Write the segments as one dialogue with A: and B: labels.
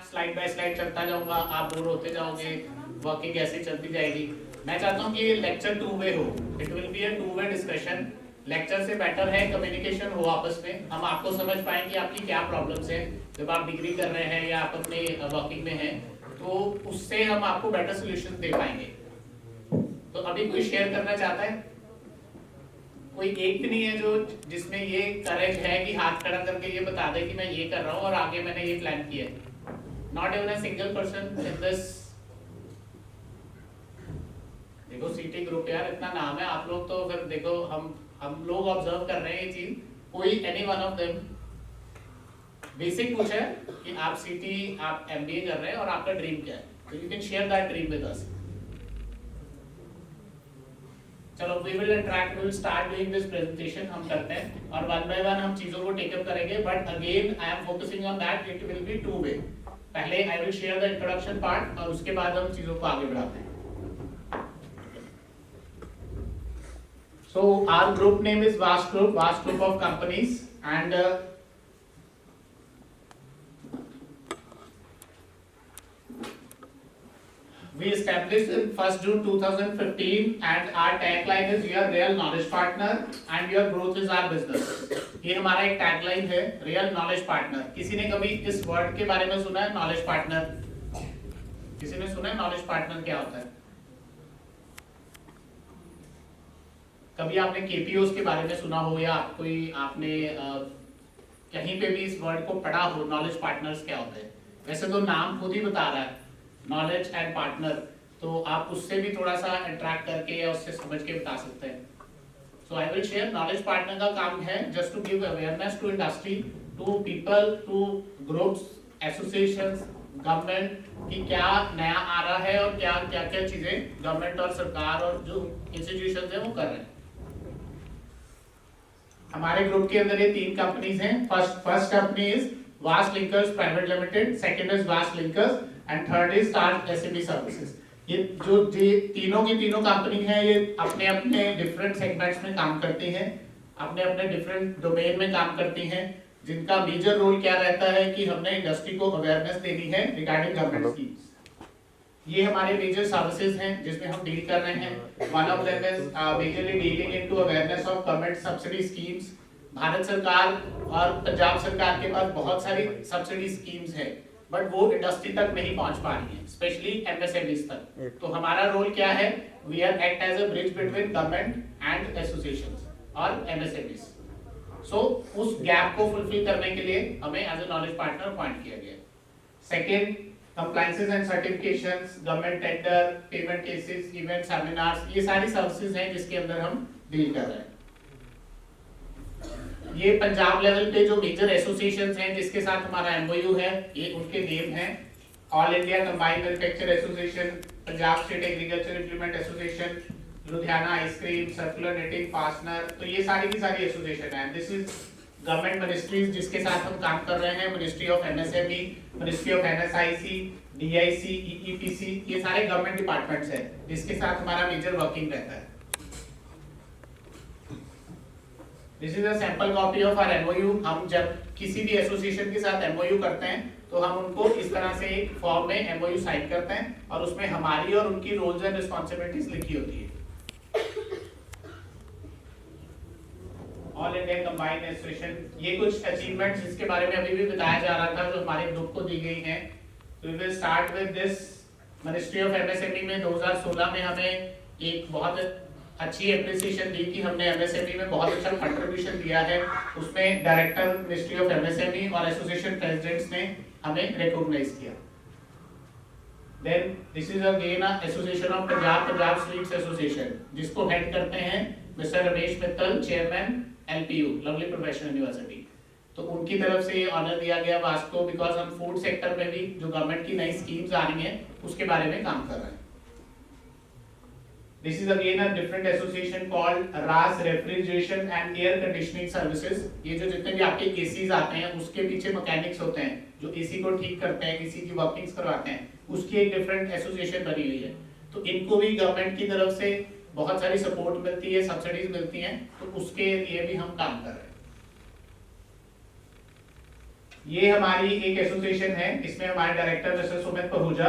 A: Slide bye slide चलता जाऊंगा, आप बोर होते जाओगे, वर्किंग ऐसे चलती जाएगी। मैं चाहता हूँ कि ये लेक्चर टू वे हो, it will be a two way discussion. Lecture से बेटर है कम्युनिकेशन हो आपस में, हम आपको समझ पाएं कि आपकी क्या प्रॉब्लम्स हैं जब आप डिग्री कर रहे हैं या आप अपने वर्किंग में हैं, तो उससे हम आपको बेटर सोल्यूशन दे पाएंगे। तो अभी कोई शेयर करना चाहता है? कोई एक भी नहीं है जो जिसमें ये करेज है कि हाथ खड़ा करके ये बता दे कि मैं ये कर रहा हूँ और आगे मैंने ये प्लान किया है? Not even a single person in this. देखो सीटी ग्रुप यार, इतना नाम है, आप लोग तो फिर देखो हम लोग ऑब्जर्व कर रहे हैं ये चीज। कोई any one of them? Basic पूछा है कि आप सीटी, आप एमबीए कर रहे हैं और आपका ड्रीम क्या है, तो you can share that dream with us. चलो we will interact, we will start doing this presentation, हम करते हैं और वन बाय वन हम चीजों को टेकअप करेंगे। But again I am focusing on that it will be two way. पहले I will share the introduction part और उसके बाद हम चीजों को आगे बढ़ाते हैं। So our group name is vast group of companies, and we established in 1st June 2015, and our tagline is we are real knowledge partner and your growth is our business। ये हमारा एक टैगलाइन है, real knowledge partner. किसी ने कभी इस word के बारे में सुना है, नॉलेज पार्टनर? किसी ने सुना है नॉलेज पार्टनर क्या होता है? कभी आपने केपीओस के बारे में सुना हो या कोई आपने कहीं पे भी इस वर्ड को पढ़ा हो, नॉलेज पार्टनर्स क्या होते हैं? वैसे तो नाम खुद ही बता रहा है, नॉलेज एंड पार्टनर, तो आप उससे भी थोड़ा सा इंटरेक्ट करके या उससे समझ के बता सकते हैं। So I will share, knowledge partner का काम है just to give awareness to industry, to people, to groups, associations, government कि क्या नया आ रहा है और क्या क्या क्या चीजें गवर्नमेंट और सरकार और जो इंस्टीट्यूशंस हैं वो कर रहे हैं। हमारे ग्रुप के अंदर ये तीन कंपनीज हैं। First company is Vast Linkers private limited, second is Vast Linkers and third is Star SME services. ये जो तीनों की तीनों कंपनी है, ये अपने अपने डिफरेंट सेगमेंट्स में काम करती हैं, अपने अपने डिफरेंट डोमेन में काम करती हैं, जिनका मेजर रोल क्या रहता है कि हमने इंडस्ट्री को अवेयरनेस देनी है रिगार्डिंग गवर्नमेंट स्कीम्स। ये हमारे मेजर सर्विसेज हैं जिसमें हम डील कर रहे हैं। One of them is majorly dealing into awareness of government subsidy schemes. Bharat सरकार और पंजाब सरकार के पास बहुत सारी सब्सिडी स्कीम्स हैं, बट वो इंडस्ट्री तक नहीं पहुंच पा रही हैं, स्पेशली एमएसएमईज तक। तो हमारा रोल क्या है? We are act as a bridge between government and associations और एमएसएमईज। सो उस गैप को फुलफिल करने के लिए हमें as a knowledge partner appoint किया गया। Second, compliances and certifications, government tender, payment cases, event seminars, ये सारी सर्विसेज हैं जिसके अंदर हम डील कर रहे हैं। ये पंजाब लेवल पे जो मेजर एसोसिएशंस हैं जिसके साथ हमारा एमओयू है, ये उनके नेम हैं। All India combined manufacture association, Punjab state agriculture implement association, Ludhiana ice cream, circular knitting fastener, तो ये सारी की सारी एसोसिएशन है। दिस इज गवर्नमेंट मिनिस्ट्रीज जिसके साथ हम काम कर रहे हैं, ministry of MSME, ministry of NSIC, DIC, EEPC, ये सारे गवर्नमेंट डिपार्टमेंट्स हैं जिसके साथ हमारा मेजर वर्किंग रहता है। This is a sample copy of our MOU. हम जब किसी भी एसोसिएशन के साथ एमओयू करते हैं तो हम उनको इस तरह से एक फॉर्म में एमओयू साइन करते हैं और उसमें हमारी और उनकी रोल्स एंड रिस्पांसिबिलिटीज लिखी होती है। ऑल इंडिया कंबाइंड एसोसिएशन, ये कुछ अचीवमेंट्स जिसके बारे में अभी भी बताया जा रहा था जो हमारे ग्रुप को दी गई हैं। We will start with this. Ministry of MSME में 2016 में हमें एक बहुत अच्छी एप्रिसिएशन दी कि हमने एमएसएमई में बहुत अच्छा कंट्रीब्यूशन दिया है। उसमें डायरेक्टर मिनिस्ट्री ऑफ एमएसएमई और एसोसिएशन प्रेसिडेंट्स ने हमें रिकॉग्नाइज किया। Then this is again association of Punjab sweets association, जिसको हेड करते हैं mister Ramesh Mittal, chairman LPU, Lovely Professional University. तो उनकी तरफ से ये ऑनर दिया गया वास्ट को, बिकॉज हम फूड सेक्टर में भी जो गवर्नमेंट की नई स्कीम्स आ रही हैं उसके बारे में काम कर रहे हैं। This is again a different association called रास refrigeration and air conditioning services. ये जो जितने भी आपके एसीज आते हैं उसके पीछे मैकेनिक्स होते हैं जो एसी को ठीक करते हैं, एसी की वर्किंग्स करवाते हैं, उसकी एक डिफरेंट एसोसिएशन बनी हुई है। तो इनको भी गवर्नमेंट की तरफ से बहुत सारी सपोर्ट मिलती है, सब्सिडीज मिलती हैं, तो उसके लिए भी हम काम कर रहे हैं। ये हमारी एक एसोसिएशन है, इसमें हमारे director mister Sumit Pahuja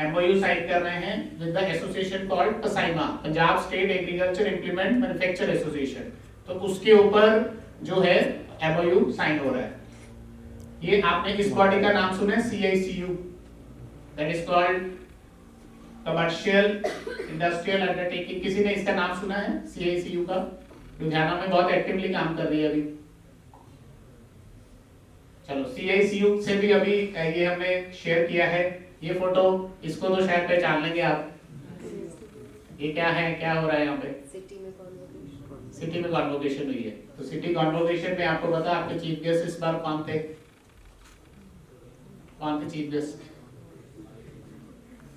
A: MOU sign कर रहे हैं विद द एसोसिएशन कॉल्ड पसाइमा, Punjab state agriculture implement manufacture association. तो उसके ऊपर जो है MOU साइन हो रहा है। ये आपने इस बॉडी का नाम सुना है CICU, that is called commercial industrial undertaking. किसी ने इसका नाम सुना है CICU का? लुधियाना में बहुत एक्टिवली काम कर रही है अभी। चलो CICU से भी अभी ये हमने शेयर किया है ये फोटो, इसको तो शायद पहचान लेंगे आप। ये क्या है, क्या हो रहा है यहाँ पे? सिटी में कॉन्वोकेशन हुई है। तो सिटी कॉन्वोकेशन में आपको पता आपके चीफ गेस्ट इस बार कौन थे? कौन थे चीफ गेस्ट?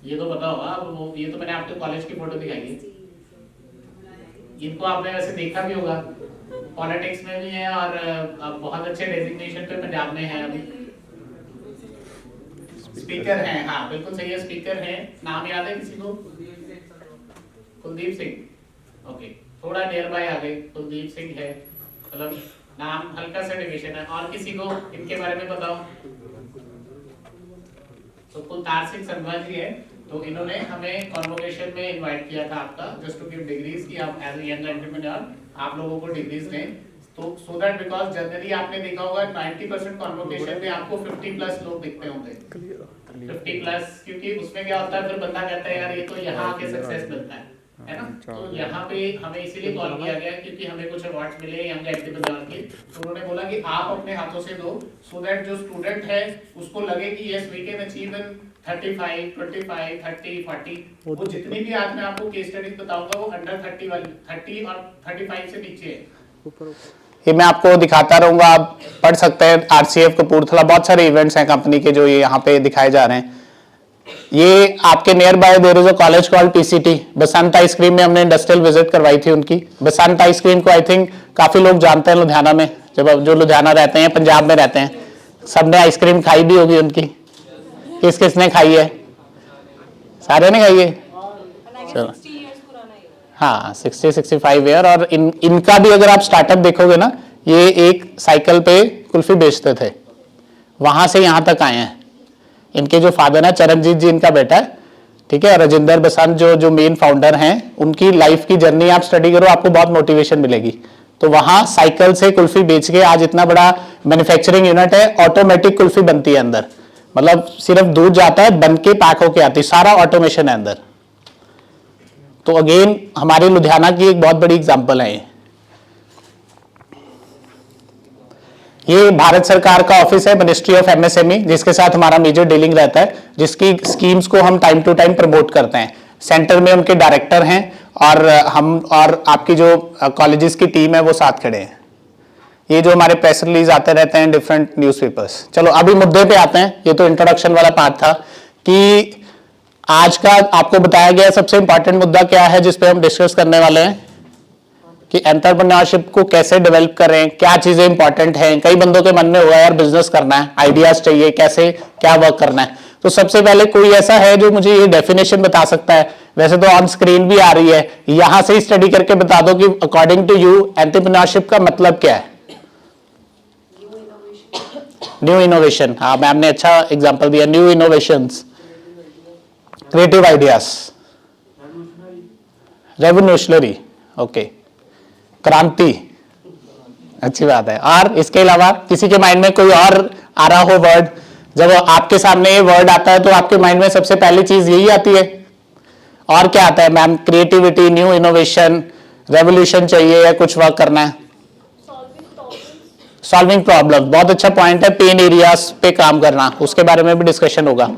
A: ये तो पता होगा, वो ये तो मैंने आपको कॉलेज की फोटो दिखाई है। इनको आपने वैसे देखा भी होगा, पॉलिटिक्स में भी है और बहुत अच्छे डेजिग्नेशन पे पंजाब में है अभी। स्पीकर हैं, हाँ बिल्कुल सही है, स्पीकर हैं। नाम याद है किसी को? कुलदीप सिंह। ओके, थोड़ा नियर बाय आ गए, कुलदीप सिंह है, मतलब नाम हल्का सा डिवीजन है। और किसी को इनके बारे में बताओ? तो कुलतार सिंह संधवा जी है। तो इन्होंने हमें कॉन्वोकेशन में इनवाइट किया था आपका, जस्ट टू गिव डिग्रीज की आप एज ए यंग एंटरप्रेन्योर आप लोगों को डिग्रीज दें। तो सो दैट बिकॉज जनरली आपने देखा होगा 90% कॉन्वोकेशन में आपको 50 प्लस लोग दिखते होंगे, 50 प्लस, क्योंकि उसमें क्या होता है फिर बंदा कहता है यार ये तो यहाँ आके सक्सेस मिलता है ना। तो यहाँ पे हमें इसीलिए कॉल किया गया क्योंकि हमें कुछ अवार्ड्स मिले यंग एंटरप्रेन्योर के। तो उन्होंने बोला कि आप अपने हाथों से दो, सो दैट जो स्टूडेंट है उसको लगे कि yes we can achieve in 35, 25, 30, 40। वो जितनी भी आज मैं आपको केस स्टडीज बताऊंगा वो अंडर 30 वाली, 30 और 35 से नीचे है।
B: ये मैं आपको दिखाता रहूंगा, आप पढ़ सकते हैं। RCF कपूरथला, बहुत सारे इवेंट्स हैं कंपनी के जो ये यहाँ पे दिखाए जा रहे हैं। ये आपके near by there is a college called PCT, Basant ice cream में हमने इंडस्ट्रियल विजिट करवाई थी उनकी। बसंत आइसक्रीम को आई थिंक काफी लोग जानते हैं लुधियाना में, जब जो लुधियाना रहते हैं, पंजाब में रहते हैं, सबने आइसक्रीम खाई भी होगी उनकी। किस किसने खाई है? सारे ने खाई है? चलो हाँ, 60-65 ईयर। और इनका भी अगर आप स्टार्टअप देखोगे ना, ये एक साइकिल पे कुल्फी बेचते थे, वहां से यहाँ तक आए हैं। इनके जो फादर है चरणजीत जी, इनका बेटा है, ठीक है। राजेंद्र बसंत जो मेन फाउंडर हैं, उनकी लाइफ की जर्नी आप स्टडी करो, आपको बहुत मोटिवेशन मिलेगी। तो वहां साइकिल से कुल्फी बेच के आज इतना बड़ा मैन्युफैक्चरिंग यूनिट है। ऑटोमेटिक कुल्फी बनती है अंदर, मतलब सिर्फ दूध जाता है, बन के पैक होके आती, सारा ऑटोमेशन है अंदर। तो अगेन हमारे लुधियाना की एक बहुत बड़ी एग्जांपल है ये भारत सरकार का ऑफिस है, मिनिस्ट्री ऑफ MSME, जिसके साथ हमारा मेजर डीलिंग रहता है, जिसकी स्कीम्स को हम टाइम टू टाइम प्रमोट करते हैं। सेंटर में उनके डायरेक्टर हैं और हम और आपकी जो कॉलेजेस की टीम है वो साथ खड़े हैं। ये जो हमारे प्रेस रिलीज आते रहते हैं डिफरेंट न्यूज़पेपर्स। चलो अभी मुद्दे पे आते हैं। ये तो इंट्रोडक्शन वाला पार्ट था कि आज का आपको बताया गया सबसे इंपॉर्टेंट मुद्दा क्या है जिस पे हम डिस्कस करने वाले हैं कि एंटरप्रेन्योरशिप को कैसे डेवलप करें, क्या चीजें इंपॉर्टेंट हैं। कई बंदों के मन में हुआ यार बिजनेस करना है, आइडियाज चाहिए, कैसे क्या वर्क करना है। तो सबसे पहले कोई ऐसा है जो मुझे ये डेफिनेशन बता सकता है? वैसे तो ऑन स्क्रीन भी आ रही है, यहां से ही स्टडी करके बता दो कि अकॉर्डिंग टू यू एंटरप्रेन्योरशिप का मतलब क्या है? New innovation. हाँ, मैम ने अच्छा एग्जांपल दिया, new innovations, creative ideas, revolutionary, okay, क्रांति, अच्छी बात है। और इसके अलावा किसी के माइंड में कोई और आ रहा हो वर्ड? जब आपके सामने ये वर्ड आता है तो आपके माइंड में सबसे पहली चीज यही आती है। और क्या आता है ma'am? Creativity, new innovation, revolution चाहिए या कुछ वर्क करना है? सॉल्विंग प्रॉब्लम, बहुत अच्छा पॉइंट है। पेन एरियाज पे काम करना, उसके बारे में भी डिस्कशन होगा।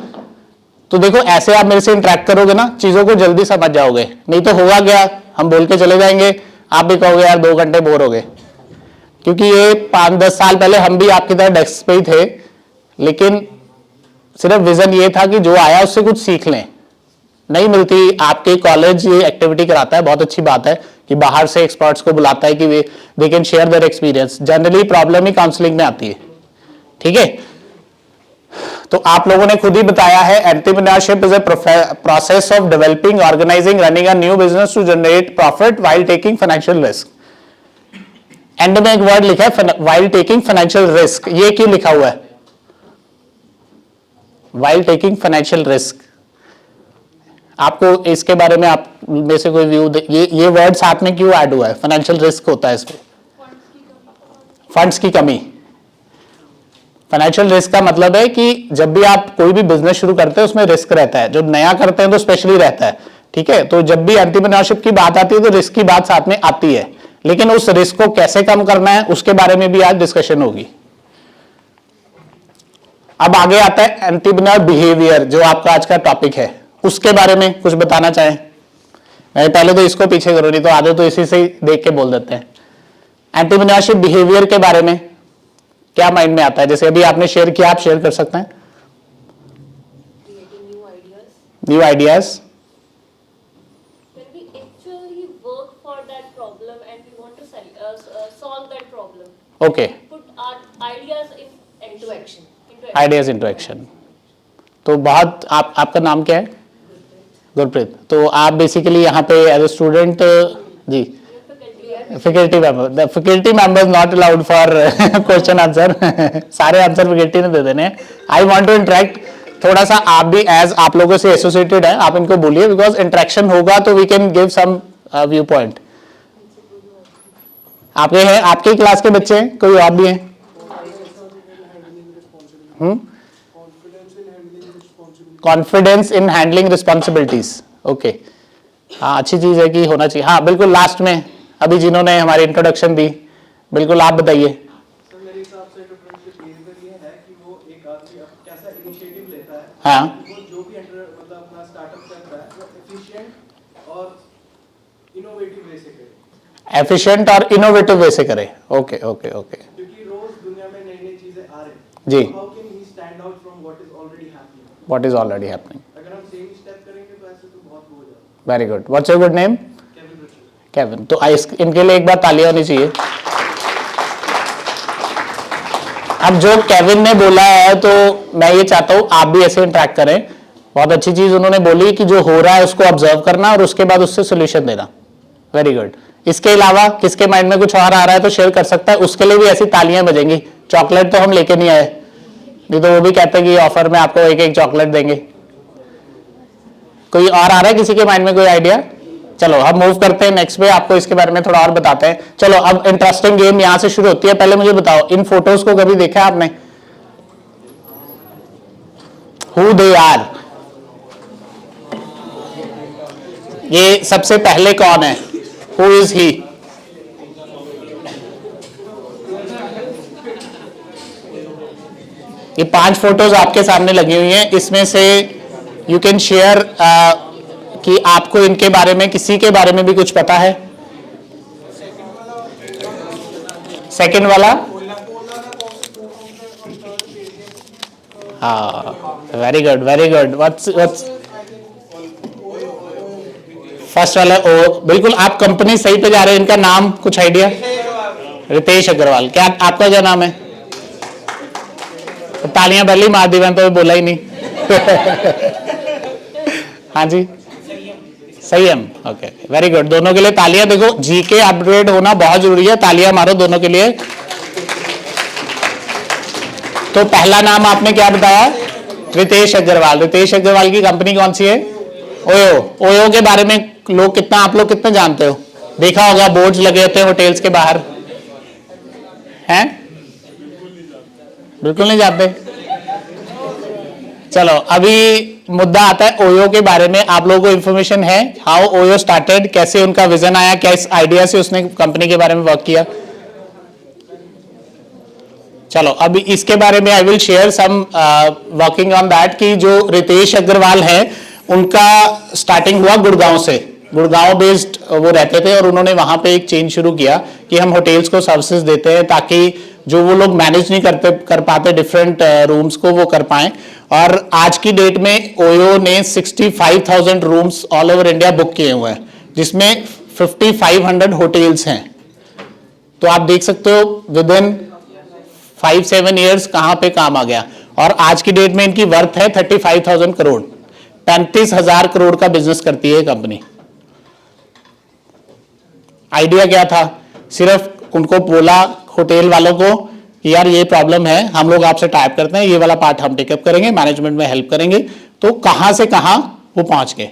B: तो देखो ऐसे आप मेरे से इंटरेक्ट करोगे ना, चीजों को जल्दी समझ जाओगे। नहीं तो होगा क्या, हम बोल के चले जाएंगे, आप भी कहोगे यार 2 घंटे बोर हो गए। क्योंकि ये 5-10 साल पहले हम भी आपकी तरह डेस्क पे ही थे, लेकिन सिर्फ विजन ये था कि जो आया उससे कुछ सीख लें। नहीं मिलती, आपके कॉलेज ये एक्टिविटी कराता है, बहुत अच्छी बात है कि बाहर से एक्सपर्ट्स को बुलाता है कि they can share their experience. Generally problem he counselling में आती है, ठीक है। तो आप लोगों ने खुद ही बताया है, entrepreneurship is a process of developing, organising, running a new business to generate profit while taking financial risk. End में एक वर्ड लिखा है व्हाइल टेकिंग फाइनेंशियल रिस्क। ये क्यों लिखा हुआ है? while taking financial risk. आपको इसके बारे में आप में से कोई व्यू ये वर्ड साथ में क्यों ऐड हुआ है? फाइनेंशियल रिस्क होता है इसमें, फंड्स की कमी। फाइनेंशियल रिस्क का मतलब है कि जब भी आप कोई भी बिजनेस शुरू करते हैं उसमें रिस्क रहता है, जो नया करते हैं तो स्पेशली रहता है, ठीक है। तो जब भी एंटरप्रेन्योरशिप की बात आती है तो रिस्क की बात साथ में आती है, लेकिन उस रिस्क को कैसे कम करना है उसके बारे में भी आज डिस्कशन होगी। अब आगे आता है एंटरप्रेन्योर बिहेवियर, जो आपका आज का टॉपिक है, उसके बारे में कुछ बताना चाहें? मैं पहले तो इसको पीछे करो, नहीं तो आधे तो इसी से ही देख के बोल देते हैं। एंटरप्रेन्योरशिप बिहेवियर के बारे में क्या माइंड में आता है? जैसे अभी आपने शेयर किया, आप शेयर कर सकते हैं। New ideas, okay, ideas into action. तो बहुत आपका नाम क्या है? गुरप्रीत। तो आप बेसिकली यहाँ पे एज ए स्टूडेंट, जी, faculty member, the faculty members not allowed for question answer, सारे आंसर फैकल्टी ने दे देने। आई वांट टू इंटरेक्ट, थोड़ा सा आप भी एज आप लोगों से एसोसिएटेड है, आप इनको बोलिए, बिकॉज इंटरेक्शन होगा तो we can give some viewpoint. आपके हैं, आपके क्लास के बच्चे हैं, कोई और भी हैं? Confidence in handling responsibilities, okay, हाँ अच्छी चीज है कि होना चाहिए। हाँ बिल्कुल, लास्ट में अभी जिन्होंने हमारी इंट्रोडक्शन दी, बिल्कुल आप बताइए।
C: सर मेरे हिसाब से एंटरप्रेन्योरशिप बिहेवियर ये है कि वो एक आदमी कैसा इनिशिएटिव लेता है,
B: हाँ,
C: वो जो भी मतलब अपना स्टार्टअप कर रहा है वो एफिशिएंट और इनोवेटिव वे से करे।
B: एफिशिएंट और इनोवेटिव वे से करे, ओके ओके ओके।
C: क्योंकि रोज दुनिया में नई नई चीजें आ रही हैं,
B: जी,
C: how can he stand out from what is already happening?
B: What is already happening.
C: अगर हम सेम स्टेप करेंगे तो ऐसे तो बहुत हो जाएगा।
B: Very good, what's your good name?
C: Kevin Ruchi.
B: Kevin. तो इनके लिए एक बार तालियां होनी चाहिए। अब जो केविन ने बोला है तो मैं ये चाहता हूं आप भी ऐसे इंटरेक्ट करें। बहुत अच्छी चीज उन्होंने बोली कि जो हो रहा है उसको ऑब्जर्व करना और उसके बाद उससे सोल्यूशन देना। Very good. इसके अलावा किसके माइंड में कुछ और आ रहा है तो शेयर कर सकता है, उसके लिए भी ऐसी तालियां बजेंगी। चॉकलेट तो हम लेके नहीं आए, नहीं तो वो भी कहते हैं कि ऑफर में आपको एक एक चॉकलेट देंगे। कोई और आ रहा है किसी के माइंड में कोई आइडिया? चलो हम मूव करते हैं नेक्स्ट पे, आपको इसके बारे में थोड़ा और बताते हैं। चलो अब इंटरेस्टिंग गेम यहां से शुरू होती है। पहले मुझे बताओ, इन फोटोज को कभी देखा है आपने? हु दे आर, ये सबसे पहले कौन है? Who is he? ये 5 फोटोज आपके सामने लगी हुई हैं, इसमें से यू कैन शेयर कि आपको इनके बारे में, किसी के बारे में भी कुछ पता है? सेकंड वाला, हाँ very good very good. What's first वाला? ओ बिल्कुल, आप कंपनी सही पे जा रहे हैं। इनका नाम कुछ आइडिया? रितेश अग्रवाल। क्या आपका क्या नाम है? तो तालियां पहले ही मार दी, मैंने तो बोला ही नहीं। हाँ जी, संयम, ओके वेरी गुड। दोनों के लिए तालियां। देखो जीके अपग्रेड होना बहुत जरूरी है, तालियां मारो दोनों के लिए। तो पहला नाम आपने क्या बताया? रितेश अग्रवाल। रितेश अग्रवाल की कंपनी कौन सी है? ओयो। ओयो के बारे में लोग कितना, आप लोग कितना जानते हो? देखा होगा बोर्ड्स लगे होते हैं होटल्स के बाहर, हैं? बिल्कुल नहीं जानते। चलो अभी मुद्दा आता है ओयो के बारे में। आप लोगों को इंफॉर्मेशन है हाउ ओयो स्टार्टेड, कैसे उनका विजन आया, क्या इस आइडिया से उसने कंपनी के बारे में वर्क किया? चलो अभी इसके बारे में I will share some working on that कि जो रितेश अग्रवाल है उनका स्टार्टिंग हुआ गुड़गांव से। गुड़गांव बेस्ड वो रहते थे और उन्होंने वहां पे एक चेन शुरू किया कि हम होटल्स को सर्विसेज देते हैं ताकि जो वो लोग मैनेज नहीं कर पाते डिफरेंट रूम्स को, वो कर पाएं। और आज की डेट में ओयो ने 65,000 rooms all over India book किए हुए हैं, जिसमें 5,500 होटल्स हैं। तो आप देख सकते हो विद इन 5-7 ईयर्स कहां पे काम आ गया। और आज की डेट में इनकी वर्थ है 35,000 करोड़, 35,000 करोड़ का बिजनेस करती है कंपनी। आइडिया क्या था? सिर्फ उनको बोला होटल वालों को कि यार ये प्रॉब्लम है, हम लोग आपसे टाइप करते हैं, ये वाला पार्ट हम टेकअप करेंगे, मैनेजमेंट में हेल्प करेंगे। तो कहां से कहां वो पहुंच गए।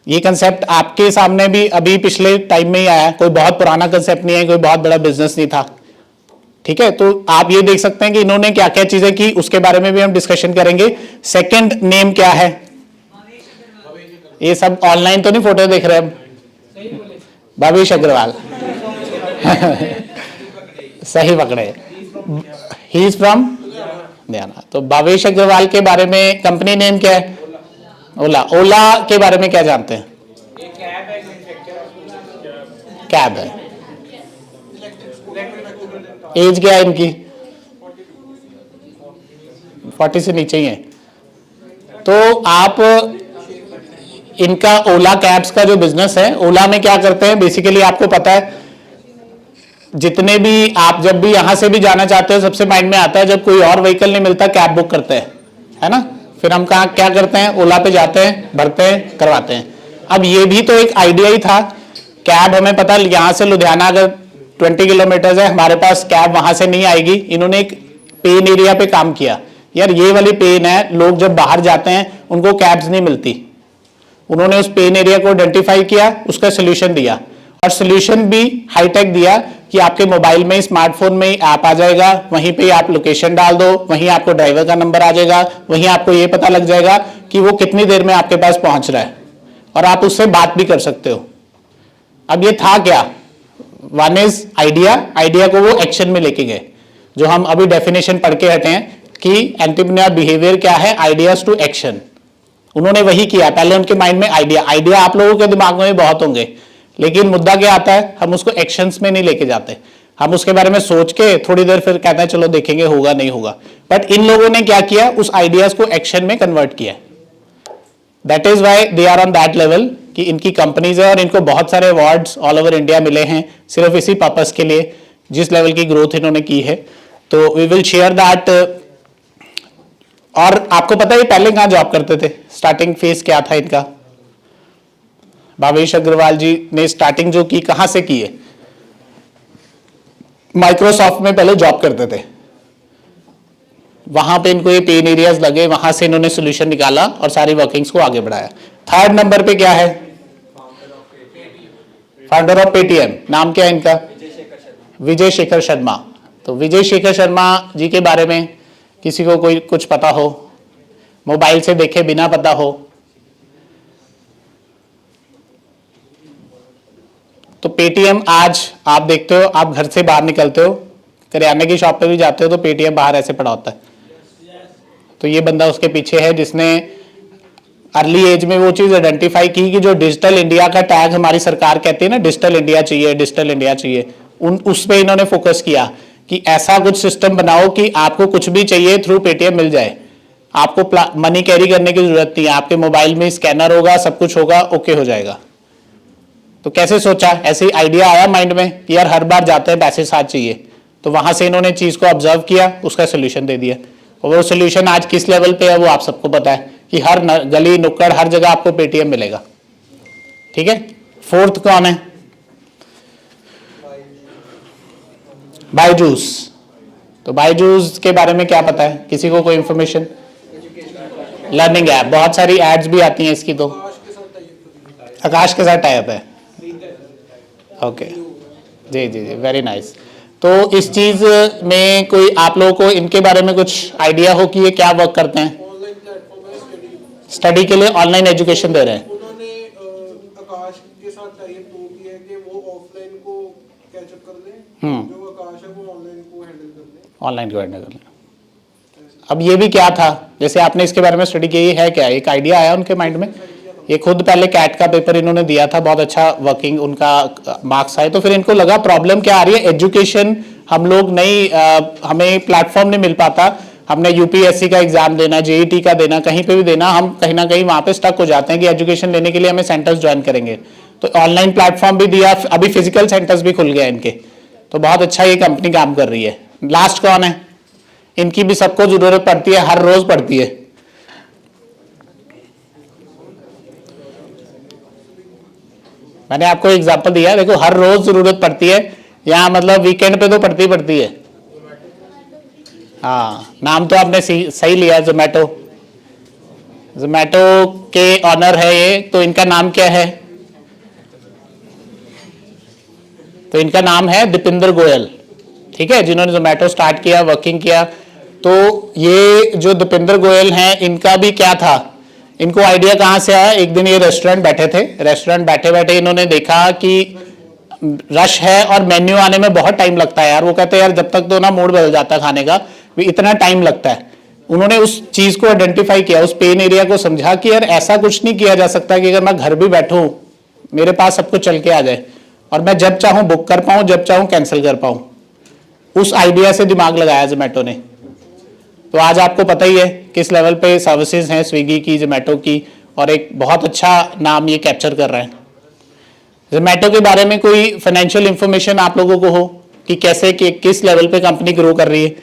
B: ये कंसेप्ट आपके सामने भी अभी पिछले टाइम में ही आया, कोई बहुत पुराना कंसेप्ट नहीं है, कोई बहुत बड़ा बिजनेस नहीं था। ठीक है, तो आप ये देख सकते हैं कि इन्होंने क्या क्या चीजें की, उसके बारे में भी हम डिस्कशन करेंगे। सेकंड नेम क्या है? ये सब ऑनलाइन तो नहीं फोटो देख रहे हम? भावेश अग्रवाल सही पकड़े, ही इज फ्रॉम हरियाणा। तो भावेश अग्रवाल के बारे में कंपनी नेम क्या है? ओला। ओला के बारे में क्या जानते हैं? कैब है। एज क्या है इनकी? 40 से नीचे ही है। तो आप इनका ओला कैब्स का जो बिजनेस है, ओला में क्या करते हैं बेसिकली आपको पता है, जितने भी आप जब भी यहां से भी जाना चाहते हो, सबसे माइंड में आता है जब कोई और व्हीकल नहीं मिलता कैब बुक करते हैं, है ना? फिर हम कहा क्या करते हैं, ओला पे जाते हैं, भरते हैं, करवाते हैं। अब ये भी तो एक आइडिया ही था। कैब हमें पता यहां से लुधियाना अगर 20 किलोमीटर है, हमारे पास कैब वहां से नहीं आएगी। इन्होंने एक पेन एरिया पे काम किया, यार ये वाली पेन है, लोग जब बाहर जाते हैं उनको कैब्स नहीं मिलती। उन्होंने उस पेन एरिया को आइडेंटिफाई किया, उसका सोल्यूशन दिया, और सोल्यूशन भी हाईटेक दिया कि आपके मोबाइल में, स्मार्टफोन में ऐप आ जाएगा, वहीं पे आप लोकेशन डाल दो, वहीं आपको ड्राइवर का नंबर आ जाएगा, वहीं आपको ये पता लग जाएगा कि वो कितनी देर में आपके पास पहुंच रहा है, और आप उससे बात भी कर सकते हो। अब ये था क्या? वन इज आइडिया, आइडिया को वो एक्शन में लेके गए, जो हम अभी डेफिनेशन पढ़ के हटे हैं कि एंटरप्रेन्योर बिहेवियर क्या है, आइडियाज टू एक्शन। उन्होंने वही किया। पहले उनके माइंड में आइडिया आप लोगों के दिमाग में बहुत होंगे, लेकिन मुद्दा क्या आता है, हम उसको एक्शंस में नहीं लेके जाते। हम उसके बारे में सोच के थोड़ी देर फिर कहते हैं चलो देखेंगे होगा नहीं होगा। बट इन लोगों ने क्या किया, उस आइडियाज को एक्शन में कन्वर्ट किया। That is why they are on that level कि इनकी कंपनीज है और इनको बहुत सारे अवार्ड्स ऑल ओवर इंडिया मिले हैं सिर्फ इसी पर्पस के लिए, जिस लेवल की ग्रोथ इन्होंने की है। तो वी विल शेयर दैट। और आपको पता है पहले कहां जॉब करते थे? स्टार्टिंग फेज क्या था इनका? भावेश अग्रवाल जी ने स्टार्टिंग जो की कहां से की है? माइक्रोसॉफ्ट में पहले जॉब करते थे, वहां पे इनको ये पेन एरियाज लगे, वहां से इन्होंने सोल्यूशन निकाला और सारी वर्किंग्स को आगे बढ़ाया। थर्ड नंबर पे क्या है? Founder of Paytm. नाम क्या है इनका? विजय शेखर शर्मा। तो विजय शेखर शर्मा जी के बारे में किसी को कोई कुछ पता हो, मोबाइल से देखे बिना पता हो? तो पेटीएम आज आप देखते हो, आप घर से बाहर निकलते हो, करियाने की शॉप पे भी जाते हो तो पेटीएम बाहर ऐसे पड़ा होता है। तो ये बंदा उसके पीछे है जिसने अर्ली एज में वो चीज आइडेंटिफाई की कि जो डिजिटल इंडिया का टैग हमारी सरकार कहती है ना, डिजिटल इंडिया चाहिए, डिजिटल इंडिया चाहिए, उस पे इन्होंने फोकस किया कि ऐसा कुछ सिस्टम बनाओ कि आपको कुछ भी चाहिए थ्रू पेटीएम मिल जाए। आपको मनी कैरी करने की जरूरत नहीं है, आपके मोबाइल में स्कैनर होगा, सब कुछ होगा, ओके हो जाएगा। तो कैसे सोचा? ऐसे ही आइडिया आया माइंड में कि यार हर बार जाते हैं पैसे साथ चाहिए, तो वहां से इन्होंने चीज को ऑब्जर्व किया, उसका सोल्यूशन दे दिया। और वो सोल्यूशन आज किस लेवल पे है वो आप सबको पता है कि हर गली नुक्कड़ हर जगह आपको पेटीएम मिलेगा। ठीक है। फोर्थ कौन है? बायजूस। तो बायजूस के बारे में क्या पता है किसी को? कोई इंफॉर्मेशन? लर्निंग ऐप, बहुत सारी एड्स भी आती हैं इसकी। तो आकाश के साथ टाइप है। ओके, जी जी जी, वेरी नाइस। तो इस चीज में कोई आप लोगों को इनके बारे में कुछ आइडिया हो कि ये क्या वर्क करते हैं?
C: ऑनलाइन प्लेटफॉर्म है,
B: स्टडी के लिए ऑनलाइन एजुकेशन दे रहे हैं।
C: उन्होंने आकाश के साथ टाइप तो किया है कि वो ऑफलाइन को कैचअप कर लें, जो आकाश है वो ऑनलाइन को हैंडल कर लें।
B: ऑनलाइन को हैंडल कर लें। अब ये भी क्या था, जैसे आपने इसके बारे में स्टडी की है, क्या एक आइडिया आया उनके माइंड में? ये खुद पहले कैट का पेपर इन्होंने दिया था, बहुत अच्छा वर्किंग उनका मार्क्स आए। तो फिर इनको लगा प्रॉब्लम क्या आ रही है, एजुकेशन हम लोग नहीं, हमें प्लेटफॉर्म नहीं मिल पाता। हमने यूपीएससी का एग्जाम देना, जेईटी का देना, कहीं पे भी देना, हम कहीं ना कहीं वहां पे स्टक हो जाते हैं कि एजुकेशन लेने के लिए हमें सेंटर्स ज्वाइन करेंगे। तो ऑनलाइन प्लेटफॉर्म भी दिया, अभी फिजिकल सेंटर्स भी खुल गए इनके। तो बहुत अच्छा ये कंपनी काम कर रही है। लास्ट कौन है? इनकी भी सबको जरूरत पड़ती है, हर रोज पड़ती है। मैंने आपको एग्जांपल दिया, देखो हर रोज जरूरत पड़ती है। यहाँ मतलब वीकेंड पे तो पड़ती है। हाँ, नाम तो आपने सही लिया, जोमेटो। जोमेटो के ऑनर है ये, तो इनका नाम क्या है? तो इनका नाम है दीपिंदर गोयल, ठीक है, जिन्होंने जोमेटो स्टार्ट किया, वर्किंग किया। तो ये जो दीपिंदर गोयल हैं, इनका भी क्या था, इनको आइडिया कहाँ से आया? एक दिन ये रेस्टोरेंट बैठे थे, रेस्टोरेंट बैठे बैठे इन्होंने देखा कि रश है और मेन्यू आने में बहुत टाइम लगता है यार। वो कहते हैं यार जब तक तो ना मूड बदल जाता है खाने का, भी इतना टाइम लगता है। उन्होंने उस चीज को आइडेंटिफाई किया, उस पेन एरिया को समझा कि यार ऐसा कुछ नहीं किया जा सकता कि अगर मैं घर भी बैठूं मेरे पास सब कुछ चल के आ जाए और मैं जब चाहूं बुक कर पाऊं, जब चाहूं कैंसिल कर पाऊं। उस आइडिया से दिमाग लगाया जोमेटो ने। तो आज आपको पता ही है किस लेवल पे सर्विसेज हैं स्विगी की, जोमेटो की, और एक बहुत अच्छा नाम ये कैप्चर कर रहे हैं। जोमेटो के बारे में कोई फाइनेंशियल इंफॉर्मेशन आप लोगों को हो कि कैसे किस लेवल पे कंपनी ग्रो कर रही है?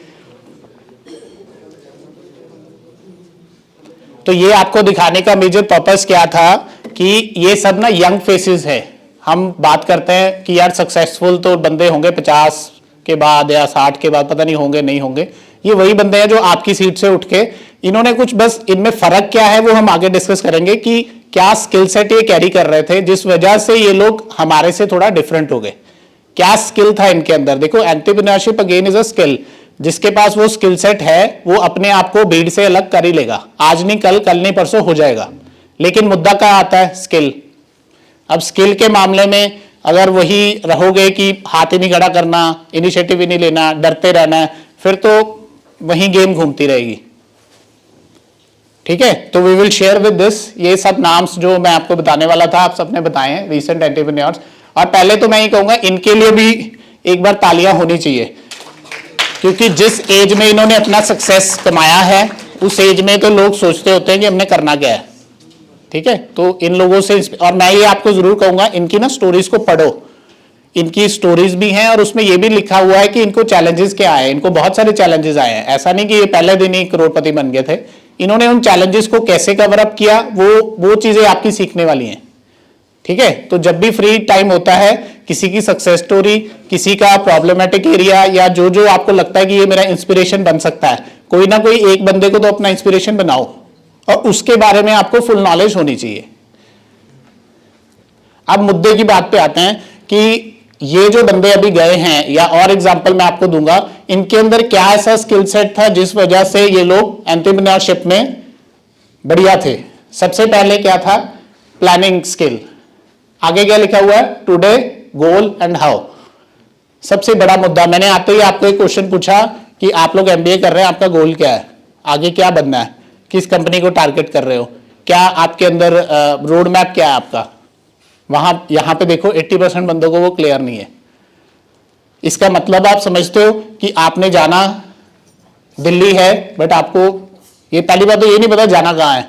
B: तो ये आपको दिखाने का मेजर पर्पस क्या था कि ये सब ना यंग फेसेस है। हम बात करते हैं कि यार सक्सेसफुल तो बंदे होंगे 50 के बाद या 60 के बाद, पता नहीं होंगे नहीं होंगे। ये वही बंदे हैं जो आपकी सीट से उठ के, इन्होंने कुछ बस, इनमें फर्क क्या है वो हम आगे डिस्कस करेंगे कि क्या स्किल सेट ये कैरी कर रहे थे जिस वजह से ये लोग हमारे से थोड़ा डिफरेंट हो गए। क्या स्किल था इनके अंदर? देखो, entrepreneurship again is a skill. जिसके पास वो स्किल सेट है वो अपने आप को भीड़ से अलग कर ही लेगा। आज नहीं कल, कल नहीं परसों हो जाएगा। लेकिन मुद्दा क्या आता है? स्किल। अब स्किल के मामले में अगर वही रहोगे कि हाथ ही नहीं खड़ा करना, इनिशिएटिव ही नहीं लेना, डरते रहना है, फिर तो वही गेम घूमती रहेगी। ठीक है, तो we will share with this ये सब नाम्स जो मैं आपको बताने वाला था, आप सबने बताए हैं, रीसेंट एंटरप्रेन्योर्स। और पहले तो मैं ये कहूंगा इनके लिए भी एक बार तालियां होनी चाहिए, क्योंकि जिस एज में इन्होंने अपना सक्सेस कमाया है उस एज में तो लोग सोचते होते हैं कि हमने करना क्या है। ठीक है, तो इन लोगों से, और मैं ये आपको जरूर कहूंगा इनकी ना स्टोरीज को पढ़ो। इनकी स्टोरीज भी हैं और उसमें ये भी लिखा हुआ है कि इनको चैलेंजेस क्या आए। इनको बहुत सारे चैलेंजेस आए हैं, ऐसा नहीं कि ये पहले दिन ही करोड़पति बन गए थे। इन्होंने उन चैलेंजेस को कैसे कवर अप किया, वो चीजें आपकी सीखने वाली हैं। ठीक है, तो जब भी फ्री टाइम होता है, किसी की सक्सेस स्टोरी, किसी का प्रॉब्लमेटिक एरिया, या जो जो आपको लगता है कि ये मेरा इंस्पिरेशन बन सकता है, कोई ना कोई एक बंदे को तो अपना इंस्पिरेशन बनाओ और उसके बारे में आपको फुल नॉलेज होनी चाहिए। अब मुद्दे की बात पे आते हैं कि ये जो बंदे अभी गए हैं, या और एग्जांपल मैं आपको दूंगा, इनके अंदर क्या ऐसा स्किल सेट था जिस वजह से ये लोग एंटरप्रेन्योरशिप में बढ़िया थे। सबसे पहले क्या था? Planning skill. आगे क्या लिखा हुआ है? Today, goal and how. सबसे बड़ा मुद्दा, मैंने आते ही आपको एक क्वेश्चन पूछा कि आप लोग एमबीए कर रहे हैं, आपका गोल क्या है, आगे क्या बनना है, किस कंपनी को टारगेट कर रहे हो, क्या आपके अंदर रोड मैप क्या है आपका? यहां पे देखो 80% बंदों को वो क्लियर नहीं है। इसका मतलब आप समझते हो कि आपने जाना दिल्ली है, बट आपको ये पहली बात तो ये नहीं पता जाना कहां है।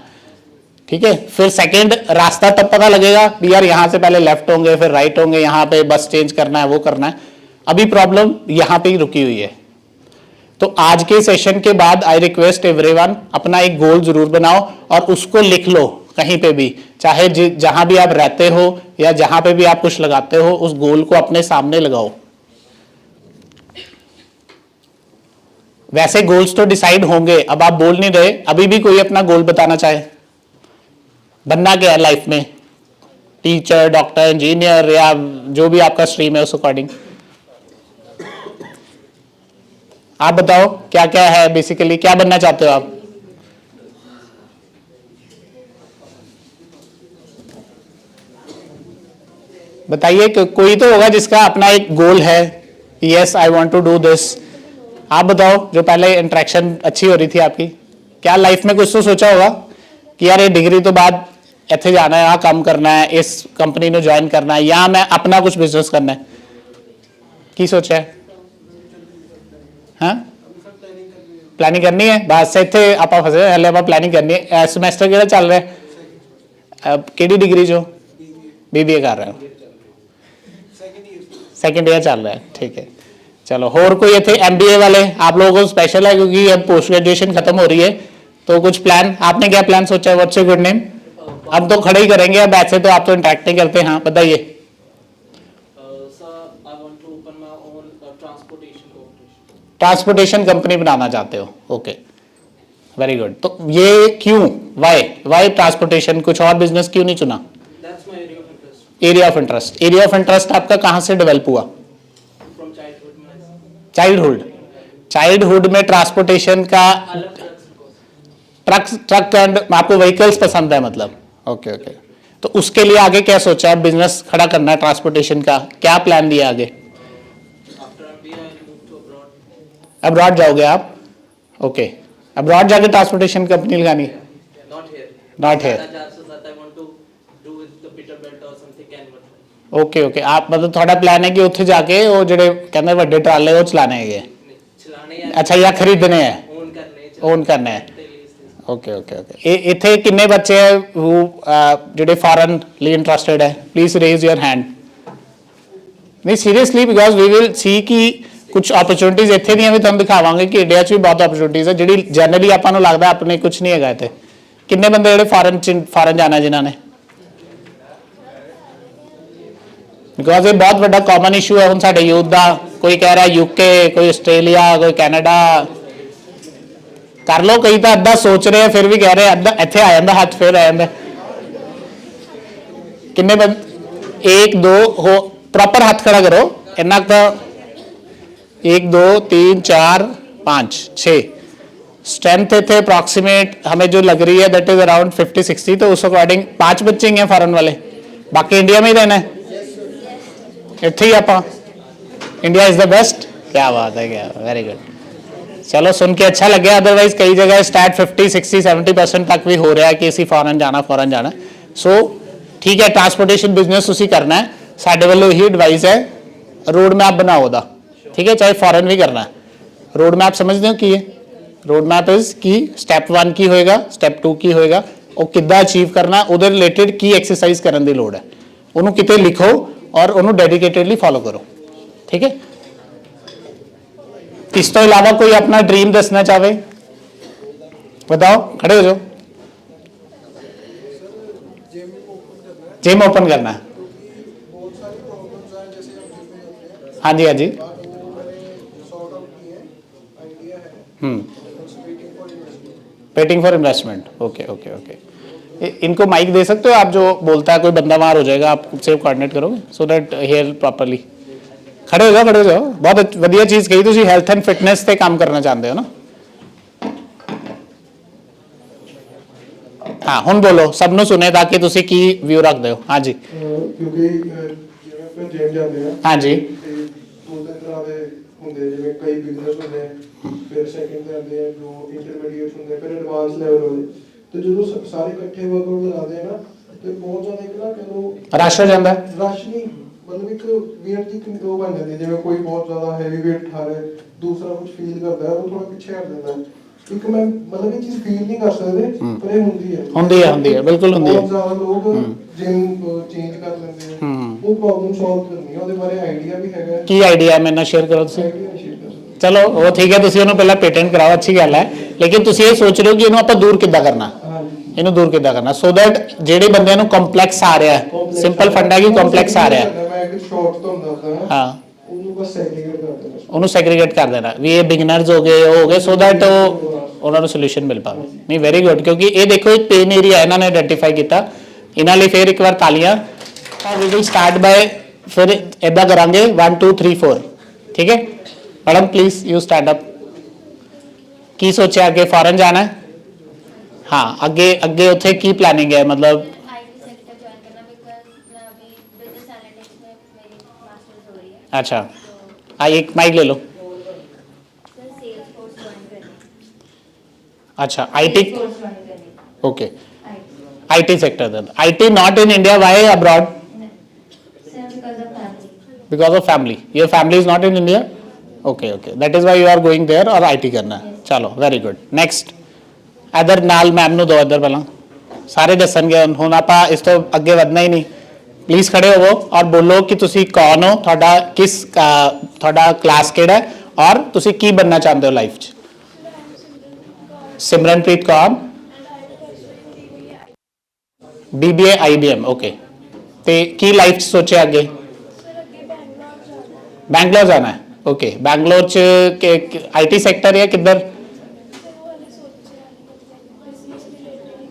B: ठीक है, फिर सेकंड, रास्ता तब पता लगेगा कि यार यहां से पहले लेफ्ट होंगे, फिर राइट होंगे, यहां पे बस चेंज करना है, वो करना है। अभी प्रॉब्लम यहां पे ही रुकी हुई है। तो आज के सेशन के बाद आई रिक्वेस्ट एवरीवन, अपना एक गोल जरूर बनाओ और उसको लिख लो कहीं पे भी, चाहे जहां भी आप रहते हो या जहां पे भी आप कुछ लगाते हो, उस गोल को अपने सामने लगाओ। वैसे गोल्स तो डिसाइड होंगे, अब आप बोल नहीं रहे। अभी भी कोई अपना गोल बताना चाहे, बनना क्या है लाइफ में, टीचर, डॉक्टर, इंजीनियर, या जो भी आपका स्ट्रीम है उस अकॉर्डिंग आप बताओ क्या क्या है, बेसिकली क्या बनना चाहते हो आप? बताइए, कोई तो होगा जिसका अपना एक गोल है, yes I want to do this. आप बताओ, जो पहले इंटरेक्शन अच्छी हो रही थी आपकी, क्या लाइफ में कुछ तो सोचा होगा कि यार ये डिग्री तो बाद इतने जाना है, यहाँ काम करना है, इस कंपनी में ज्वाइन करना है, या मैं अपना कुछ बिजनेस करना है, की सोचा है? हाँ, प्लानिंग करनी है बस। इतने आप फसे हले आप प्लानिंग करनी है। सेमेस्टर केड़ा चल रहा है? केड़ी डिग्री जो बीबीए कर रहे हो? सेकंड ईयर चल रहा है। ठीक है, चलो। और कोई थे एमबीए वाले आप लोगों को स्पेशल है क्योंकि अब पोस्ट ग्रेजुएशन खत्म हो रही है, तो कुछ प्लान, आपने क्या प्लान सोचा है? What's your good name? अब तो खड़े ही करेंगे, अब ऐसे तो आप तो इंटरेक्ट नहीं करते। हाँ बताइए।
D: Sir, I want to open my own
B: transportation company बनाना चाहते हो, ओके वेरी गुड। तो ये क्यों, वाई ट्रांसपोर्टेशन, कुछ और बिजनेस क्यों नहीं चुना?
D: That's my area of interest.
B: Area of interest, area of interest आपका कहाँ से डेवलप हुआ?
D: From childhood में
B: चाइल्डहुड में ट्रांसपोर्टेशन का
D: अलग trucks को
B: ट्रक एंड आपको व्हीकल्स पसंद है मतलब, ओके ओके। तो उसके लिए आगे क्या सोचा है, बिजनेस खड़ा करना है ट्रांसपोर्टेशन का, क्या प्लान दिया आगे?
D: after MBA I moved to abroad.
B: Abroad जाओगे आप, ओके अब्रॉड जाके ट्रांसपोर्टेशन कंपनी लगानी?
D: Not here.
B: Not here.
D: ज़्यादा chances आता है I want to do with the Peterbilt or something Kenworth.
B: Okay okay, आप मतलब थोड़ा प्लान है कि ਉੱਥੇ ਜਾके ਉਹ ਜਿਹੜੇ ਕਹਿੰਦੇ ਵੱਡੇ ਟਰਾਲੇ ਉਹ ਚਲਾਣੇ ਹੈਗੇ?
D: नहीं, चलाने या
B: ਅੱਛਾ, ਜਾਂ ਖਰੀਦਣੇ ਹੈ?
D: own करने
B: ओन करना है,
D: They lease this.
B: Okay okay okay. ਇਹ ਇੱਥੇ ਕਿੰਨੇ ਬੱਚੇ ਹੈ ਜਿਹੜੇ ਫੋਰਨ ਲਈ ਇੰਟਰਸਟਿਡ ਹੈ? Please raise your hand. ਨਹੀਂ seriously, because we will see ਕਿ ਕੁਝ ਓਪਰਚੁਨਿਟੀਜ਼ ਇੱਥੇ ਦੀਆਂ ਵੀ ਤੁਹਾਨੂੰ ਦਿਖਾਵਾਂਗੇ ਕਿ ਇੰਡੀਆ 'ਚ ਵੀ ਬਹੁਤ ਓਪਰਚੁਨਿਟੀਜ਼ ਹੈ ਜਿਹੜੀ ਜਨਰਲੀ ਆਪਾਂ ਨੂੰ ਲੱਗਦਾ ਆਪਣੇ ਕੁਝ ਨਹੀਂ ਹੈਗਾ ਇੱਥੇ। ਕਿੰਨੇ ਬੰਦੇ ਜਿਹੜੇ ਫੋਰਨ ਜਾਣਾ ਜਿਨ੍ਹਾਂ ਨੇ? ਬਿਕਾਜ਼ ਇਹ ਬਹੁਤ ਵੱਡਾ ਕਾਮਨ ਇਸ਼ੂ ਹੈ ਹੁਣ ਸਾਡੇ ਯੂਥ ਦਾ, ਕੋਈ ਕਹਿ ਰਿਹਾ ਯੂਕੇ, ਕੋਈ ਆਸਟ੍ਰੇਲੀਆ, ਕੋਈ ਕੈਨੇਡਾ। ਕਰ ਲਓ, ਕਈ ਤਾਂ ਅੱਧਾ ਸੋਚ ਰਹੇ ਆ ਫਿਰ ਵੀ ਕਹਿ ਰਹੇ ਅੱਧਾ ਇੱਥੇ ਆ ਜਾਂਦਾ, ਹੱਥ ਫਿਰ ਆ ਜਾਂਦਾ। ਕਿੰਨੇ ਬੰਦੇ? 1 2 ਹੋ, प्रॉपर हाथ खड़ा करो, इतना का 1 2 3 4 5 6 स्ट्रेंथ थे अप्रॉक्सीमेट हमें जो लग रही है दैट इज अराउंड 50-60। तो उस अकॉर्डिंग 5 बच्चे ही हैं फॉरेन वाले, बाकी इंडिया में ही रहना है, इतने ही आप इंडिया इज द बेस्ट। क्या बात है, क्या वेरी गुड। चलो सुन के अच्छा लगे, अदरवाइज कई जगह स्टैट 50-60-70% तक भी हो रहा है कि इसी फॉरन जाना। सो ठीक है, ट्रांसपोर्टेशन बिजनेस उसी करना है, साडे वालों ही एडवाइस है रोड मैप बनाओ दा, ठीक है, चाहे फॉरन भी करना है। रोड मैप समझते हो की है? रोड मैप इज की स्टैप 1 की होएगा, स्टैप 2 की होएगा, और किद्दां अचीव करना, उहदे रिलेटेड की एक्सरसाइज करने की लोड़ है, उन्होंने किते लिखो और उन्होंने डेडिकेटेडली फॉलो करो, ठीक है। इस तो इलावा कोई अपना ड्रीम दसना चाहे, बताओ, खड़े हो जाओ। जिम ओपन करना है,
C: बहुत सारी प्रॉब्लम्स हैं जैसे हम जिम में जाते हैं,
B: हाँ जी हाँ जी,
C: बाकी जो मैंने सॉर्ट आउट की है, आइडिया है, waiting for investment.
B: Waiting for investment, okay okay okay. इनको माइक दे सकते हो आप, जो बोलता है कोई बंदा बाहर हो जाएगा, आप से कोऑर्डिनेट करोगे सो दैट हेयर प्रॉपरली। खड़े हो जाओ, बहुत वधिया चीज़ कही तुसी, हेल्थ एंड फिटनेस पे काम करना चाहते हो ना। हाँ हुन बोलो, सबनों सुने ताकि तुसी की व्यू रखते हो। हाँ जी
C: क्योंकि जिवें ਆਪਾਂ ਜਿਮ ਜਾਂਦੇ ਆ
B: हाँ जी
C: ਤੇ ਦੋ ਤਿੰਨ ਤਰ੍ਹਾਂ ਦੇ ਹੁੰਦੇ, ਜਿਵੇਂ ਕਈ ਬਿਜ਼ਨਸ ਹੁੰਦੇ ਆ, ਫਿਰ ਸੈਕਿੰਡ ਤੇ ਆਉਂਦੇ ਆ ਜੋ ਇੰਟਰਮੀਡੀਏਟ ਹੁੰਦੇ ਆ, ਫਿਰ ਐਡਵਾਂਸ ਲੈਵਲ ਵਾਲੇ। ਤੇ ਜਦੋਂ ਸਾਰੇ ਇਕੱਠੇ ਵਰਕਆਊਟ ਲਗਾਉਂਦੇ ਆ ਨਾ, ਤੇ ਬਹੁਤ ਜ਼ਿਆਦਾ ਇੱਕ ਨਾ ਕਹਿੰਦੇ
B: रश हो जाता है।
C: ਰਸ਼ ਨਹੀਂ, ਮਤਲਬ ਇੱਕ ਵੇਟ ਦੀ ਕੰਟਰੋਲ ਬਣ ਜਾਂਦੀ ਹੈ। ਜਿਵੇਂ ਕੋਈ ਬਹੁਤ ਜ਼ਿਆਦਾ ਹੈਵੀ ਵੇਟ ਉਠਾ ਰਿਹਾ, ਦੂਸਰਾ ਕੁਝ ਫੀਲ ਕਰਦਾ ਹੈ, ਉਹ ਥੋੜਾ ਪਿੱਛੇ ਹਟ ਜਾਂਦਾ ਹੈ। ਇੱਕ ਮੈਂ ਮਤਲਬ ਇਹ ਚੀਜ਼ ਫੀਲ ਨਹੀਂ ਕਰ ਸਕਦੇ, ਪਰ ਇਹ ਹੁੰਦੀ ਹੈ
B: बिल्कुल होंदी है।
C: ਬਹੁਤ ਜ਼ਿਆਦਾ ਲੋਕ ਜਿਮ ਚੇਂਜ ਕਰ ਲੈਂਦੇ ਆ, ਉਹ ਪ੍ਰੋਬਲਮ ਸੋਲਵ ਕਰਨੀ ਹੈ, ਉਹਦੇ ਬਾਰੇ ਆਈਡੀਆ ਵੀ ਹੈਗਾ।
B: की आइडिया मेरे नाल शेयर करो तुसी।
C: ਆਈਡੀਆ ਨਹੀਂ ਸ਼ੇਅਰ ਕਰ ਸਕਦੇ।
B: चलो वो ठीक है, तुसी ਉਹਨੂੰ ਪਹਿਲਾਂ पेटेंट कराओ, अच्छी गल है, लेकिन तुसी ਇਹ सोच रहे हो कि ਇਹਨੂੰ ਆਪਾਂ दूर किद्दां करना,
C: ਹਾਂਜੀ,
B: ਇਹਨੂੰ दूर किद्दां करना, सो दैट ਜਿਹੜੇ ਬੰਦਿਆਂ ਨੂੰ ਕੰਪਲੈਕਸ ਆ ਰਿਹਾ ਹੈ, ਸਿੰਪਲ ਫੰਡ ਹੈ ਕਿ ਕੰਪਲੈਕਸ ਆ ਰਿਹਾ ਹੈ,
C: ਮੈਂ ਇੱਕ ਸ਼ਾਰਟ ਤੋਂ ਦੱਸਦਾ ਹਾਂ,
B: ਹਾਂ
C: ਉਹਨੂੰ ਬਸ ਸੈਗਰੀਗੇਟ ਕਰ ਦੇਣਾ।
B: ਉਹਨੂੰ ਸੈਗਰੀਗੇਟ ਕਰ ਦੇਣਾ ਵੀ ਇਹ ਬਿਗਨਰਸ ਹੋ ਗਏ, ਉਹ ਹੋ ਗਏ, ਸੋ दैट ਉਹਨਾਂ ਨੂੰ ਸੋਲੂਸ਼ਨ ਮਿਲ ਪਾਵੇ। ਨਹੀਂ ਵੈਰੀ ਗੁੱਡ, ਕਿਉਂਕਿ ਇਹ ਦੇਖੋ ਇੱਕ ਪੇਨ ਏਰੀਆ ਇਹਨਾਂ ਨੇ ਆਇਡੈਂਟੀਫਾਈ ਕੀਤਾ, ਇਹਨਾਂ ਲਈ ਫੇਰ ਇੱਕ ਵਾਰ ਤਾਲੀਆਂ। ਤਾਂ ਵੀ ਵਿਲ ਸਟਾਰਟ ਬਾय, ਫਿਰ ਇਦਾਂ ਕਰਾਂਗੇ 1 2 3 4, ਠੀਕ ਹੈ madam please you stand up. ਕੀ ਸੋਚਿਆ ਅੱਗੇ ਫੋਰਨ ਜਾਣਾ ਹੈ? हाँ ਅੱਗੇ ਉੱਥੇ ਕੀ ਪਲਾनिंग है, मतलब
E: आईटी सेक्टर ज्वाइन करना, बिकॉज मैं अभी बिजनेस एनालिटिक्स में मेरी मास्टर्स हो रही है।
B: अच्छा एक माइक ले लो।
E: सर सेल्स फोर्स ज्वाइन करनी,
B: अच्छा आईटी,
E: फोर्स ज्वाइन करनी,
B: okay
E: IT.
B: IT sector, then IT not in India, why abroad?
E: Sir because of family.
B: Because of family, your family is not in India, okay that is why you are going there, और IT करना है। चलो very good, next इधर नाल ma'am ਨੂੰ ਦੋ, इधर ਪਹਿਲਾਂ ਸਾਰੇ ਦੱਸਣਗੇ। ਹੁਣ ਆਪਾਂ ਇਸ ਤੋਂ ਅੱਗੇ ਵਧਣਾ ਹੀ ਨਹੀਂ, ਪਲੀਜ਼ ਖੜੇ ਹੋਵੋ ਔਰ ਬੋਲੋ ਕਿ ਤੁਸੀਂ ਕੌਣ ਹੋ, ਤੁਹਾਡਾ ਕਲਾਸ ਕਿਹੜਾ ਹੈ ਔਰ ਤੁਸੀਂ ਕੀ ਬਣਨਾ ਚਾਹੁੰਦੇ ਹੋ ਲਾਈਫ 'ਚ। Simranpreet Kaur, BBA IBM, okay. ਤੇ ਕੀ ਲਾਈਫ 'ਚ ਸੋਚਿਆ ਅੱਗੇ? बैंगलोर जाना है, ओके बैंगलोर च के आईटी सेक्टर या किधर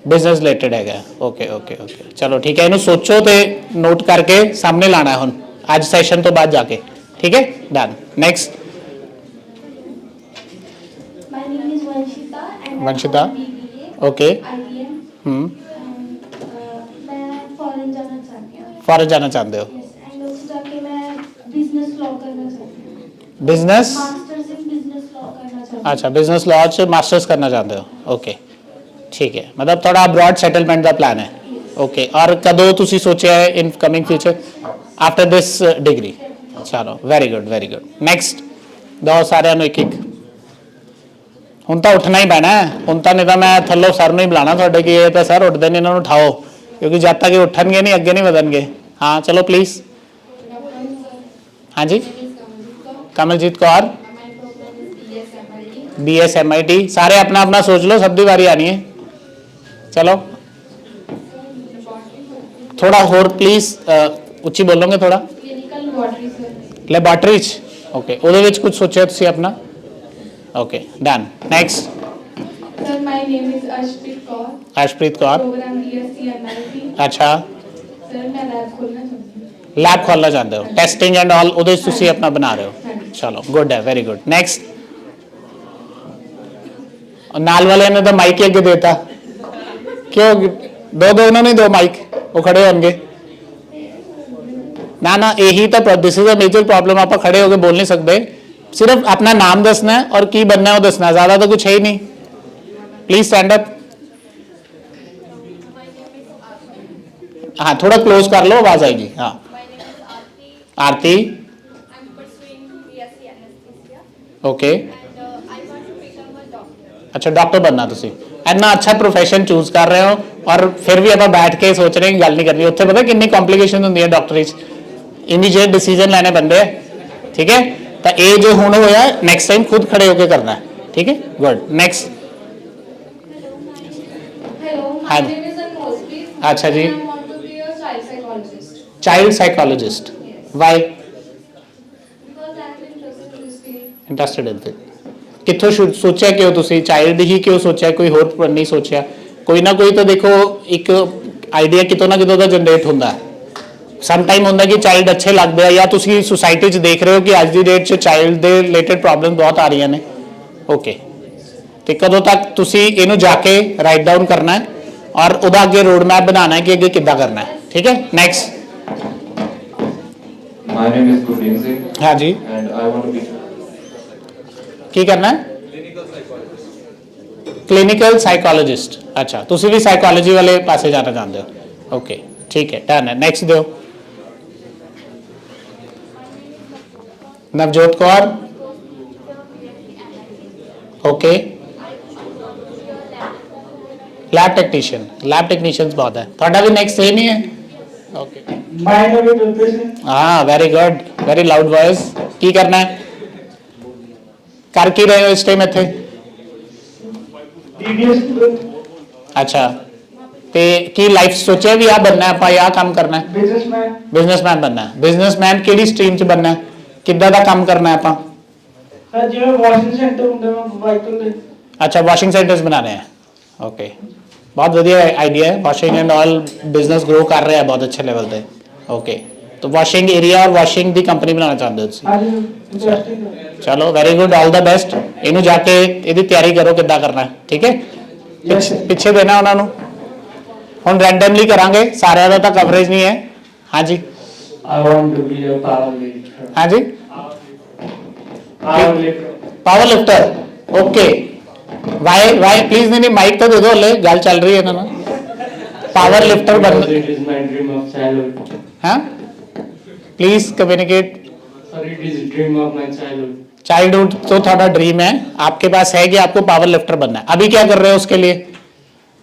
B: बिजनेस रिलेटेड हैगा ओके ओके ओके चलो ठीक है इन्हों सोचो तो नोट करके सामने लाना है हुन आज सैशन तो बाद जाके ठीक है done next
F: My name is Vanshita and
B: Vanshita.
F: I'm from BBA.
B: Okay.
F: IBM. मैं फॉरेन जाना चाहती हूँ.
B: फॉरेन जाना चाहते हो
F: Yes, and उससे जाके मैं बिजनेस लॉ करना चाहती हूँ.
B: Business
F: masters in business law करना चाहती हूँ.
B: अच्छा बिजनेस लॉ से मास्टर्स करना चाहते हो ओके ठीक है मतलब थोड़ा ब्रॉड सेटलमेंट का प्लान है ओके और कदों तुसी सोचा है in coming future after this degree चलो वेरी गुड नेक्स्ट दो सारे एक एक ਹੁਣ ਤਾਂ ਉੱਠਣਾ ਹੀ ਪੈਣਾ ਹੈ ਹੁਣ ਤਾਂ ਨਹੀਂ ਤਾਂ ਮੈਂ ਥੱਲੋਂ ਸਰ ਨੂੰ ਹੀ ਬੁਲਾਣਾ ਤੁਹਾਡੇ ਕਿ ਇਹ ਤਾਂ ਸਰ ਉੱਠਦੇ ਨੇ ਇਹਨਾਂ ਨੂੰ ਉਠਾਓ ਕਿਉਂਕਿ ਜਦ ਤੱਕ ਇਹ ਉੱਠਣਗੇ ਨਹੀਂ ਅੱਗੇ ਨਹੀਂ ਵਧਣਗੇ ਹਾਂ ਚਲੋ ਪਲੀਜ਼ ਹਾਂਜੀ ਕਮਲਜੀਤ ਕੌਰ BSMIT सारे अपना अपना सोच लो सब दी बारी आनी है चलो थोड़ा होर प्लीज ਉੱਚੀ ਬੋਲੋਗੇ ਥੋੜਾ
F: क्लिनिकल लैबोरेटरी सर.
B: ਲੈਬੋਰਟਰੀ ਚ ਓਕੇ ਉਹਦੇ ਵਿੱਚ ਕੁਝ ਸੋਚਿਆ ਤੁਸੀਂ ਆਪਣਾ okay done next
F: Sir, my name is Ashpreet Kaur.
B: Arshpreet Kaur
F: Program BSc MLT.
B: ਅੱਛਾ
F: Sir, मैं लैब खोलना चाहती हूँ.
B: लैब खोलना चाहते हो टेस्टिंग एंड ऑल ਉਹਦੇ 'ਚ ਤੁਸੀਂ ਆਪਣਾ ਬਣਾ ਰਹੇ ਹੋ ਚਲੋ ਗੁੱਡ ਹੈ ਵੈਰੀ ਗੁੱਡ ਨੈਕਸਟ ਨਾਲ ਵਾਲੇ ਨੇ ਤਾਂ ਮਾਈਕ ਅੱਗੇ ਦੇਤਾ ਕਿਉਂ ਦੋ ਉਹਨਾਂ ਨੇ ਦੋ ਮਾਈਕ ਉਹ ਖੜੇ ਹੋਣਗੇ ना यही तो this is a major problem आप खड़े होकर बोल नहीं सकते सिर्फ अपना नाम दसना है और की बनना है वो दसना है ज्यादा तो कुछ है ही नहीं प्लीज स्टैंड अप हाँ थोड़ा क्लोज कर लो आवाज आएगी हाँ
E: My name is Aarti.
B: Aarti
E: I'm pursuing BSc anesthesia
B: okay
E: and I want to become a doctor.
B: अच्छा डॉक्टर बनना तुसी इन्ना अच्छा प्रोफेशन चूज कर रहे हो और फिर भी आप बैठ के सोच रहे हैं गल नहीं करनी उत्थे पता कितनी कॉम्प्लीकेशन होंदी है डॉक्टरी च इमीडिएट डिसीजन लेने बनते हैं ठीक है तो ये जो हुण होया नेक्स्ट टाइम खुद खड़े होकर करना है ठीक है good next
F: Hello,
B: Hi.
F: my name is Anmolpreet.
B: अच्छा जी।
F: And I want to be a child psychologist.
B: Child psychologist
F: Yes.
B: Why
F: Because I am interested in this field.
B: Interested in ਕਿੱਥੋਂ ਸੋਚਿਆ ਕਿਉਂ ਤੁਸੀਂ ਚਾਈਲਡ ਹੀ ਕਿਉਂ ਸੋਚਿਆ ਕੋਈ ਹੋਰ ਨਹੀਂ ਸੋਚਿਆ ਕੋਈ ਨਾ ਕੋਈ ਤਾਂ ਦੇਖੋ ਇੱਕ ਆਈਡੀਆ ਕਿਤੋਂ ਨਾ ਕਿਤੋਂ ਦਾ ਜਨਰੇਟ ਹੁੰਦਾ ਹੈ ਸਮ ਟਾਈਮ ਹੁੰਦਾ ਕਿ ਚਾਈਲਡ ਅੱਛੇ ਲੱਗਦੇ ਆ ਜਾਂ ਤੁਸੀਂ ਸੁਸਾਇਟੀ 'ਚ ਦੇਖ ਰਹੇ ਹੋ ਕਿ ਅੱਜ ਦੀ ਡੇਟ 'ਚ ਚਾਈਲਡ ਦੇ ਰਿਲੇਟਡ ਪ੍ਰੋਬਲਮ ਬਹੁਤ ਆ ਰਹੀਆਂ ਨੇ ਓਕੇ ਤੇ ਕਦੋਂ ਤੱਕ ਤੁਸੀਂ ਇਹਨੂੰ ਜਾ ਕੇ ਰਾਈਟ ਡਾਊਨ ਕਰਨਾ ਹੈ ਔਰ ਉਹਦਾ ਅੱਗੇ ਰੋਡ ਮੈਪ ਬਣਾਉਣਾ ਹੈ ਕਿ ਅੱਗੇ ਕਿੱਦਾਂ ਕਰਨਾ ਹੈ ਠੀਕ ਹੈ next
G: My name is Gurleen Singh
B: ਹਾਂ ਜੀ
G: and I want to be
B: ਕੀ ਕਰਨਾ ਹੈ ਕਲੀਨਿਕਲ ਸਾਈਕੋਲੋਜਿਸਟ ਅੱਛਾ ਤੁਸੀਂ ਵੀ ਸਾਈਕੋਲੋਜੀ ਵਾਲੇ ਪਾਸੇ ਜਾਣਾ ਚਾਹੁੰਦੇ ਹੋ ਓਕੇ ਠੀਕ ਹੈ ਡਨ ਹੈ ਨੈਕਸਟ ਦਿਓ Navjot Kaur okay lab technician बहुत है थोड़ा भी नेक्स्ट सेम ही है ओके हाँ very good very loud voice की करना है कर की रहे हो इस टाइम इथे अच्छा ते की लाइफ सोचे भी आ बनना है आप काम करना है बिजनेसमैन बनना है बिजनेसमैन केड़ी स्ट्रीम च बनना है किद्दां दा काम करना है आप अच्छा वॉशिंग सेंटर्स बनाने हैं ओके बहुत ਵਧੀਆ आइडिया है washing and all business grow कर रहा है बहुत अच्छे लेवल पे ओके तो वॉशिंग एरिया और वॉशिंग दी कंपनी बनाना चाहते हो ਤੁਸੀਂ चलो very good all the best ਇਹਨੂੰ ਜਾ ਕੇ ਇਹਦੀ ਤਿਆਰੀ ਕਰੋ ਕਿੱਦਾਂ ਕਰਨਾ ਹੈ ਠੀਕ ਹੈ ਪਿੱਛੇ ਦੇਣਾ ਉਹਨਾਂ ਨੂੰ ਹੁਣ ਰੈਂਡਮਲੀ ਕਰਾਂਗੇ ਸਾਰਿਆਂ ਦਾ ਤਾਂ ਕਵਰੇਜ ਨਹੀਂ ਹੈ ਹਾਂਜੀ
H: I want to be a power lifter.
B: ਹਾਂਜੀ
H: Power lifter.
B: Power lifter okay why please ਨਹੀਂ ਮਾਈਕ ਤਾਂ ਦੇ ਦਿਓ ਹਲੇ ਗੱਲ ਚੱਲ ਰਹੀ ਹੈ ਨਾ ਪਾਵਰ ਲਿਫਟਰ
H: Because
B: ਬਣ
H: it is my dream of childhood.
B: हाँ please communicate
H: Or it is dream of my childhood.
B: Childhood तो थोड़ा ड्रीम है आपके पास है कि आपको पावर लिफ्टर बनना है अभी क्या कर रहे हो उसके लिए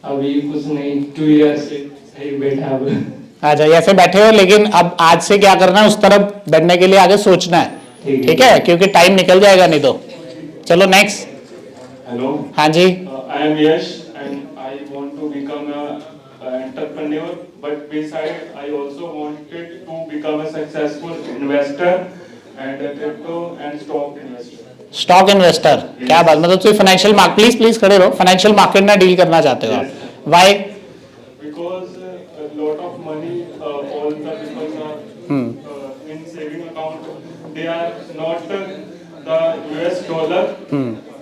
H: अभी कुछ नहीं 2 years से सही बैठा हूँ.
B: अच्छा ऐसे बैठे हो लेकिन अब आज से क्या करना है उस तरफ बढ़ने के लिए आगे सोचना है ठीक है क्योंकि टाइम निकल जाएगा नहीं तो चलो नेक्स्ट
I: Hello,
B: हाँ जी
I: I am Yash and I want to become a entrepreneur. But beside, I also wanted to become a successful investor and crypto and stock investor.
B: Stock investor, क्या बात, मतलब ਤੁਸੀਂ फाइनेंशियल मार्केट प्लीज खड़े रहो, financial market ਨਾਲ deal करना चाहते हो आप, Y?
I: Because a lot of money, all the people are in saving account, they are not the US dollar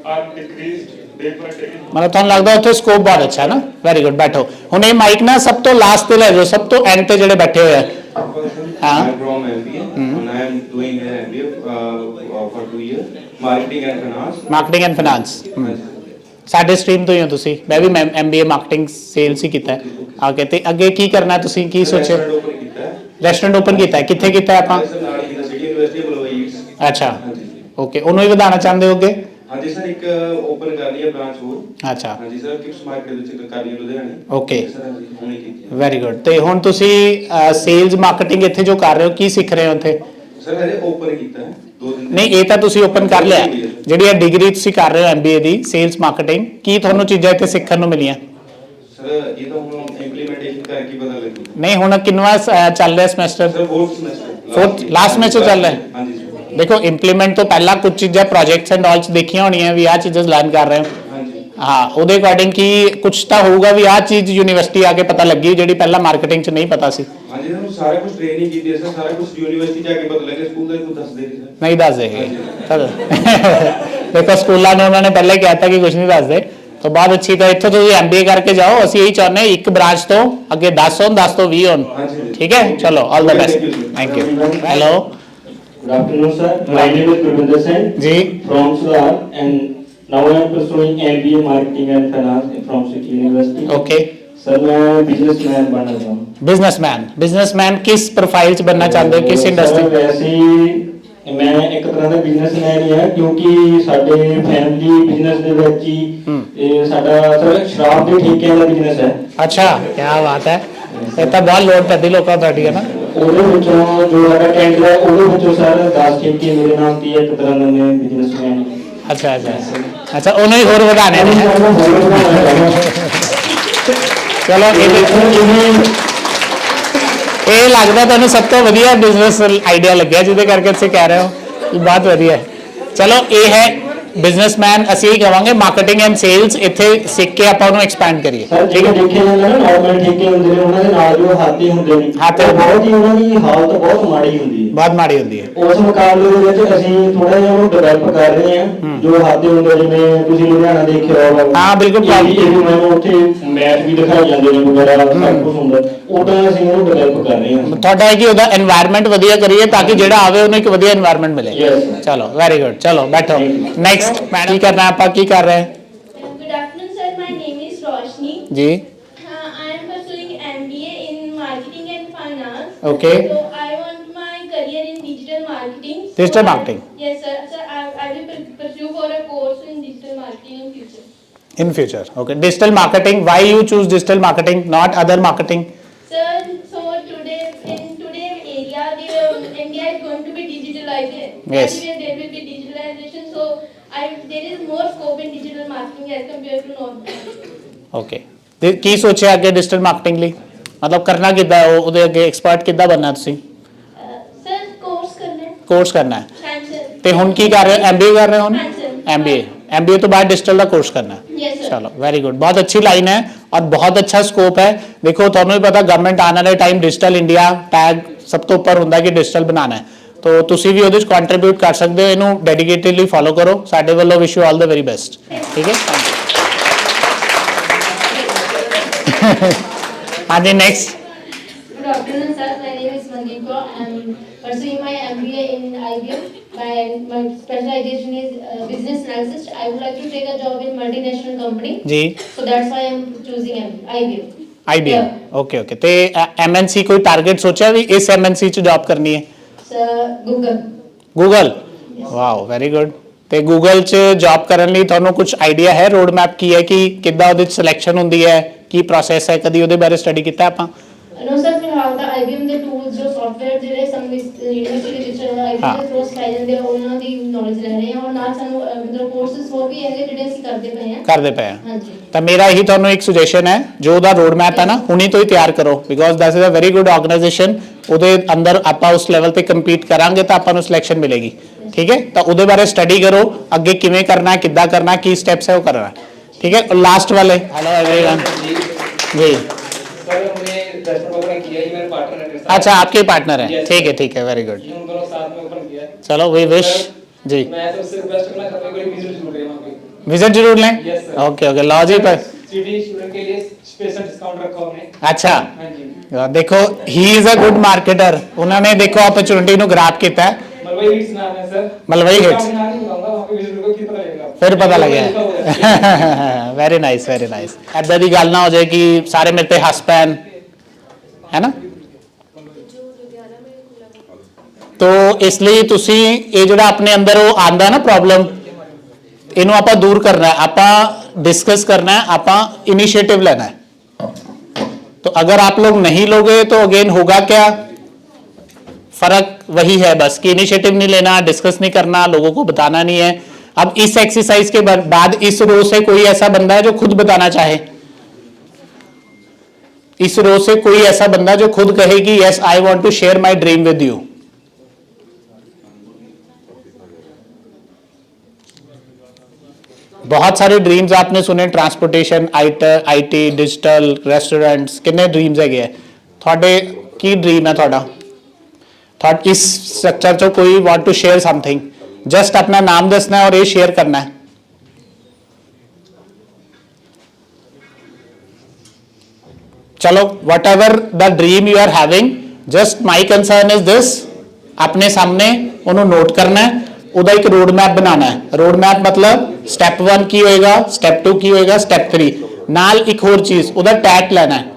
I: are decreased day by day.
B: मतलब ਤੁਹਾਨੂੰ ਲੱਗਦਾ ਉੱਥੇ ਸਕੋਪ ਬਹੁਤ ਅੱਛਾ ਹੈ ਨਾ? ਵੈਰੀ ਗੁੱਡ, ਬੈਠੋ ਹੁਣ। ਇਹ ਮਾਈਕ ਨਾ ਸਭ ਤੋਂ ਲਾਸਟ ਤੇ ਲੈ ਜਾਓ, ਸਭ ਤੋਂ ਐਂਡ ਤੇ ਜਿਹੜੇ ਬੈਠੇ ਹੋਏ ਆ।
J: I'm from MBA and I am doing an MBA for 2 years, marketing and finance.
B: Marketing and finance, ਸਾਡੇ ਸਟਰੀਮ ਤੋਂ ਹੀ ਹੋ ਤੁਸੀਂ? ਮੈਂ ਵੀ MBA ਮਾਰਕੀਟਿੰਗ ਸੇਲਸ ਹੀ ਕੀਤਾ ਹੈ ਆਗੇ। ਤੇ ਅੱਗੇ ਕੀ ਕਰਨਾ ਹੈ ਤੁਸੀਂ, ਕੀ ਸੋਚਿਆ?
J: Restaurant open ਕੀਤਾ ਹੈ।
B: ਰੈਸਟੋਰੈਂਟ ਓਪਨ ਕੀਤਾ ਹੈ, ਕਿੱਥੇ ਕੀਤਾ ਹੈ ਆਪਾਂ?
J: ਸਰ ਨਾਲ ਹੀ ਸਿਟੀ ਯੂਨੀਵਰਸਿਟੀ ਬਲੋਈ।
B: ਅੱਛਾ,
J: ਹਾਂਜੀ
B: ਓਕੇ, ਉਹਨੂੰ ਹੀ ਵਧਾਉਣਾ ਚਾਹੁੰਦੇ ਹੋ ਅੱਗੇ?
J: ਹਾਂਜੀ ਸਰ, ਇੱਕ ਓਪਨ ਕਰਨੀ ਹੈ ਬ੍ਰਾਂਚ ਹੋਰ।
B: ਅੱਛਾ,
J: ਹਾਂਜੀ ਸਰ, ਕਿਸ ਮਾਰਕੀਟ ਵਿੱਚ ਕਰਨੀ ਹੈ ਲੁਧਿਆਣੇ।
B: ਓਕੇ,
J: ਸਰ ਹਾਂਜੀ ਹੁਣੇ ਕੀਤੀ ਹੈ।
B: Very good. ਤੇ ਹੁਣ ਤੁਸੀਂ ਸੇਲਸ ਮਾਰਕੀਟਿੰਗ ਇੱਥੇ ਜੋ ਕਰ ਰਹੇ ਹੋ, ਕੀ ਸਿੱਖ ਰਹੇ ਹੋ ਇੱਥੇ?
J: ਸਰ ਹਜੇ ਓਪਨ ਕੀਤਾ ਹੈ 2 ਦਿਨ।
B: ਨਹੀਂ, ਇਹ ਤਾਂ ਤੁਸੀਂ ਓਪਨ ਕਰ ਲਿਆ, ਜਿਹੜੀ ਇਹ ਡਿਗਰੀ ਤੁਸੀਂ ਕਰ ਰਹੇ ਹੋ MBA ਦੀ ਸੇਲਸ ਮਾਰਕੀਟਿੰਗ, ਕੀ ਤੁਹਾਨੂੰ ਚੀਜ਼ਾਂ ਇੱਥੇ ਸਿੱਖਣ ਨੂੰ ਮਿਲੀਆਂ?
J: ਸਰ ਇਹ ਤਾਂ ਹੁਣ ਇੰਪਲੀਮੈਂਟੇਸ਼ਨ ਕਰਕੇ ਪਤਾ ਲੱਗੂ।
B: ਨਹੀਂ, ਹੁਣ ਕਿੰਨਵਾਂ ਚੱਲ ਰਿਹਾ semester?
J: Sir 4th semester,
B: Fourth, last semester ਚੱਲ ਰਿਹਾ ਹੈ?
J: ਹਾਂਜੀ ਸਰ।
B: ਦੇਖੋ, ਇੰਪਲੀਮੈਂਟ ਤੋਂ ਪਹਿਲਾਂ ਕੁਝ ਚੀਜ਼ਾਂ ਪ੍ਰੋਜੈਕਟਸ ਐਂਡ ਆਲ ਚ ਦੇਖੀਆਂ ਹੋਣੀਆਂ ਵੀ ਆਹ ਚੀਜ਼ਾਂ ਲਰਨ ਕਰ ਰਹੇ ਹੋ।
J: ਹਾਂਜੀ
B: ਹਾਂ, ਉਹਦੇ ਅਕੋਰਡਿੰਗ ਕੀ ਕੁਝ ਤਾਂ ਹੋਊਗਾ ਵੀ ਆਹ ਚੀਜ਼ ਯੂਨੀਵਰਸਿਟੀ ਆ ਕੇ ਪਤਾ ਲੱਗੀ ਜਿਹੜੀ ਪਹਿਲਾਂ ਮਾਰਕੀਟਿੰਗ ਚ ਨਹੀਂ ਪਤਾ ਸੀ।
J: ਹਾਂਜੀ ਸਾਨੂੰ ਸਾਰਾ ਕੁਝ ਟ੍ਰੇਨਿੰਗ ਕੀਤੀ ਹੈ ਸਰ, ਸਾਰਾ ਕੁਝ ਯੂਨੀਵਰਸਿਟੀ ਜਾ ਕੇ ਪਤਾ ਲੱਗਿਆ, ਸਕੂਲ ਦਾ ਕੋਈ ਦੱਸਦੇ ਨਹੀਂ ਸਰ।
B: ਨਹੀਂ ਦੱਸਦੇ ਚਲੋ ਦੇਖੋ, ਸਕੂਲਾਂ ਨੇ ਉਹਨਾਂ ਨੇ ਪਹਿਲਾਂ ਹੀ ਕਹਿਤਾ ਕਿ ਕੁਝ ਨਹੀਂ ਦੱਸਦੇ, ਤਾਂ ਬਹੁਤ ਅੱਛੀ। ਤਾਂ ਇੱਥੋਂ ਤੁਸੀਂ MBA ਕਰਕੇ ਜਾਓ, ਅਸੀਂ ਇਹੀ ਚਾਹੁੰਦੇ ਇੱਕ ਬ੍ਰਾਂਚ ਤੋਂ ਅੱਗੇ 10 ਹੋਣ, 10 ਤੋਂ 20 ਹੋਣ, ਠੀਕ ਹੈ? ਚਲੋ, all the best, thank you. Hello,
H: Good afternoon, sir. My name is Gurvinder Sen
B: ਜੀ,
H: from Sudar, and now I am pursuing MBA Marketing and Finance from City University.
B: Okay.
H: Sir, मैं businessman बनना चाहता हूँ।
B: Businessman ਕਿਸ profile ਚ बनना ਚਾਹੁੰਦੇ ਹੋ, ਕਿਸ
H: Sir,
B: ਇੰਡਸਟਰੀ?
H: वैसे ही मैं ਇੱਕ ਤਰ੍ਹਾਂ ਦਾ ਬਿਜ਼ਨਸਮੈਨ ਹੀ ਹਾਂ, ਕਿਉਂਕਿ ਸਾਡੇ ਫੈਮਿਲੀ ਬਿਜ਼ਨਸ ਦੇ ਵਿੱਚ ਹੀ ਇਹ ਸਾਡਾ ਸਰ ਸ਼ਰਾਬ ਦੇ ਠੇਕਿਆਂ ਦਾ ਬਿਜ਼ਨਸ ਹੈ।
B: ਅੱਛਾ, ਕੀ ਬਾਤ ਹੈ, ਇਹ ਤਾਂ ਬਹੁਤ ਲੋੜ ਪੈਂਦੀ ਲੋਕਾਂ ਨੂੰ ਤੁਹਾਡੀ, ਹੈ ਨਾ?
H: ਉਹਦੇ ਵਿੱਚੋਂ ਜੋ ਸਾਡਾ ਟੈਂਡਰ ਹੈ ਉਹਦੇ ਵਿੱਚੋਂ ਸਰ 10 ਠੇਕੇ ਮੇਰੇ ਨਾਮ ਤੇ ਇੱਕ ਤਰ੍ਹਾਂ ਦਾ ਮੈਂ ਬਿਜ਼ਨਸਮੈਨ।
B: ਅੱਛਾ ਅੱਛਾ ਅੱਛਾ, ਉਹਨੂੰ ਹੀ ਹੋਰ ਵਧਾਣੇ ਨੇ। ਚਲੋ, ਇਹ ਲੱਗਦਾ ਤੁਹਾਨੂੰ ਸਭ ਤੋਂ ਵਧੀਆ ਬਿਜ਼ਨਸ ਆਈਡੀਆ ਲੱਗਿਆ ਜਿਹਦੇ ਕਰਕੇ ਤੁਸੀਂ ਕਹਿ ਰਹੇ ਹੋ, ਇਹ ਬਹੁਤ ਵਧੀਆ ਹੈ। ਚਲੋ, ਇਹ ਹੈ ਬਿਜ਼ਨਸਮੈਨ। ਅਸੀਂ ਇਹ ਕਹਾਂਗੇ ਮਾਰਕੀਟਿੰਗ ਐਂਡ ਸੇਲਸ ਇੱਥੇ ਸਿੱਖ ਕੇ ਆਪਾਂ ਉਹਨੂੰ ਐਕਸਪੈਂਡ ਕਰੀਏ।
H: ਸਰ ਜਿਹੜੇ ਦੇਖੇ ਜਾਂਦੇ ਨੇ ਨਾਰਮਲ ਠੇਕੇ ਹੁੰਦੇ ਨੇ, ਉਹਨਾਂ ਦੇ ਨਾਲ ਜੋ ਹਾਤੇ ਹੁੰਦੇ ਨੇ,
B: ਹਾਤੇ
H: ਬਹੁਤ ਹੀ ਉਹਨਾਂ ਦੀ ਹਾਲਤ ਬਹੁਤ ਮਾੜੀ ਹੁੰਦੀ ਹੈ।
B: ਬਹੁਤ ਮਾੜੀ ਹੁੰਦੀ ਹੈ।
H: ਉਸ ਮੁਕਾਬਲੇ ਦੇ ਵਿੱਚ ਅਸੀਂ ਥੋੜਾ ਜਿਹਾ ਉਹਨੂੰ ਡਿਵੈਲਪ ਕਰ ਰਹੇ ਹਾਂ। ਜੋ ਹਾਤੇ ਹੁੰਦੇ, ਜਿਵੇਂ ਤੁਸੀਂ ਲੁਧਿਆਣਾ ਦੇਖਿਆ ਹੋਗਾ।
B: ਹਾਂ, ਬਿਲਕੁਲ।
H: ਮੈਨੂੰ ਉੱਥੇ ਮੈਚ ਵੀ ਦਿਖਾਏ ਜਾਂਦੇ ਨੇ ਵਗੈਰਾ, ਸਭ ਕੁਝ ਹੁੰਦਾ, ਉਹਦਾ ਅਸੀਂ ਉਹਨੂੰ ਡਿਵੈਲਪ ਕਰ ਰਹੇ ਹਾਂ।
B: ਤੁਹਾਡਾ ਹੈ ਕਿ ਉਹਦਾ এনवायरमेंट ਵਧੀਆ ਕਰੀਏ ਤਾਂ ਕਿ ਜਿਹੜਾ ਆਵੇ ਉਹਨੂੰ ਇੱਕ ਵਧੀਆ এনवायरमेंट ਮਿਲੇ।
H: Yes.
B: ਚਲੋ, ਵੈਰੀ ਗੁੱਡ। ਚਲੋ ਬੈਠੋ। ਨੈਕਸਟ ਮੈਡਮ, ਕੀ ਕਰਨਾ ਆਪਾਂ, ਕੀ ਕਰ ਰਹੇ हैं?
F: Good afternoon, sir. My name is Roshni.
B: Ji,
F: I am pursuing MBA in Marketing and Finance.
B: Okay.
F: So I want my career in digital marketing.
B: Digital marketing.
F: Yes, sir. Sir, I will pursue for a course in digital marketing in future.
B: in future. Okay, digital marketing. Why you choose digital marketing, not other marketing?
F: Sir, so today in today's area, India is going to be digitalized.
B: Yes.
F: Everywhere there will be digitalization. So there is more scope in digital marketing as compared to non-marketing.
B: Okay. ਤੇ ਕੀ ਸੋਚਿਆ ਅੱਗੇ digital marketing ਲਈ, ਮਤਲਬ ਕਰਨਾ ਕਿੱਦਾਂ ਹੈ, ਉਹਦੇ ਅੱਗੇ ਐਕਸਪਰਟ ਕਿੱਦਾਂ ਬਣਨਾ ਤੁਸੀਂ?
F: Sir, course करना है.
B: ਕੋਰਸ ਕਰਨਾ ਹੈ।
F: Thanks, sir.
B: ਤੇ ਹੁਣ ਕੀ ਕਰ ਰਹੇ ਹੋ, MBA ਕਰ ਰਹੇ ਹੋ ਹੁਣ?
F: Thanks, sir.
B: MBA ਤੋਂ ਬਾਅਦ ਡਿਜੀਟਲ ਦਾ ਕੋਰਸ ਕਰਨਾ ਹੈ।
F: Yes, sir.
B: चलो, वेरी गुड, बहुत अच्छी लाइन है और बहुत अच्छा स्कोप है। देखो, ਤੁਹਾਨੂੰ ਵੀ ਪਤਾ ਗਵਰਨਮੈਂਟ ਆਉਣ ਵਾਲੇ ਟਾਈਮ ਡਿਜੀਟਲ ਇੰਡੀਆ ਟੈਗ ਸਭ ਤੋਂ ਉੱਪਰ ਹੁੰਦਾ ਕਿ ਡਿਜੀਟਲ ਬਣਾਉਣਾ ਹੈ, ਤਾਂ ਤੁਸੀਂ ਵੀ ਉਹਦੇ ਵਿੱਚ ਕੰਟਰੀਬਿਊਟ ਕਰ ਸਕਦੇ ਹੋ। ਇਹਨੂੰ ਡੈਡੀਕੇਟਡਲੀ ਫੋਲੋ ਕਰੋ। ਸਾਡੇ ਵੱਲੋਂ wish you all the very best, ਠੀਕ ਹੈ? ਹਾਂਜੀ, next.
E: Good afternoon, sir. My name is Mandeep Kaur. I am pursuing my MBA in IBM. My specialization is business analysis. I would like to take a job in multinational company.
B: ਜੀ,
E: So that's why I am choosing IBM.
B: IBM, okay okay. ਤੇ MNC ਕੋਈ target ਸੋਚਿਆ ਵੀ ਇਸ MNC ਚ job ਕਰਨੀ ਹੈ?
E: Sir, Google.
B: Google, wow, very good. ਤੇ Google ਚ ਜੌਬ ਕਰਨ ਲਈ ਤੁਹਾਨੂੰ ਕੁਝ ਆਈਡੀਆ ਹੈ, ਰੋਡ ਮੈਪ ਕੀ ਹੈ, ਕਿ ਕਿੱਦਾਂ ਉਹਦੇ ਚ ਸਿਲੈਕਸ਼ਨ ਹੁੰਦੀ ਹੈ, ਕੀ ਪ੍ਰੋਸੈਸ ਹੈ, ਕਦੀ ਉਹਦੇ ਬਾਰੇ ਸਟੱਡੀ ਕੀਤਾ ਆਪਾਂ?
E: नो सर फिलहाल ਤਾਂ IBM ਦੇ ਟੂਲਸ ਜੋ ਸੌਫਟਵੇਅਰ ਜਿਹੜੇ ਸਾਨੂੰ ਯੂਨੀਵਰਸਿਟੀ ਦੇ ਵਿੱਚ IBM ਦੇ ਥਰੂ ਸਿਖਾਏ ਜਾਂਦੇ ਆ ਉਹਨਾਂ ਦੀ ਨੌਲੇਜ ਲੈ ਰਹੇ ਹਾਂ ਔਰ ਨਾਲ ਸਾਨੂੰ ਮਤਲਬ ਕੋਰਸਸ ਹੋਰ ਵੀ ਹੈਗੇ ਜਿਹੜੇ ਅਸੀਂ ਕਰਦੇ ਪਏ ਹਾਂ
B: ਹਾਂਜੀ ਤਾਂ ਮੇਰਾ ਇਹੀ ਤੁਹਾਨੂੰ ਇੱਕ ਸੁਜੈਸ਼ਨ ਹੈ ਜੋ ਉਹਦਾ ਰੋਡ ਮੈਪ ਹੈ ਨਾ ਹੁਣੀ ਤੋਂ ਹੀ ਤਿਆਰ ਕਰੋ because that is a very good organisation ਉਹਦੇ ਅੰਦਰ ਆਪਾਂ ਉਸ ਲੈਵਲ ਤੇ ਕੰਪੀਟ ਕਰਾਂਗੇ ਤਾਂ ਆਪਾਂ ਨੂੰ ਸਿਲੈਕਸ਼ਨ ਮਿਲੇਗੀ ਠੀਕ ਹੈ ਤਾਂ ਉਹਦੇ ਬਾਰੇ ਸਟੱਡੀ ਕਰੋ ਅੱਗੇ ਕਿਵੇਂ ਕਰਨਾ ਹੈ ਕਿੱਦਾਂ ਕਰਨਾ ਕੀ ਸਟੈਪਸ ਹੈ ਉਹ ਕਰਨਾ ठीक है लास्ट वाले हेलो एवरीवन जी
K: सर हमने रेस्टोरेंट ओपन किया है मेरे पार्टनर है
B: अच्छा आपके पार्टनर है ठीक है वेरी गुड
K: हम दोनों साथ में ओपन किया है
B: चलो वी विश जी
K: मैं तो उससे रिक्वेस्ट करना चाहता हूं कि विजिट जरूर करें वहां पे
B: विजिट जरूर लें
K: Yes, sir.
B: ओके लॉ जी पर
K: सिटी स्टूडेंट के लिए स्पेशल डिस्काउंट रखा हमने
B: अच्छा
K: हां जी
B: देखो he is a good marketer उन्होंने देखो अपॉर्चुनिटी नु ग्रैब किया है
K: मलवई हिट्स नाम है सर
B: मलवई हिट्स
K: मैं नहीं बताऊंगा वहां पे विजिट करो कि पता लगेगा
B: फिर पता लगे वेरी नाइस ऐसा दी गल ना हो जाए कि सारे मेरे पे हस पैन है ना तो इसलिए तुसी ये जो अपने अंदर वो आंदा है ना प्रॉब्लम इनू आपा दूर करना है आपा डिस्कस करना है आपा इनिशिएटिव लेना है तो अगर आप लोग नहीं लोगे तो अगेन होगा क्या फर्क वही है बस कि इनिशिएटिव नहीं लेना डिस्कस नहीं करना लोगों को बताना नहीं है अब इस एक्सरसाइज के बाद इस रो से कोई ऐसा बंदा है जो खुद बताना चाहे इस रो से कोई ऐसा बंदा जो खुद कहे कि yes I want to share my dream with you बहुत सारे ड्रीम्स आपने सुने ट्रांसपोर्टेशन आईटी डिजिटल रेस्टोरेंट्स कितने ड्रीम्स है थोड़े की ड्रीम है थोड़ा थॉट इस स्ट्रक्चर चो कोई want to share something just अपना नाम दसना है और ये शेयर करना है चलो whatever the dream you are having just my concern is this अपने सामने उन्होंने नोट करना है ਉਹਦਾ ਇੱਕ ਰੋਡ ਮੈਪ ਬਣਾਉਣਾ ਹੈ ਰੋਡ ਮੈਪ ਮਤਲਬ ਸਟੈਪ 1 ਕੀ ਹੋਏਗਾ ਸਟੈਪ 2 ਕੀ ਹੋਏਗਾ ਸਟੈਪ 3 ਨਾਲ ਇੱਕ ਹੋਰ ਚੀਜ਼ ਉਹਦਾ ਟੈਟ ਲੈਣਾ ਹੈ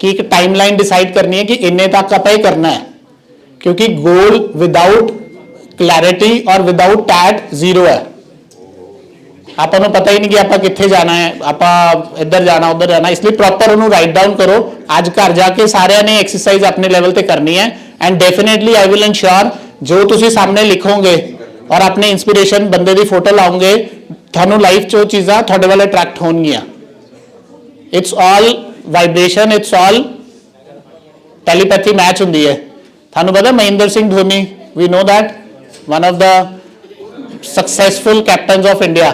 B: कि एक टाइमलाइन डिसाइड करनी है कि इन्ने तक आप करना है क्योंकि गोल विदाउट क्लैरिटी और विदाउट टैट जीरो है आपको पता ही नहीं कि आप कितने जाना है आप इधर जाना उधर जाना इसलिए प्रॉपर उन्होंने राइट डाउन करो आज घर जाके सारे ने एक्सरसाइज अपने लेवल पे करनी है and definitely I will ensure जो तुम सामने लिखोगे और अपने इंस्पिरेशन बंदे की फोटो लाओगे थानू लाइफ चो चीज़ा थोड़े वाले अट्रैक्ट होंगियां it's all vibration it's all telepathy match होंगी है थानू पता Mahendra Singh Dhoni we know that one of the successful captain of India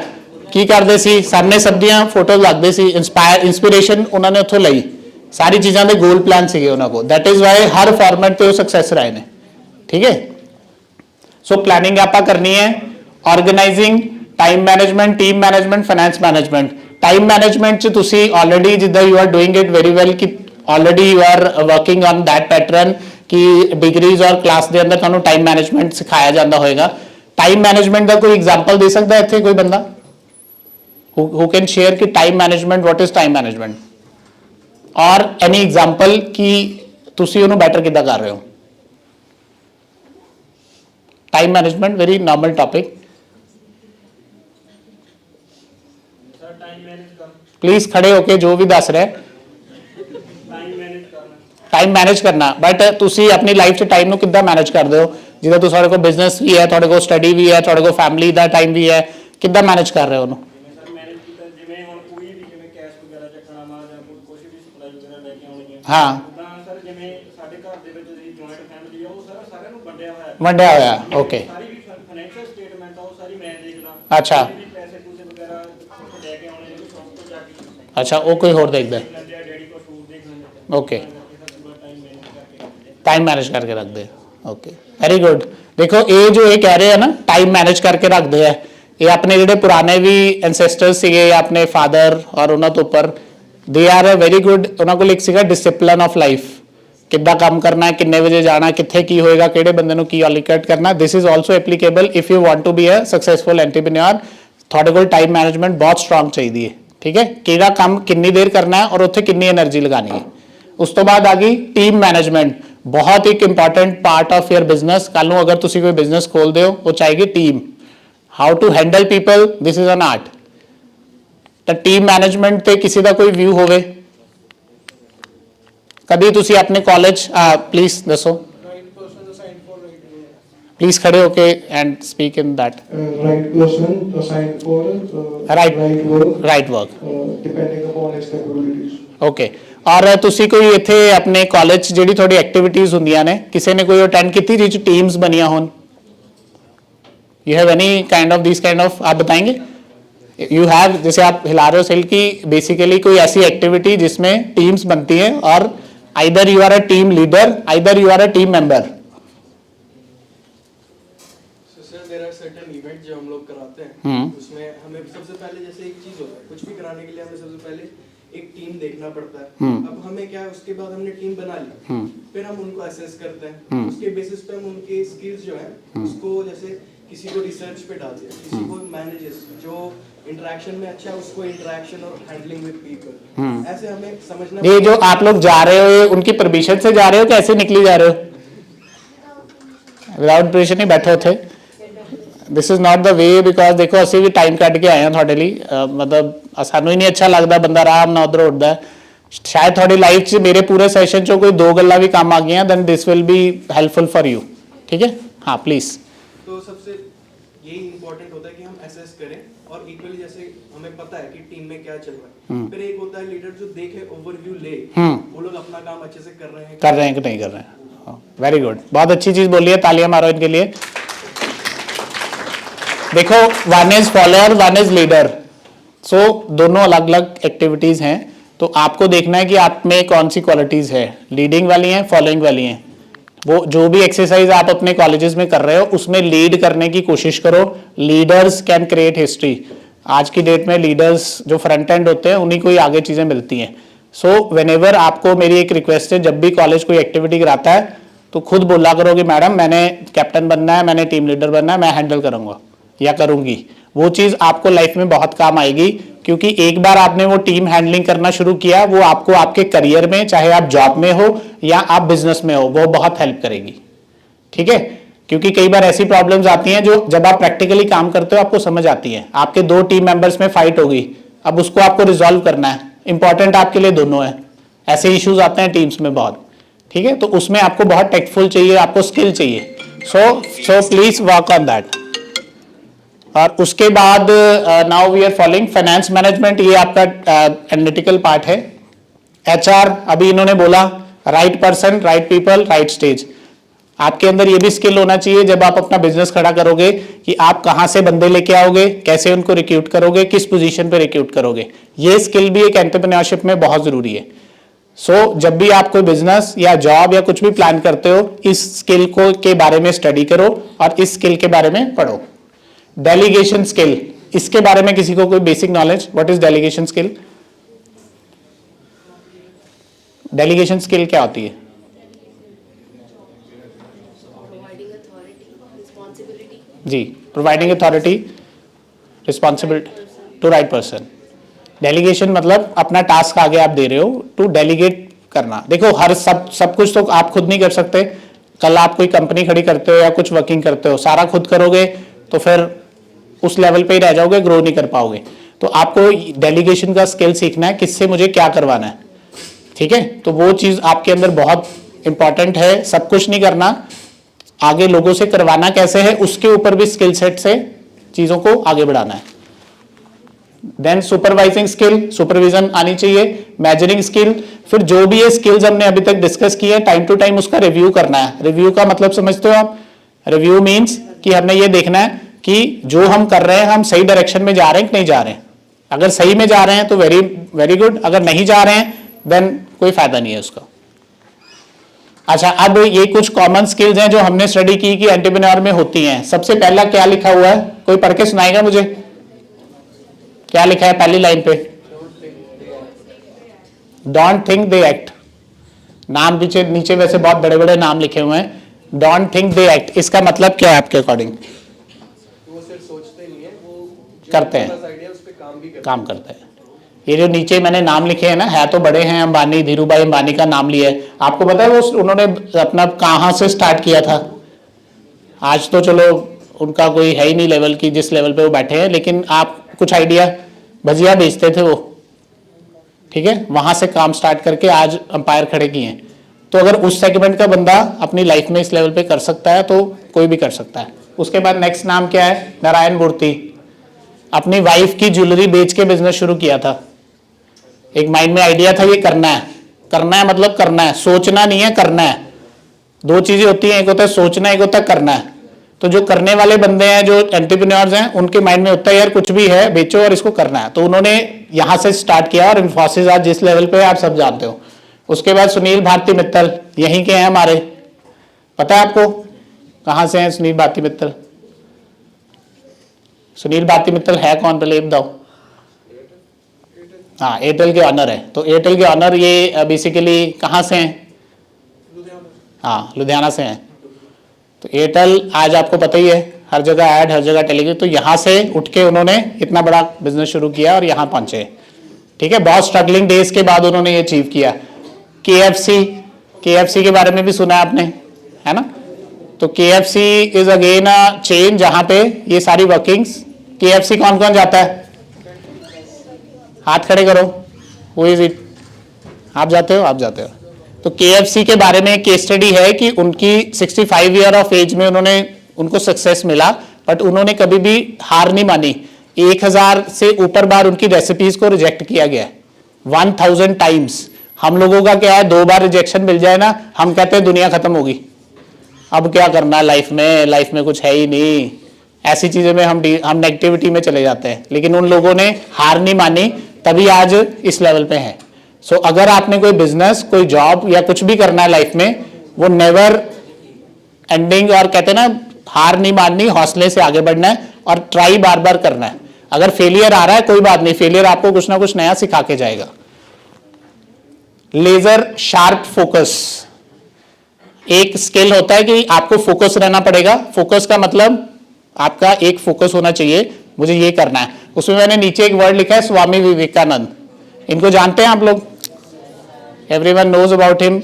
B: की करते सी सामने सबदियां फोटोज लगते सी इंस्पिरेशन उन्होंने उत्थों लई सारी चीज़ों के गोल प्लान से उन्होंने को दैट इज वाई हर फॉर्मेट पे वो सक्सैस रहे हैं ठीक है सो प्लानिंग आप करनी है organizing time management team management finance management time management च तुसी ऑलरेडी जिद्दां you are doing it very well कि already you are working on that pattern कि डिग्रीज और क्लास के अंदर तुहानू टाइम मैनेजमेंट सिखाया जाता होएगा टाइम मैनेजमेंट का कोई एग्जाम्पल दे सकता है इत्थे कोई बंदा हु कैन शेयर कि time management what is time management और एनी एग्जाम्पल कि तुसी उहनू बैटर किद्दां कर रहे हो time management very normal topic please खड़े होके जो भी दस रहे टाइम मैनेज करना बट तुसी अपनी लाइफ से टाइम किद्दां मैनेज करते हो जिद्दां तुहाडे कोल बिजनेस भी है तुहाडे कोल स्टडी भी है तुहाडे कोल फैमिली दा टाइम भी है किद्दां मैनेज कर रहे हो उहनू हाँ वंडिया होया ओके अच्छा अच्छा वो कोई होर देखदा ओके टाइम मैनेज करके रखते हैं ओके वेरी गुड देखो ये जो ये कह रहे हैं ना टाइम मैनेज करके रखते हैं ये अपने जो पुराने भी एंसेस्टर्स सीगे अपने फादर और उन्होंने तो ऊपर they are a very good उन्होंने को एक सीगा डिसिप्लिन ऑफ लाइफ किद्दां काम करना है किन्ने बजे जाना कित्थे की होएगा किहड़े बंदे नूं की एलोकेट करना this is also applicable if you want to be a successful entrepreneur थोड़े कोल टाइम मैनेजमेंट बहुत स्ट्रांग चाहिए है ठीक है किहड़ा काम कितनी देर करना है और उत्थे कितनी एनर्जी लगानी है उस तो बाद आ गई टीम मैनेजमेंट बहुत एक important part of your business कल नूं अगर तुसीं कोई बिजनेस खोलदे हो वो चाहेगी team how to handle people this is an art तो टीम मैनेजमेंट ते किसी का कोई व्यू होवे कभी ਤੁਸੀਂ ਆਪਣੇ ਕਾਲਜ ਪਲੀਜ਼ ਦੱਸੋ ਪਲੀਜ਼ ਖੜੇ ਹੋ ਕੇ and speak in that
C: right person assigned for
B: Right.
C: right work,
B: right work
C: depending upon his capabilities.
B: Okay ਔਰ ਤੁਸੀਂ ਕੋਈ ਇੱਥੇ ਆਪਣੇ ਕਾਲਜ 'ਚ ਜਿਹੜੀ ਤੁਹਾਡੀ ਐਕਟੀਵਿਟੀਜ਼ ਹੁੰਦੀਆਂ ਨੇ ਕਿਸੇ ਨੇ ਕੋਈ ਅਟੈਂਡ ਕੀਤੀ ਜਿਸ 'ਚ ਟੀम्स ਬਣੀਆਂ ਹੋਣ you have any kind of this kind of आप बताएंगे यू हैव जैसे आप हिला रहे हो सेल की बेसिकली कोई ऐसी एक्टिविटी जिसमें टीम्स बनती हैं और either you are a team leader either you are a team member
L: sir there are certain event जो हम लोग कराते हैं उसमें हमें सबसे पहले जैसे एक चीज होता है कुछ भी कराने के लिए हमें सबसे पहले एक टीम देखना पड़ता है अब हमें क्या है उसके बाद हमने टीम बना ली फिर हम उनको असेस करते हैं उसके बेसिस पे हम उनके स्किल्स जो है उसको जैसे किसी को रिसर्च पे डाल दिया किसी को मैनेजर्स जो इंटरेक्शन में अच्छा है उसको इंटरेक्शन और हैंडलिंग विद पीपल ऐसे हमें समझना
B: ये जो आप लोग जा रहे हो ये उनकी परमिशन से जा रहे हो कैसे निकली जा रहे हो विदाउट परमिशन ही बैठे थे this is not the way because देखो ਅਸੀਂ ਵੀ ਟਾਈਮ ਕੱਢ ਕੇ ਆਏ ਹਾਂ ਤੁਹਾਡੇ ਲਈ ਮਤਲਬ ਸਾਨੂੰ ਹੀ ਨਹੀਂ ਅੱਛਾ ਲੱਗਦਾ ਬੰਦਾ ਆਰਾਮ ਨਾਲ ਉਧਰ ਉੱਠਦਾ ਸ਼ਾਇਦ ਤੁਹਾਡੀ ਲਾਈਫ 'ਚ ਮੇਰੇ ਪੂਰੇ ਸੈਸ਼ਨ 'ਚੋਂ ਕੋਈ ਦੋ ਗੱਲਾਂ ਵੀ ਕੰਮ ਆ ਗਈਆਂ then this will be helpful for you ठीक है हाँ प्लीज
L: तो सबसे यही इम्पोर्टेंट होता है कि हम असेस करें और इक्वली जैसे हमें पता है कि टीम में क्या चल रहा है फिर एक होता है लीडर जो देखे ओवरव्यू ले वो लोग अपना काम अच्छे से कर रहे हैं
B: कि नहीं कर रहे हैं वेरी गुड बहुत अच्छी चीज बोली है तालियां मारो इनके लिए देखो one is follower one is leader सो दोनों अलग अलग एक्टिविटीज हैं तो आपको देखना है कि आप में कौन सी क्वालिटीज है लीडिंग वाली हैं फॉलोइंग वाली हैं वो जो भी एक्सरसाइज आप अपने कॉलेजेस में कर रहे हो उसमें लीड करने की कोशिश करो लीडर्स कैन क्रिएट हिस्ट्री आज की डेट में लीडर्स जो फ्रंट एंड होते हैं उन्हीं को ही आगे चीजें मिलती हैं सो व्हेनेवर आपको मेरी एक रिक्वेस्ट है जब भी कॉलेज कोई एक्टिविटी कराता है तो खुद बोला करो कि मैडम मैंने कैप्टन बनना है मैंने टीम लीडर बनना है मैं हैंडल करूंगा या करूंगी वो चीज आपको लाइफ में बहुत काम आएगी क्योंकि एक बार आपने वो टीम हैंडलिंग करना शुरू किया वो आपको आपके करियर में चाहे आप जॉब में हो या आप बिजनेस में हो वो बहुत हेल्प करेगी ठीक है क्योंकि कई बार ऐसी प्रॉब्लम्स आती हैं जो जब आप प्रैक्टिकली काम करते हो आपको समझ आती है आपके दो टीम मेंबर्स में फाइट होगी अब उसको आपको रिजॉल्व करना है इंपॉर्टेंट आपके लिए दोनों है ऐसे इश्यूज आते हैं टीम्स में बहुत ठीक है तो उसमें आपको बहुत टेक्टफुल चाहिए आपको स्किल चाहिए so please work on that और उसके बाद now we are following finance management ये आपका एनालिटिकल पार्ट है एचआर अभी इन्होंने बोला right person right people right stage आपके अंदर ये भी स्किल होना चाहिए जब आप अपना बिजनेस खड़ा करोगे कि आप कहां से बंदे लेके आओगे कैसे उनको रिक्रूट करोगे किस पोजीशन पे रिक्रूट करोगे ये स्किल भी एक एंटरप्रेन्योरशिप में बहुत जरूरी है सो जब भी आप कोई बिजनेस या जॉब या कुछ भी प्लान करते हो इस स्किल को के बारे में स्टडी करो और इस स्किल के बारे में पढ़ो डेलीगेशन स्किल इसके बारे में किसी को कोई basic knowledge what is delegation skill delegation skill क्या होती है जी providing authority responsibility to right person delegation मतलब अपना टास्क आगे आप दे रहे हो टू डेलीगेट करना देखो हर सब कुछ तो आप खुद नहीं कर सकते कल आप कोई कंपनी खड़ी करते हो या कुछ वर्किंग करते हो सारा खुद करोगे तो फिर उस लेवल पे ही रह जाओगे ग्रो नहीं कर पाओगे तो आपको डेलीगेशन का स्किल सीखना है किससे मुझे क्या करवाना है ठीक है तो वो चीज आपके अंदर बहुत इंपॉर्टेंट है सब कुछ नहीं करना आगे लोगों से करवाना कैसे है उसके ऊपर भी स्किल सेट से चीजों को आगे बढ़ाना है देन सुपरवाइजिंग स्किल सुपरविजन आनी चाहिए मेजरिंग स्किल फिर जो भी ये स्किल्स हमने अभी तक डिस्कस किए हैं टाइम टू टाइम उसका रिव्यू करना है रिव्यू का मतलब समझते हो आप रिव्यू मींस कि हमने ये देखना है कि जो हम कर रहे हैं हम सही डायरेक्शन में जा रहे हैं कि नहीं जा रहे हैं अगर सही में जा रहे हैं तो वेरी वेरी गुड अगर नहीं जा रहे हैं देन कोई फायदा नहीं है उसका अच्छा अब ये कुछ कॉमन स्किल्स हैं जो हमने स्टडी की कि एंटरप्रेन्योर में होती हैं सबसे पहला क्या लिखा हुआ है कोई पढ़ के सुनाएगा मुझे क्या लिखा है पहली लाइन पे डोंट थिंक दे एक्ट नाम नीचे नीचे वैसे बहुत बड़े बड़े नाम लिखे हुए हैं डोंट थिंक दे एक्ट इसका मतलब क्या है आपके अकॉर्डिंग
L: वो सिर्फ सोचते नहीं है वो
B: करते हैं
L: आइडिया उस पे काम भी
B: काम करते हैं ये जो नीचे मैंने नाम लिखे हैं ना है तो बड़े हैं अंबानी धीरूभाई अंबानी का नाम लिया है आपको पता है वो उन्होंने अपना कहां से स्टार्ट किया था आज तो चलो उनका कोई है ही नहीं लेवल की जिस लेवल पे वो बैठे हैं लेकिन आप कुछ आइडिया भजिया बेचते थे वो ठीक है, वहां से काम स्टार्ट करके आज अंपायर खड़े किए हैं। तो अगर उस सेगमेंट का बंदा अपनी लाइफ में इस लेवल पे कर सकता है तो कोई भी कर सकता है। उसके बाद नेक्स्ट नाम क्या है, नारायण मूर्ति। अपनी वाइफ की ज्वेलरी बेच के बिजनेस शुरू किया था। एक माइंड में आइडिया था, ये करना है। करना है मतलब करना है, सोचना नहीं है, करना है। दो चीजें होती हैं, एक होता है सोचना, एक होता है करना है। तो जो करने वाले बंदे हैं, जो एंटरप्रेन्योर्स हैं, उनके माइंड में होता है यार कुछ भी है बेचो और इसको करना है। तो उन्होंने यहां से स्टार्ट किया और इन्फोसिस आज जिस लेवल पे आप सब जानते हो। उसके बाद सुनील भारती मित्तल यहीं के हैं हमारे, पता है आपको कहां से हैं सुनील भारती मित्तल? सुनील भारती मित्तल है कौन, पहले बताओ। हाँ, एयरटेल के ऑनर है। तो एयरटेल के ऑनर ये बेसिकली कहाँ से हैं? हाँ, लुधियाना से हैं। तो एयरटेल आज आपको पता ही है, हर जगह ऐड, हर जगह टेलीविजन। तो यहाँ से उठ के उन्होंने इतना बड़ा बिजनेस शुरू किया और यहाँ पहुंचे। ठीक है, बहुत स्ट्रगलिंग डेज के बाद उन्होंने ये अचीव किया। KFC के बारे में भी सुना है आपने, है ना? तो KFC is again a chain जहां पे ये सारी वर्किंग्स। KFC कौन कौन जाता है? हाथ खड़े करो। Who is it? आप जाते हो? आप जाते हो। तो KFC के बारे में केस स्टडी है कि उनकी 65 ईयर ऑफ एज में उनको सक्सेस मिला, बट उन्होंने कभी भी हार नहीं मानी। 1000 से ऊपर बार उनकी रेसिपीज को रिजेक्ट किया गया, 1000 टाइम्स। हम लोगों का क्या है, 2 बार रिजेक्शन मिल जाए ना, हम कहते हैं दुनिया खत्म होगी, अब क्या करना लाइफ में कुछ है ही नहीं। ऐसी चीजें में हम नेगेटिविटी में चले जाते हैं। लेकिन उन लोगों ने हार नहीं मानी, तभी आज इस लेवल पे है। सो अगर आपने कोई बिजनेस, कोई जॉब या कुछ भी करना है लाइफ में, वो नेवर एंडिंग, और कहते हैं ना हार नहीं माननी, हौसले से आगे बढ़ना है और ट्राई बार बार करना है। अगर फेलियर आ रहा है कोई बात नहीं, फेलियर आपको कुछ ना कुछ नया सिखा के जाएगा। लेजर शार्प फोकस एक स्किल होता है कि आपको फोकस रहना पड़ेगा। फोकस का मतलब आपका एक फोकस होना चाहिए, मुझे ये करना है। उसमें मैंने नीचे एक वर्ड लिखा है, स्वामी विवेकानंद। इनको जानते हैं आप लोग? Everyone knows about him,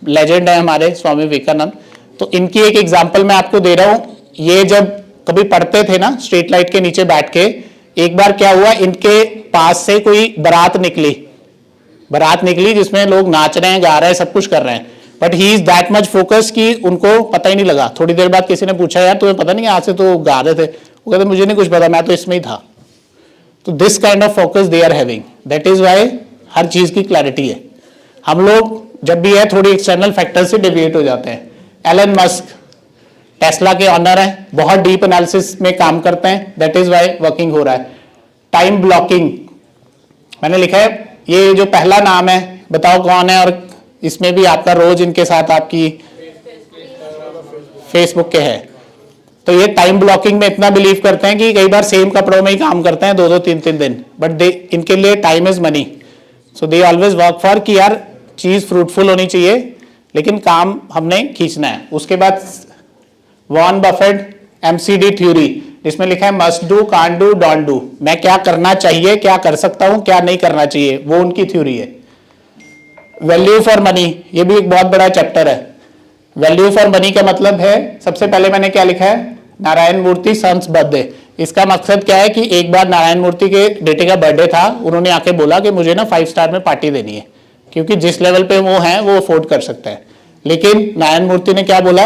B: legend है हमारे स्वामी विवेकानंद। तो इनकी एक एग्जांपल मैं आपको दे रहा हूं। ये जब कभी पढ़ते थे ना स्ट्रीट लाइट के नीचे बैठ के, एक बार क्या हुआ, इनके पास से कोई बारात निकली जिसमें लोग नाच रहे हैं, गा रहे हैं, सब कुछ कर रहे हैं, but he is that much focus कि उनको पता ही नहीं लगा। थोड़ी देर बाद किसी ने पूछा, यार तुम्हें पता नहीं आज से तो गा रहे थे? वो कहते मुझे नहीं कुछ पता, मैं तो इसमें ही था। तो this kind of focus they are having, that is why हर चीज की क्लैरिटी है। हम लोग जब भी है थोड़ी एक्सटर्नल फैक्टर से डेविएट हो जाते हैं। एलन मस्क टेस्ला के ऑनर हैं, बहुत डीप एनालिसिस में काम करते हैं, दैट इज वाई वर्किंग हो रहा है। टाइम ब्लॉकिंग मैंने लिखा है, ये जो पहला नाम है बताओ कौन है, और इसमें भी आपका रोज इनके साथ आपकी फेसबुक के है। तो ये टाइम ब्लॉकिंग में इतना बिलीव करते हैं कि कई बार सेम कपड़ों में ही काम करते हैं 2-2, 3-3 दिन, बट इनके लिए time is money. So they always work for कि यार चीज फ्रूटफुल होनी चाहिए, लेकिन काम हमने खींचना है। उसके बाद वॉरेन बफेट MCD थ्योरी, जिसमें लिखा है must do, can't do, don't do. मैं क्या करना चाहिए, क्या कर सकता हूं, क्या नहीं करना चाहिए, वो उनकी थ्योरी है। वैल्यू फॉर मनी, ये भी एक बहुत बड़ा चैप्टर है। वैल्यू फॉर मनी का मतलब है, सबसे पहले मैंने क्या लिखा है, नारायण मूर्ति सन्स बर्थडे। इसका मकसद क्या है कि एक बार नारायण मूर्ति के बेटे का बर्थडे था, उन्होंने आके बोला कि मुझे ना 5 स्टार में पार्टी देनी है, क्योंकि जिस लेवल पे वो है वो अफोर्ड कर सकता है। लेकिन नारायण मूर्ति ने क्या बोला,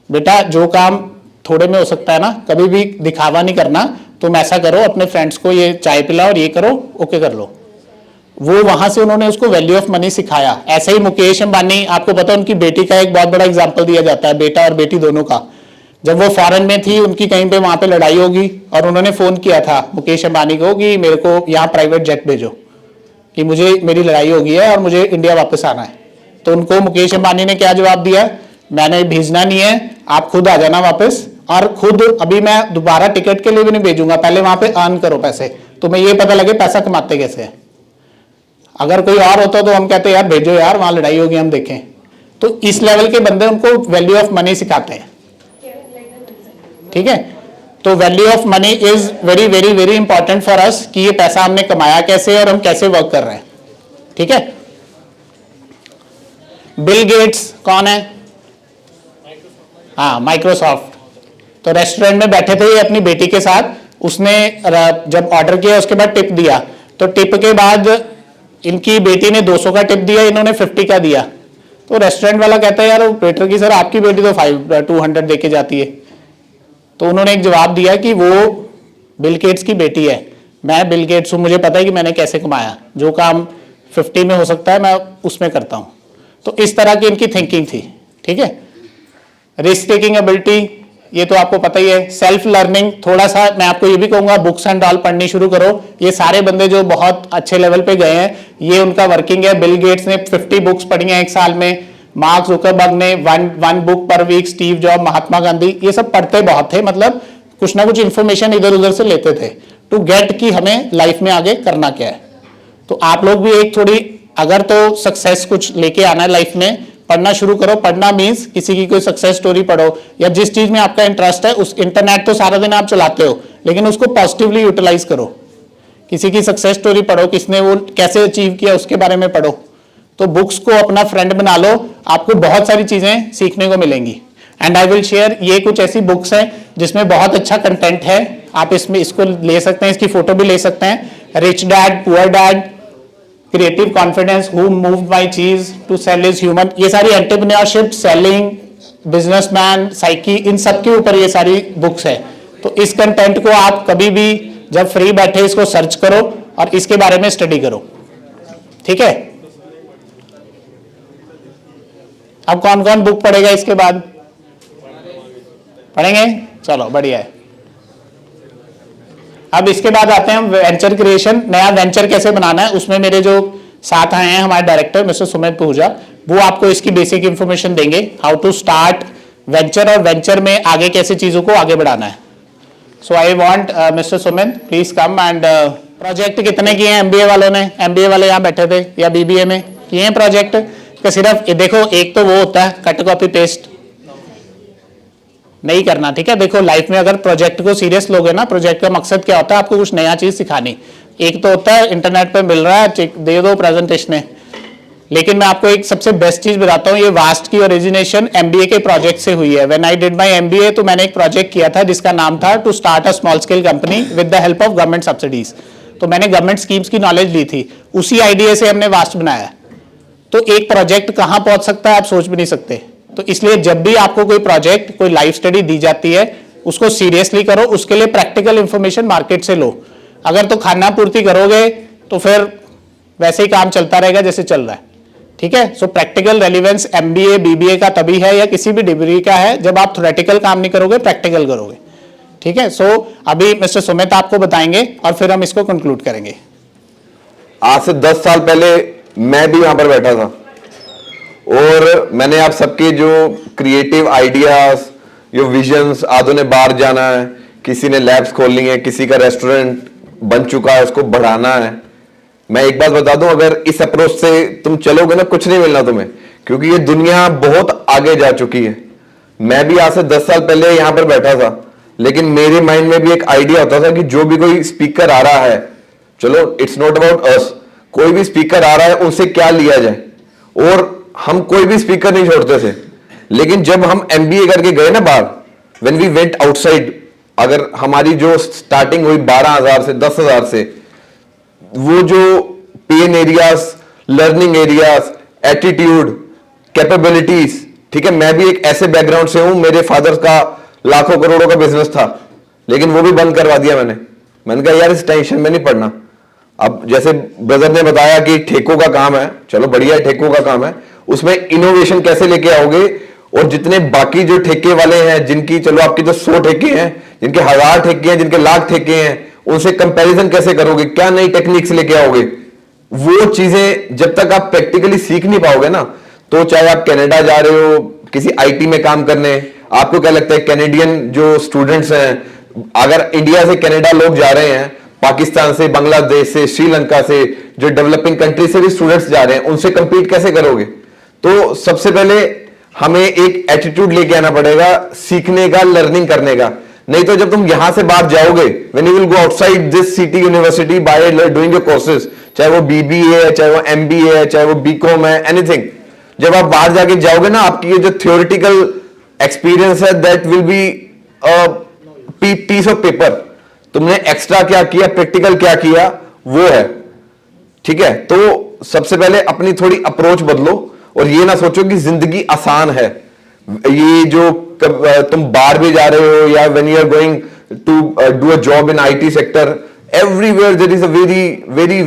B: बेटा जो काम थोड़े में हो सकता है ना, कभी भी दिखावा नहीं करना, तुम ऐसा करो अपने फ्रेंड्स को ये चाय पिलाओ और ये करो, ओके कर लो। वो वहां से उन्होंने उसको वैल्यू ऑफ मनी सिखाया। ऐसे ही मुकेश अंबानी, आपको पता है उनकी बेटी का एक बहुत बड़ा एग्जांपल दिया जाता है, बेटा और बेटी दोनों का। जब वो फॉरेन में थी, उनकी कहीं पे वहां पे लड़ाई होगी और उन्होंने फोन किया था मुकेश अंबानी को कि मेरे को यहाँ प्राइवेट जेट भेजो, कि मुझे मेरी लड़ाई हो गई है और मुझे इंडिया वापस आना है। तो उनको मुकेश अंबानी ने क्या जवाब दिया, मैंने भेजना नहीं है, आप खुद आ जाना वापस, और खुद अभी मैं दोबारा टिकट के लिए भी नहीं भेजूंगा, पहले वहां पे अर्न करो पैसे, तुम्हें ये पता लगे पैसा कमाते कैसे है। अगर कोई और होता तो हम कहते यार भेजो यार, वहां लड़ाई होगी, हम देखें। तो इस लेवल के बंदे उनको वैल्यू ऑफ मनी सिखाते हैं। ठीक है, तो value of money is very very very important for us, कि ये पैसा हमने कमाया कैसे और हम कैसे वर्क कर रहे हैं। ठीक है, बिल गेट्स कौन है? हाँ, माइक्रोसॉफ्ट। तो रेस्टोरेंट में बैठे थे ये अपनी बेटी के साथ, उसने जब ऑर्डर किया उसके बाद टिप दिया, तो टिप के बाद इनकी बेटी ने 200 का टिप दिया, इन्होंने 50 का दिया। तो रेस्टोरेंट वाला कहता है यार वेटर की, सर आपकी बेटी तो 200 दे के जाती है। तो उन्होंने एक जवाब दिया कि वो बिल गेट्स की बेटी है, मैं बिल गेट्स हूं, मुझे पता है कि मैंने कैसे कमाया, जो काम 50 में हो सकता है मैं उसमें करता हूं। तो इस तरह की इनकी थिंकिंग थी। ठीक है, रिस्क टेकिंग एबिलिटी ये तो आपको पता ही है। सेल्फ लर्निंग, थोड़ा सा मैं आपको ये भी कहूंगा बुक्स एंड ऑल पढ़नी शुरू करो। ये सारे बंदे जो बहुत अच्छे लेवल पे गए हैं, ये उनका वर्किंग है। बिल गेट्स ने 50 बुक्स पढ़ी हैं एक साल में, मार्क जुकरबर्ग ने one book per week, Steve Job, Mahatma Gandhi, ये सब पढ़ते बहुत थे, मतलब कुछ ना कुछ इंफॉर्मेशन इधर उधर से लेते थे टू गेट कि हमें लाइफ में आगे करना क्या है। तो आप लोग भी एक थोड़ी, अगर तो सक्सेस कुछ लेके आना है लाइफ में, पढ़ना शुरू करो। पढ़ना मीन्स किसी की कोई सक्सेस स्टोरी पढ़ो, या जिस चीज में आपका इंटरेस्ट है। उस इंटरनेट तो सारा दिन आप चलाते हो, लेकिन उसको पॉजिटिवली यूटिलाइज करो। किसी की सक्सेस स्टोरी पढ़ो, किसने वो कैसे अचीव किया उसके बारे में पढ़ो। तो बुक्स को अपना फ्रेंड बना लो, आपको बहुत सारी चीजें सीखने को मिलेंगी। एंड आई विल शेयर, ये कुछ ऐसी बुक्स हैं जिसमें बहुत अच्छा कंटेंट है, आप इसमें इसको ले सकते हैं, इसकी फोटो भी ले सकते हैं। Rich dad poor dad, creative confidence, who moved my चीज, टू सेल इज ह्यूमन, ये सारी एंटरप्रेन्योरशिप, सेलिंग, बिजनेसमैन, साइकी, इन सब के ऊपर ये सारी बुक्स है। तो इस कंटेंट को आप कभी भी जब फ्री बैठे इसको सर्च करो और इसके बारे में स्टडी करो। ठीक है, अब कौन कौन बुक पढ़ेगा इसके बाद? पढ़ेंगे, चलो बढ़िया है। अब इसके बाद आते हैं हम वेंचर क्रिएशन, नया वेंचर कैसे बनाना है। उसमें मेरे जो साथ आए हैं हमारे डायरेक्टर मिस्टर सुमित पूजा, वो आपको इसकी बेसिक इंफॉर्मेशन देंगे, हाउ टू स्टार्ट वेंचर, और वेंचर में आगे कैसे चीजों को आगे बढ़ाना है। So I want mister Sumit please come and project कितने किए हैं एमबीए वालों ने? एमबीए वाले यहाँ बैठे थे या बीबीए में किए हैं प्रोजेक्ट? कि सिर्फ देखो, एक तो वो होता है कट कॉपी पेस्ट नहीं करना। ठीक है, देखो लाइफ में अगर प्रोजेक्ट को सीरियस लोगे ना, प्रोजेक्ट का मकसद क्या होता है? आपको कुछ नया चीज सिखानी। एक तो होता है इंटरनेट पे मिल रहा है, दे दो प्रेजेंटेशन, लेकिन मैं आपको एक सबसे बेस्ट चीज बताता हूँ। ये वास्ट की ओरिजिनेशन एमबीए के प्रोजेक्ट से हुई है। When I did my MBA, तो मैंने एक प्रोजेक्ट किया था जिसका नाम था to start a small scale company with the help of government subsidies. तो मैंने गवर्नमेंट स्कीम्स की नॉलेज ली थी, उसी आइडिया से हमने वास्ट बनाया। तो एक प्रोजेक्ट कहां पहुंच सकता है आप सोच भी नहीं सकते। तो इसलिए जब भी आपको कोई प्रोजेक्ट, कोई लाइफ स्टडी दी जाती है, उसको सीरियसली करो। उसके लिए प्रैक्टिकल इंफॉर्मेशन मार्केट से लो। अगर तो खाना पूर्ति करोगे तो फिर वैसे ही काम चलता रहेगा जैसे चल रहा है। ठीक है, सो प्रैक्टिकल रेलिवेंस एमबीए बीबीए का तभी है, या किसी भी डिग्री का है, जब आप थ्योरेटिकल काम नहीं करोगे, प्रैक्टिकल करोगे। ठीक है, सो अभी मिस्टर सुमित आपको बताएंगे और फिर हम इसको कंक्लूड करेंगे।
M: आज से 10 साल पहले मैं भी यहां पर बैठा था और मैंने आप सबके जो क्रिएटिव आइडियाज, जो विजन्स, आधों ने बाहर जाना है, किसी ने लैब्स खोलनी है, किसी का रेस्टोरेंट बन चुका है उसको बढ़ाना है। मैं एक बात बता दूं, अगर इस अप्रोच से तुम चलोगे ना, कुछ नहीं मिलना तुम्हें, क्योंकि ये दुनिया बहुत आगे जा चुकी है। मैं भी आज से 10 साल पहले यहां पर बैठा था, लेकिन मेरे माइंड में भी एक आइडिया होता था कि जो भी कोई स्पीकर आ रहा है, चलो इट्स नॉट अबाउट अस, कोई भी स्पीकर आ रहा है उनसे क्या लिया जाए, और हम कोई भी स्पीकर नहीं छोड़ते थे। लेकिन जब हम एमबीए करके गए ना बाहर, व्हेन वी वेंट आउटसाइड, अगर हमारी जो स्टार्टिंग हुई 12,000 से 10,000 से, वो जो pain areas, learning areas, attitude, capabilities, ठीक है, मैं भी एक ऐसे बैकग्राउंड से हूं, मेरे फादर का लाखों करोड़ों का बिजनेस था, लेकिन वो भी बंद करवा दिया मैंने कहा यार इस टेंशन में नहीं पड़ना। अब जैसे ब्रदर ने बताया कि ठेकों का काम है, चलो बढ़िया है, ठेकों का काम है, उसमें इनोवेशन कैसे लेके आओगे, और जितने बाकी जो ठेके वाले हैं, जिनकी चलो आपकी तो 100 ठेके हैं, जिनके 1000 ठेके हैं, जिनके लाख ठेके हैं, उनसे कंपैरिजन कैसे करोगे, क्या नई टेक्निक्स लेके आओगे। वो चीजें जब तक आप प्रैक्टिकली सीख नहीं पाओगे ना, तो चाहे आप कनाडा जा रहे हो किसी आईटी में काम करने, आपको क्या लगता है कैनेडियन जो स्टूडेंट्स हैं, अगर इंडिया से कनाडा लोग जा रहे हैं, पाकिस्तान से, बांग्लादेश से, श्रीलंका से, जो डेवलपिंग कंट्री से भी स्टूडेंट्स जा रहे हैं, उनसे कंपीट कैसे करोगे। तो सबसे पहले हमें एक एटीट्यूड लेके आना पड़ेगा सीखने का, लर्निंग करने का। नहीं तो जब तुम यहां से बाहर जाओगे, when you will go outside this city university by doing your courses, चाहे वो बीबीए है, चाहे वो एमबीए है, चाहे वो बीकॉम है, एनीथिंग, जब आप बाहर जाके जाओगे ना, आपकी ये जो थ्योरेटिकल एक्सपीरियंस है that will be piece of paper. तुमने एक्स्ट्रा क्या किया, प्रैक्टिकल क्या किया, वो है। ठीक है, तो सबसे पहले अपनी थोड़ी अप्रोच बदलो और ये ना सोचो कि जिंदगी आसान है। ये जो तुम बाहर भी जा रहे हो या when you are going to do a job in IT sector, everywhere there is a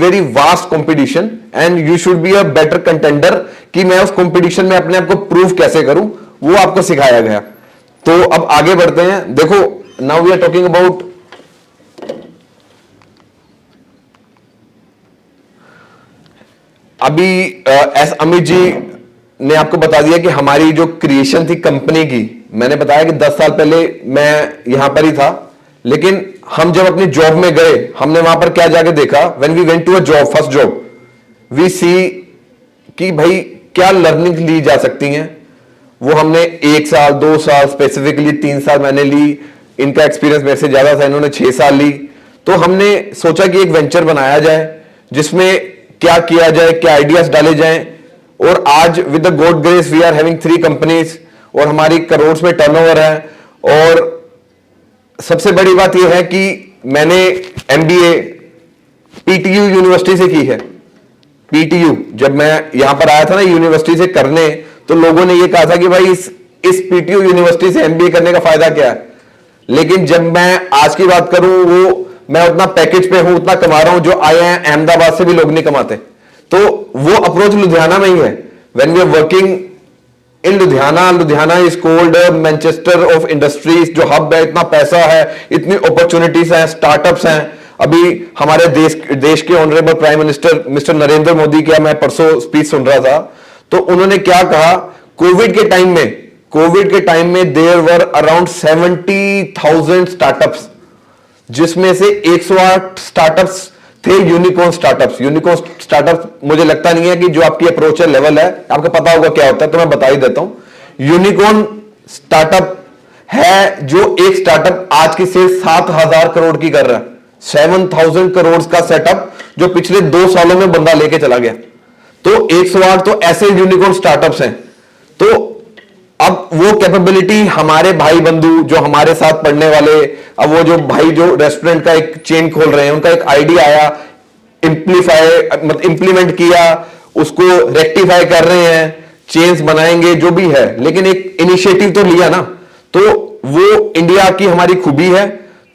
M: very vast competition and you should be a better contender कि मैं उस competition में अपने आप को प्रूव कैसे करूं, वो आपको सिखाया गया। तो अब आगे बढ़ते हैं। देखो, now we are talking about अभी एस अमित जी ने आपको बता दिया कि हमारी जो क्रिएशन थी कंपनी की, मैंने बताया कि 10 साल पहले मैं यहां पर ही था, लेकिन हम जब अपनी जॉब में गए, हमने वहां पर क्या जाके देखा, when we went to a job, first job, we see कि भाई क्या लर्निंग ली जा सकती हैं। वो हमने 1 साल 2 साल, स्पेसिफिकली 3 साल मैंने ली, इनका एक्सपीरियंस मेरे से ज्यादा था, इन्होंने 6 साल ली। तो हमने सोचा कि एक वेंचर बनाया जाए जिसमें क्या किया जाए, क्या आइडियाज डाले जाएं, और आज with the god grace we are having 3 companies और हमारी करोड़ में टर्नओवर है। और सबसे बड़ी बात यह है कि मैंने MBA PTU यूनिवर्सिटी से की है। PTU, जब मैं यहां पर आया था ना यूनिवर्सिटी से करने, तो लोगों ने यह कहा था कि भाई इस PTU यूनिवर्सिटी से MBA करने का फायदा क्या है। लेकिन जब मैं आज की बात करूं, वो मैं उतना पैकेज पे हूं, उतना कमा रहा हूं जो आए हैं अहमदाबाद से भी लोग नहीं कमाते। तो वो अप्रोच लुधियाना में ही है। When we are working in Ludhiana is called Manchester of industries, जो हब है, इतना पैसा है, इतनी अपॉर्चुनिटीज हैं, स्टार्टअप्स हैं। अभी हमारे देश के honourable prime minister mister Narendra Modi की मैं परसों स्पीच सुन रहा था, तो उन्होंने क्या कहा, कोविड के टाइम में देयर वर अराउंड 70,000 स्टार्टअप्स, जिसमें से 108 स्टार्टअप्स थे यूनिकॉर्न स्टार्टअप्स। यूनिकॉर्न स्टार्टअप्स मुझे लगता नहीं है कि जो आपकी अप्रोच है, लेवल है, आपको पता होगा क्या होता है, तो मैं बता ही देता हूं। यूनिकॉर्न स्टार्टअप है जो एक स्टार्टअप आज की सेल 7,000 करोड़ की कर रहा है। 7,000 करोड़ का सेटअप जो पिछले 2 सालों में बंदा लेके चला गया। तो 108 तो ऐसे यूनिकॉर्न स्टार्टअप्स हैं। तो अब वो कैपेबिलिटी हमारे भाई बंधु जो हमारे साथ पढ़ने वाले, अब वो जो भाई जो रेस्टोरेंट का एक चेन खोल रहे हैं, उनका एक आइडिया आया, इंप्लीमेंट किया, उसको रेक्टिफाई कर रहे हैं, चेन्स बनाएंगे, जो भी है, लेकिन एक इनिशिएटिव तो लिया ना। तो वो इंडिया की हमारी खूबी है,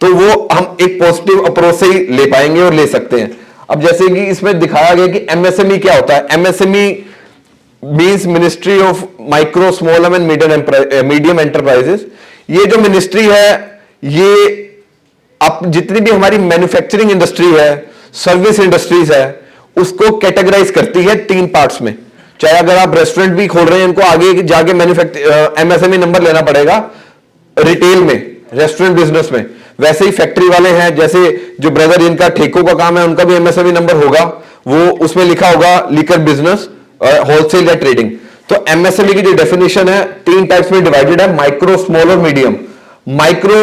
M: तो वो हम एक पॉजिटिव अप्रोच से ही ले पाएंगे और ले सकते हैं। अब जैसे कि इसमें दिखाया गया कि MSME क्या होता है। MSME means ministry of micro small and medium enterprises. ये जो मिनिस्ट्री है, ये अब जितनी भी हमारी मैन्युफैक्चरिंग इंडस्ट्री है, सर्विस इंडस्ट्रीज है, उसको कैटेगराइज करती है 3 पार्ट्स में। चाहे अगर आप रेस्टोरेंट भी खोल रहे हैं, इनको आगे जाके MSME नंबर लेना पड़ेगा रिटेल में, रेस्टोरेंट बिजनेस में। वैसे ही फैक्ट्री वाले हैं, जैसे जो ब्रदर जिनका ठेकों का काम है, उनका भी MSME नंबर होगा, वो उसमें लिखा होगा लिकर बिजनेस, होलसेल या ट्रेडिंग। तो MSME की जो डेफिनेशन है 3 टाइप्स में डिवाइडेड है, माइक्रो, स्मॉल और मीडियम। माइक्रो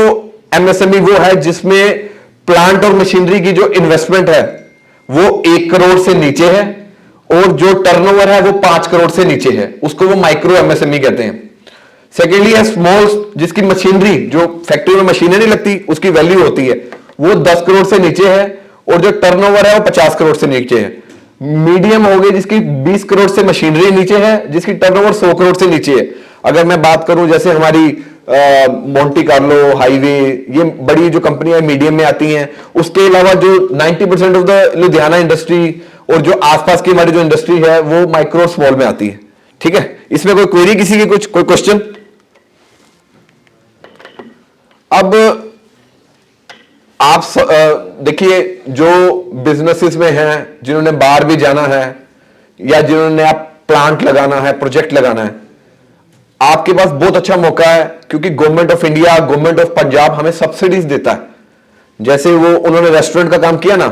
M: MSME वो है जिसमें प्लांट और मशीनरी की जो इन्वेस्टमेंट है वो 1 करोड़ से नीचे है, और जो टर्नओवर है वो 5 करोड़ से नीचे है, उसको वो माइक्रो MSME कहते हैं। सेकेंडली है स्मॉल, जिसकी मशीनरी, जो फैक्ट्री में मशीनें नहीं लगती, उसकी वैल्यू होती है, वो 10 करोड़ से नीचे है, और जो टर्नओवर है वो 50 करोड़ से नीचे है। मीडियम हो गई जिसकी 20 करोड़ से मशीनरी नीचे है, जिसकी टर्नओवर 100 करोड़ से नीचे है। अगर मैं बात करूं जैसे हमारी मोंटी कार्लो, हाईवे, ये बड़ी जो कंपनियां मीडियम में आती हैं। उसके अलावा जो 90% ऑफ द लुधियाना इंडस्ट्री और जो आसपास की हमारी जो इंडस्ट्री है वो माइक्रो स्मॉल में आती है। ठीक है, इसमें कोई क्वेरी किसी की, कोई क्वेश्चन? अब आप देखिए, जो बिजनेसेस में हैं, जिन्होंने बाहर भी जाना है या जिन्होंने आप प्लांट लगाना है, प्रोजेक्ट लगाना है, आपके पास बहुत अच्छा मौका है, क्योंकि government of India, government of Punjab हमें सब्सिडीज देता है। जैसे वो उन्होंने रेस्टोरेंट का काम किया ना,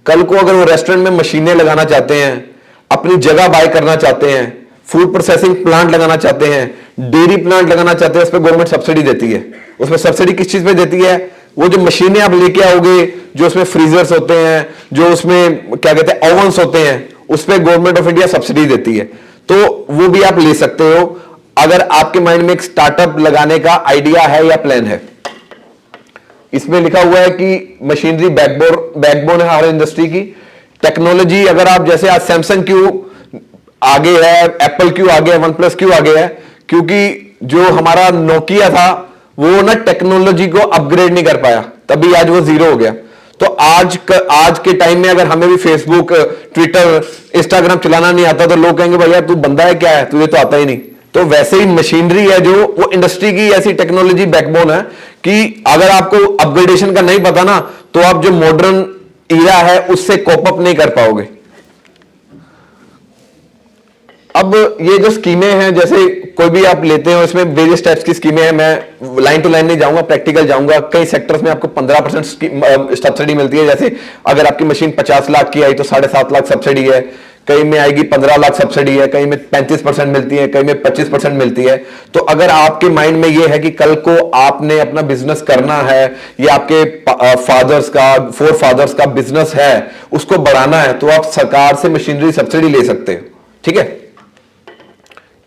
M: कल को अगर वो रेस्टोरेंट में मशीनें लगाना चाहते हैं, अपनी जगह बाय करना चाहते हैं, फूड प्रोसेसिंग प्लांट लगाना चाहते हैं, डेयरी प्लांट लगाना चाहते हैं, उस पर गवर्नमेंट सब्सिडी देती है। उसमें सब्सिडी किस चीज पे देती है? वो जो मशीनें आप लेके आओगे, जो उसमें फ्रीजर्स होते हैं, जो उसमें क्या कहते हैं ओवंस होते हैं, उस पर गवर्नमेंट ऑफ इंडिया सब्सिडी देती है। तो वो भी आप ले सकते हो अगर आपके माइंड में एक स्टार्टअप लगाने का आइडिया है या प्लान है। इसमें लिखा हुआ है कि मशीनरी बैकबोन है हर इंडस्ट्री की। टेक्नोलॉजी अगर आप जैसे आज सैमसंग क्यों आगे है, एप्पल क्यों आगे है, वन प्लस क्यों आगे है, क्योंकि जो हमारा नोकिया था वो ना टेक्नोलॉजी को अपग्रेड नहीं कर पाया, तभी आज वो जीरो हो गया। तो आज के टाइम में अगर हमें भी फेसबुक, ट्विटर, इंस्टाग्राम चलाना नहीं आता तो लोग कहेंगे भैया तू बंदा है क्या है, तुझे तो आता ही नहीं। तो वैसे ही मशीनरी है जो वो इंडस्ट्री की ऐसी टेक्नोलॉजी बैकबोन है कि अगर आपको अपग्रेडेशन का नहीं पता ना तो आप जो मॉडर्न ईरा है उससे कोप अप नहीं कर पाओगे। अब ये जो स्कीमें हैं, जैसे कोई भी आप लेते हो इसमें वेरियस टाइप्स की स्कीमें हैं, मैं लाइन टू लाइन नहीं जाऊंगा, प्रैक्टिकल जाऊंगा। कई सेक्टर्स में आपको 15% सब्सिडी मिलती है, जैसे अगर आपकी मशीन 50 लाख की आई तो 7.5 लाख सब्सिडी है, कहीं में आएगी 15 लाख सब्सिडी है, कहीं में 35% मिलती है, कहीं में 25% मिलती है। तो अगर आपके माइंड में ये है कि कल को आपने अपना बिजनेस करना है या आपके फादर्स का, फोर फादर्स का बिजनेस है, उसको बढ़ाना है, तो आप सरकार से मशीनरी सब्सिडी ले सकते हो। ठीक है,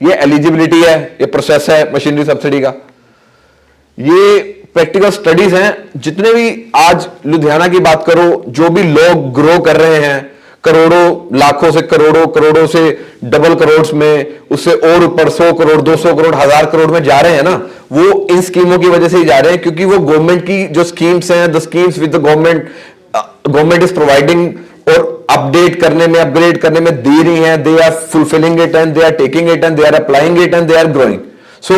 M: ये एलिजिबिलिटी है, ये प्रोसेस है मशीनरी सब्सिडी का। ये प्रैक्टिकल स्टडीज हैं। जितने भी आज लुधियाना की बात करो, जो भी लोग ग्रो कर रहे हैं करोड़ों, लाखों से करोड़ों, करोड़ों से डबल करोड़ में, उससे और ऊपर 100 करोड़, 200 करोड़, 1000 करोड़ में जा रहे हैं ना, वो इन स्कीमों की वजह से ही जा रहे हैं, क्योंकि वो गवर्नमेंट की जो स्कीम्स हैं, the schemes with the government is providing और अपडेट करने में, अपग्रेड करने में दे रही हैं, they are fulfilling it and they are taking it and they are applying it and they are growing. So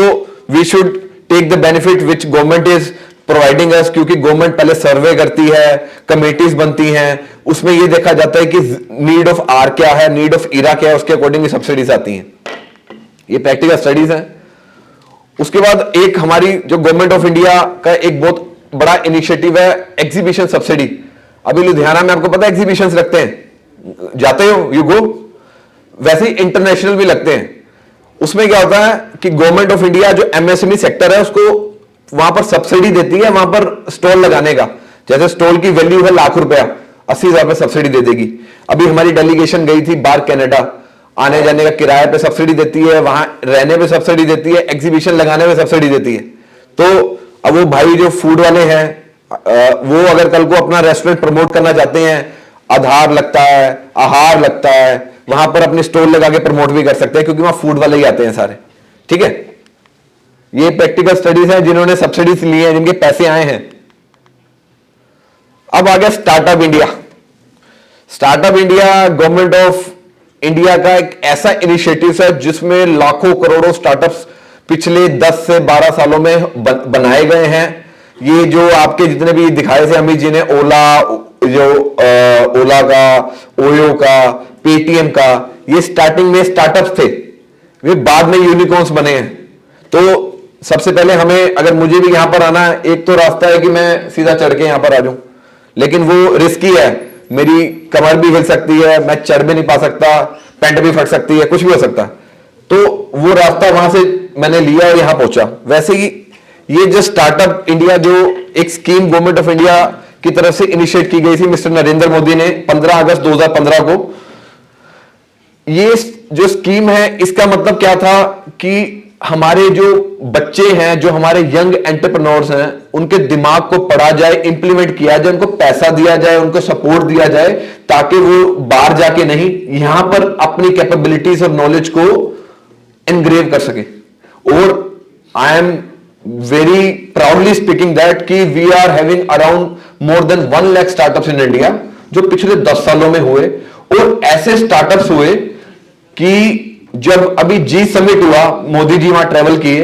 M: we should take the benefit which government is providing us, क्योंकि government पहले सर्वे करती है, committees बनती हैं, उसमें यह देखा जाता है कि नीड ऑफ आर क्या है, नीड ऑफ इरा क्या है, उसके अकॉर्डिंग सब्सिडीज आती हैं। ये प्रैक्टिकल स्टडीज हैं। उसके बाद एक हमारी जो गवर्नमेंट ऑफ इंडिया का एक बहुत बड़ा इनिशिएटिव है एग्जीबिशन सब्सिडी। अभी लुधियाना में आपको पता है एग्जीबिशन रखते हैं, जाते हो, यू गो, वैसे ही इंटरनेशनल भी लगते हैं। उसमें क्या होता है कि गवर्नमेंट ऑफ इंडिया जो एमएसएमई सेक्टर है उसको वहां पर सब्सिडी देती है, वहां पर स्टॉल लगाने का। जैसे स्टॉल की वैल्यू है ₹1,00,000, 80,000 पे सब्सिडी दे देगी। अभी हमारी डेलीगेशन गई थी बाहर कनाडा, आने जाने का किराए पे सब्सिडी देती है, वहां रहने पे सब्सिडी देती है, एग्जीबिशन लगाने में सब्सिडी देती है। तो अब वो भाई जो फूड वाले हैं, वो अगर कल को अपना रेस्टोरेंट प्रमोट करना चाहते हैं, आधार लगता है, आहार लगता है, वहां पर अपने स्टॉल लगा के प्रमोट भी कर सकते हैं, क्योंकि वहां फूड वाले ही आते हैं सारे। ठीक है, ये प्रैक्टिकल स्टडीज हैं जिन्होंने सब्सिडीज ली हैं, जिनके पैसे आए हैं। अब आ गया startup India. Startup India government of India का एक ऐसा इनिशिएटिव है जिसमें लाखों करोड़ों स्टार्टअप्स पिछले 10 से 12 सालों में बनाए गए हैं। ये जो आपके जितने भी दिखाए थे अमित जी ने, ओला, जो ओला का, ओयो का, पेटीएम का, ये स्टार्टिंग में स्टार्टअप्स थे, वे बाद में यूनिकॉर्न्स बने हैं। तो सबसे पहले हमें, अगर मुझे भी यहां पर आना है, एक तो रास्ता है कि मैं सीधा चढ़ के यहां पर आ जाऊं, लेकिन वो रिस्की है, मेरी कमर भी हिल सकती है, मैं चढ़ भी नहीं पा सकता, पैंट भी फट सकती है, कुछ भी हो सकता है। तो वो रास्ता वहां से मैंने लिया और यहां पहुंचा। वैसे ही ये जो स्टार्टअप इंडिया, जो एक स्कीम गवर्नमेंट ऑफ इंडिया की तरफ से इनिशिएट की गई थी मिस्टर नरेंद्र मोदी ने 15 अगस्त 2015 को, ये जो स्कीम है इसका मतलब क्या था कि हमारे जो बच्चे हैं, जो हमारे यंग एंटरप्रेन्योर्स हैं, उनके दिमाग को पढ़ा जाए, इंप्लीमेंट किया जाए, उनको पैसा दिया जाए, उनको सपोर्ट दिया जाए, ताकि वो बाहर जाके नहीं, यहां पर अपनी कैपेबिलिटीज और नॉलेज को एनग्रेव कर सके। और I am very proudly speaking that कि we are having around more than 1 lakh startups in India, जो पिछले 10 सालों में हुए। और ऐसे स्टार्टअप्स हुए कि जब अभी जी समिट हुआ, मोदी जी वहां ट्रेवल किए,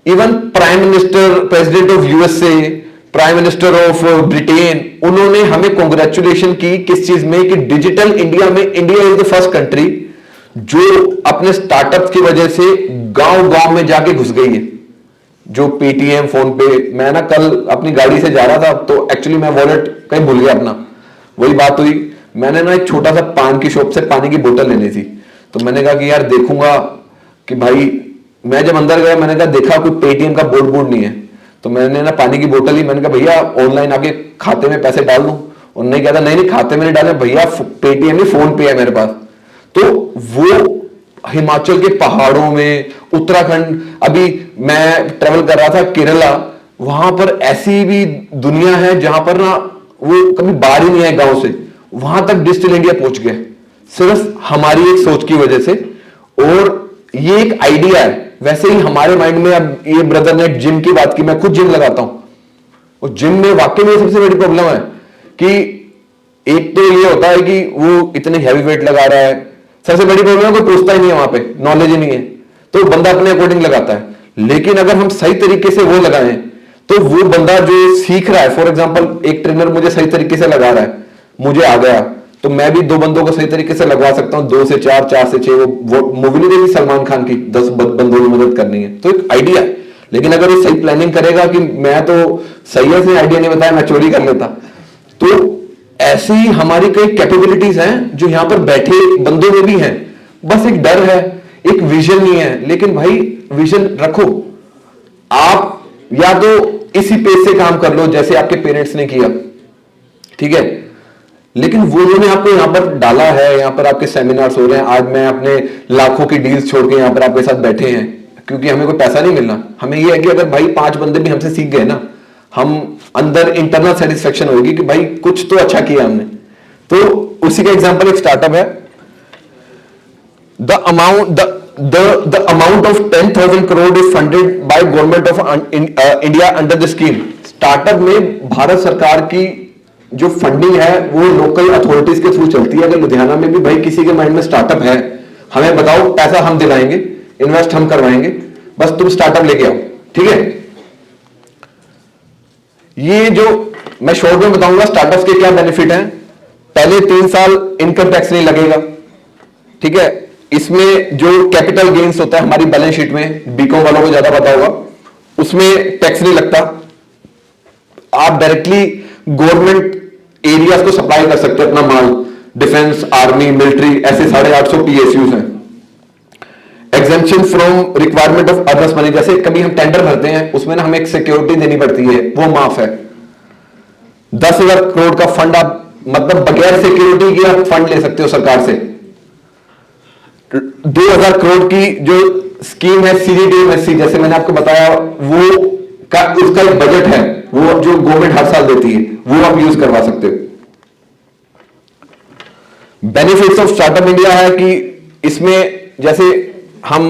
M: even prime minister, president of USA, prime minister of Britain, उन्होंने हमें कांग्रेचुलेशन की किस चीज में, कि डिजिटल इंडिया में India is the first country जो अपने स्टार्टअप की वजह से गांव-गांव में जाके घुस गई है। जो पेटीएम, फोन पे, मैं ना कल अपनी गाड़ी से जा रहा था तो एक्चुअली मैं वॉलेट कहीं भूल गया अपना, वही बात हुई, मैंने ना एक छोटा सा पान की शॉप से पानी की बोतल लेनी थी, तो मैंने कहा कि यार देखूंगा कि भाई, मैं जब अंदर गया मैंने कहा देखा कोई पेटीएम का बोर्ड नहीं है, तो मैंने ना पानी की बोतल ली, मैंने कहा भैया ऑनलाइन आके खाते में पैसे डाल दूं, उन्होंने कहा था नहीं खाते में नहीं डाले भैया, पेटीएम नहीं फोन पे है मेरे पास। तो वो हिमाचल के पहाड़ों में, उत्तराखंड, अभी मैं ट्रेवल कर रहा था केरला, वहां पर ऐसी भी दुनिया है जहां पर ना वो कभी बाहर ही नहीं है गांव से, वहां तक डिजिटल इंडिया पहुंच गया सिर्फ हमारी एक सोच की वजह से। और ये एक आइडिया है। वैसे ही हमारे माइंड में, अब ये ब्रदर ने जिम की बात की, मैं खुद जिम लगाता हूं और जिम में वाकई में सबसे बड़ी प्रॉब्लम है कि एक तो ये होता है कि वो इतने हैवी वेट लगा रहा है, सबसे बड़ी प्रॉब्लम है कोई पूछता ही नहीं है, वहां पे नॉलेज ही नहीं है, तो बंदा अपने अकॉर्डिंग लगाता है। लेकिन अगर हम सही तरीके से वो लगाएं तो वो बंदा जो सीख रहा है, फॉर एग्जांपल एक ट्रेनर मुझे सही तरीके से लगा रहा है, मुझे आ गया, तो मैं भी 2 बंदों को सही तरीके से लगवा सकता हूं, 2 से 4, 4 से 6। वो मूवी नहीं देखी सलमान खान की, 10 बंदों की मदद करनी है, तो एक आइडिया है। लेकिन अगर वो सही प्लानिंग करेगा कि मैं तो सही है, आइडिया नहीं बताया, मैं चोरी कर लेता, तो ऐसी हमारी कई कैपेबिलिटीज हैं जो यहां पर बैठे बंदों में भी हैं। बस एक डर है, एक विजन नहीं है। लेकिन भाई विजन रखो, आप या तो इसी पेज से काम कर लो जैसे आपके पेरेंट्स ने किया, ठीक है, लेकिन वो उन्होंने आपको यहां पर डाला है, यहां पर आपके सेमिनार्स हो रहे हैं, आज मैं अपने लाखों की डील्स छोड़ के यहां पर आपके साथ बैठे हैं, क्योंकि हमें कोई पैसा नहीं मिलना। हमें ये है कि अगर भाई 5 बंदे भी हमसे सीख गए ना, हम अंदर इंटरनल सेटिस्फेक्शन होगी कि भाई कुछ तो अच्छा किया हमने। तो उसी का एग्जांपल एक स्टार्टअप है। The amount of 10,000 crore is funded by government of India under the scheme. Startup में भारत सरकार की जो फंडिंग है वो लोकल अथॉरिटीज के थ्रू चलती है। अगर लुधियाना में भी भाई किसी के माइंड में स्टार्टअप है, हमें बताओ, पैसा हम दिलाएंगे, इन्वेस्ट हम करवाएंगे, बस तुम स्टार्टअप लेके आओ, ठीक है। ये जो मैं शॉर्ट में बताऊंगा स्टार्टअप्स के क्या बेनिफिट हैं। पहले 3 साल इनकम टैक्स नहीं लगेगा, ठीक है। इसमें जो कैपिटल गेन्स होता है हमारी बैलेंस शीट में, बीकॉम वालों को ज्यादा पता होगा, उसमें टैक्स नहीं लगता। आप डायरेक्टली गवर्नमेंट एरियाज को सप्लाई कर सकते हो अपना माल, डिफेंस, आर्मी, मिलिट्री, ऐसे 850 PSUs हैं। Exemption from requirement of earners money, जैसे कभी हम टेंडर भरते हैं उसमें ना हमें एक सिक्योरिटी देनी पड़ती है, वो माफ है। 10,000 करोड़ का फंड आप मतलब बगैर सिक्योरिटी के आप फंड ले सकते हो सरकार से। 2,000 करोड़ की जो स्कीम है CGTMSE, जैसे मैंने आपको बताया, वो का उसका एक बजट है, वो जो गवर्नमेंट हर साल देती है, वो आप यूज करवा सकते हो। बेनिफिट्स ऑफ स्टार्टअप इंडिया है कि इसमें जैसे हम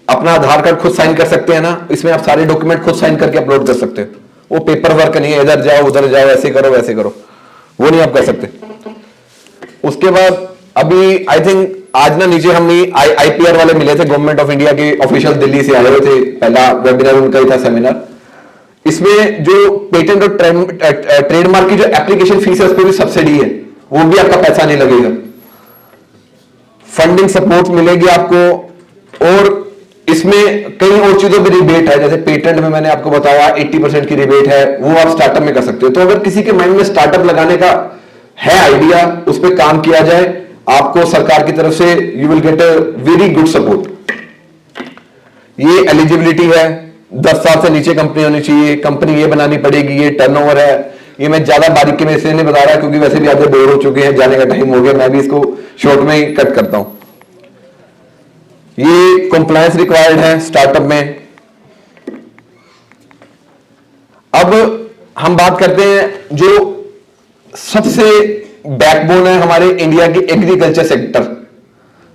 M: अपना आधार कार्ड खुद साइन कर सकते हैं ना, इसमें आप सारे डॉक्यूमेंट खुद साइन करके अपलोड कर सकते हो। वो पेपर वर्क नहीं है, इधर जाओ उधर जाओ, ऐसे करो वैसे करो, वो नहीं आप कर सकते। उसके बाद अभी आई थिंक आज ना नीचे हम IPR वाले मिले थे, गवर्नमेंट ऑफ इंडिया के ऑफिशियल, दिल्ली से आए हुए थे, पहला वेबिनार उनका ही था, सेमिनार। इसमें जो पेटेंट और ट्रेडमार्क की जो एप्लीकेशन फीस है उस पर भी सब्सिडी है, वो भी आपका पैसा नहीं लगेगा। फंडिंग सपोर्ट मिलेगी आपको, और इसमें कई और चीजों पर रिबेट है, जैसे पेटेंट में मैंने आपको बताया 80% की रिबेट है, वो आप स्टार्टअप में कर सकते हो। तो अगर किसी के माइंड में स्टार्टअप लगाने का है आइडिया, उस पर काम किया जाए, आपको सरकार की तरफ से you will get a very good support. ये एलिजिबिलिटी है, 10 साल से नीचे कंपनी होनी चाहिए, कंपनी ये बनानी पड़ेगी, ये टर्नओवर है। ये मैं ज्यादा बारीकी में इसलिए नहीं बता रहा क्योंकि वैसे भी आधे बोर हो चुके हैं, जाने का टाइम हो गया, मैं भी इसको शॉर्ट में ही कट करता हूं। ये कंप्लायंस रिक्वायर्ड है स्टार्टअप में। अब हम बात करते हैं जो सबसे बैकबोन है हमारे इंडिया की, एग्रीकल्चर सेक्टर।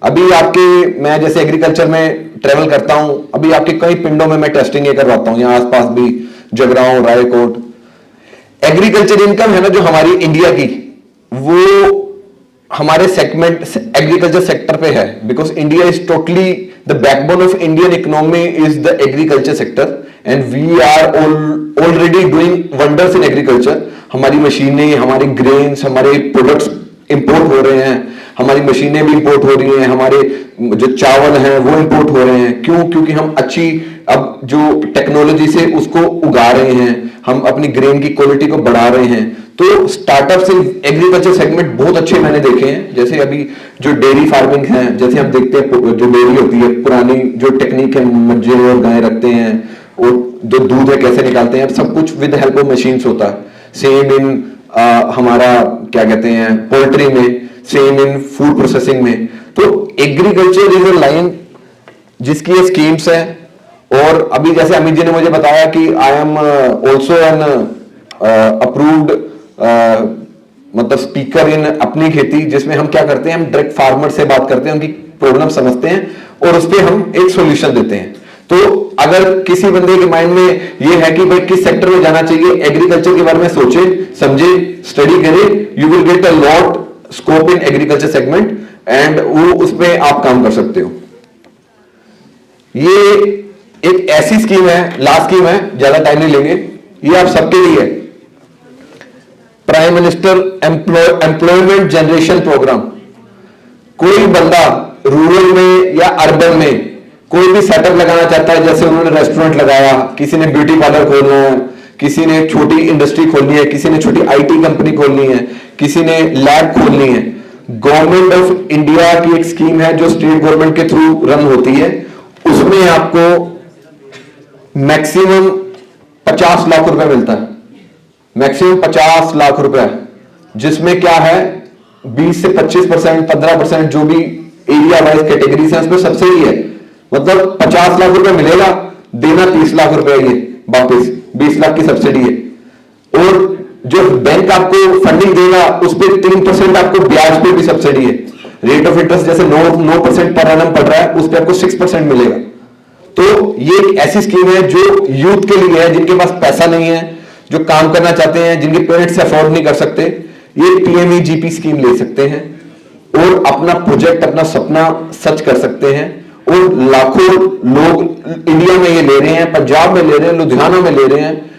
M: अभी आपके, मैं जैसे एग्रीकल्चर में ट्रेवल करता हूं, अभी आपके कई पिंडों में मैं टेस्टिंग ये करवाता हूं, यहां आसपास भी, जगरांव, रायकोट। एग्रीकल्चर इनकम है ना जो हमारी इंडिया की, वो हमारे सेगमेंट एग्रीकल्चर सेक्टर पे है, because India is totally the backbone of Indian economy is the agriculture sector, and we are already doing wonders in agriculture. हमारी मशीनें, हमारे ग्रेन्स, हमारे प्रोडक्ट्स इंपोर्ट हो रहे हैं, हमारी मशीनें भी इंपोर्ट हो रही हैं, हमारे जो चावल हैं वो इंपोर्ट हो रहे हैं। क्यों? क्योंकि हम अच्छी अब जो टेक्नोलॉजी से उसको उगा रहे हैं, हम अपनी ग्रेन की क्वालिटी को बढ़ा रहे हैं। तो स्टार्टअप से एग्रीकल्चर सेगमेंट बहुत अच्छे मैंने देखे हैं। जैसे अभी जो डेयरी फार्मिंग है, जैसे हम देखते हैं जो डेयरी होती है, पुरानी जो टेक्निक है, मज्जे और गाय रखते हैं और जो दूध है कैसे निकालते हैं, अब सब कुछ विद हेल्प ऑफ मशीन्स होता है। सेम इन हमारा क्या कहते हैं पोल्ट्री में, सेम इन फूड प्रोसेसिंग में। तो एग्रीकल्चर इज अ लाइन जिसकी ये स्कीम्स है। और अभी जैसे अमित जी ने मुझे बताया कि I am also an approved मतलब स्पीकर इन अपनी खेती, जिसमें हम क्या करते हैं, हम डायरेक्ट फार्मर से बात करते हैं, उनकी प्रॉब्लम समझते हैं और उस पर हम एक सॉल्यूशन देते हैं। तो अगर किसी बंदे के माइंड में ये है कि भाई किस सेक्टर में जाना चाहिए, एग्रीकल्चर के बारे में सोचे, समझे, स्टडी करे, you will get a lot scope in agriculture segment and वो उसमें आप काम कर सकते हो। ये एक ऐसी स्कीम है, लास्ट स्कीम है, ज्यादा टाइम नहीं लेंगे, ये आप सबके लिए है, prime minister employment generation programme. कोई बंदा रूरल में या अर्बन में कोई भी सेटअप लगाना चाहता है, जैसे उन्होंने रेस्टोरेंट लगाया, किसी ने ब्यूटी पार्लर खोलना है, किसी ने छोटी इंडस्ट्री खोलनी है, किसी ने छोटी आईटी कंपनी खोलनी है, किसी ने लैब खोलनी है, गवर्नमेंट ऑफ इंडिया की एक स्कीम है जो स्टेट गवर्नमेंट के थ्रू रन होती है, उसमें आपको मैक्सिमम 50 लाख रुपए मिलता है, मैक्सिमम 50 लाख रुपए, जिसमें क्या है 20 से 25%, 15% जो भी एरिया वाइज कैटेगरीज है उसमें सब्सिडी है। मतलब 50 लाख रुपए मिलेगा, देना 30 लाख रुपए ये वापस 20 लाख की सब्सिडी है। और जो बैंक आपको फंडिंग देगा उस पर 3% आपको ब्याज पे भी सब्सिडी है। रेट ऑफ इंटरेस्ट जैसे 9% पर एनम पड़ रहा है, उस पर आपको 6% मिलेगा। तो ये एक ऐसी स्कीम है जो यूथ के लिए है, जिनके पास पैसा नहीं है, जो काम करना चाहते हैं, जिनके पेरेंट्स अफोर्ड नहीं कर सकते, ये PMEGP स्कीम ले सकते हैं और अपना प्रोजेक्ट, अपना सपना सच कर सकते हैं। और लाखों लोग इंडिया में ये ले रहे हैं, पंजाब में ले रहे हैं, लुधियाना में ले रहे हैं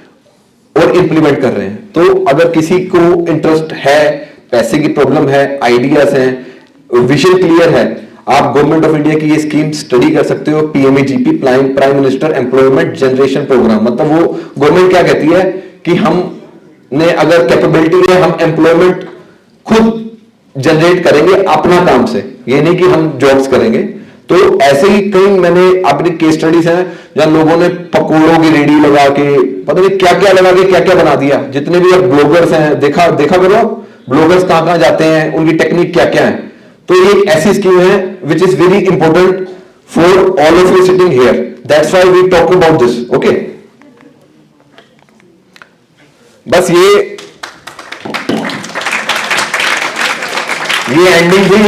M: और इंप्लीमेंट कर रहे हैं। तो अगर किसी को इंटरेस्ट है, पैसे की प्रॉब्लम है, आइडियाज हैं, विजन क्लियर है, आप गवर्नमेंट ऑफ इंडिया की ये स्कीम स्टडी कर सकते हो, PMEGP, prime minister employment generation programme. मतलब वो गवर्नमेंट क्या कहती है कि हमने अगर कैपेबिलिटी है, हम एम्प्लॉयमेंट खुद जनरेट करेंगे अपना काम से, ये नहीं कि हम जॉब्स करेंगे। तो ऐसे ही कई मैंने अपनी केस स्टडीज हैं जहां लोगों ने पकौड़ों की रेडी लगा के, पता नहीं क्या क्या लगा के क्या क्या बना दिया। जितने भी अब ब्लॉगर्स हैं, देखा करो ब्लॉगर्स कहां कहां जाते हैं, उनकी टेक्निक क्या क्या है। तो ये एक ऐसी स्कीम है which is very important for all of you sitting here, that's why we talk about this. Okay, बस ये एंडिंग थी।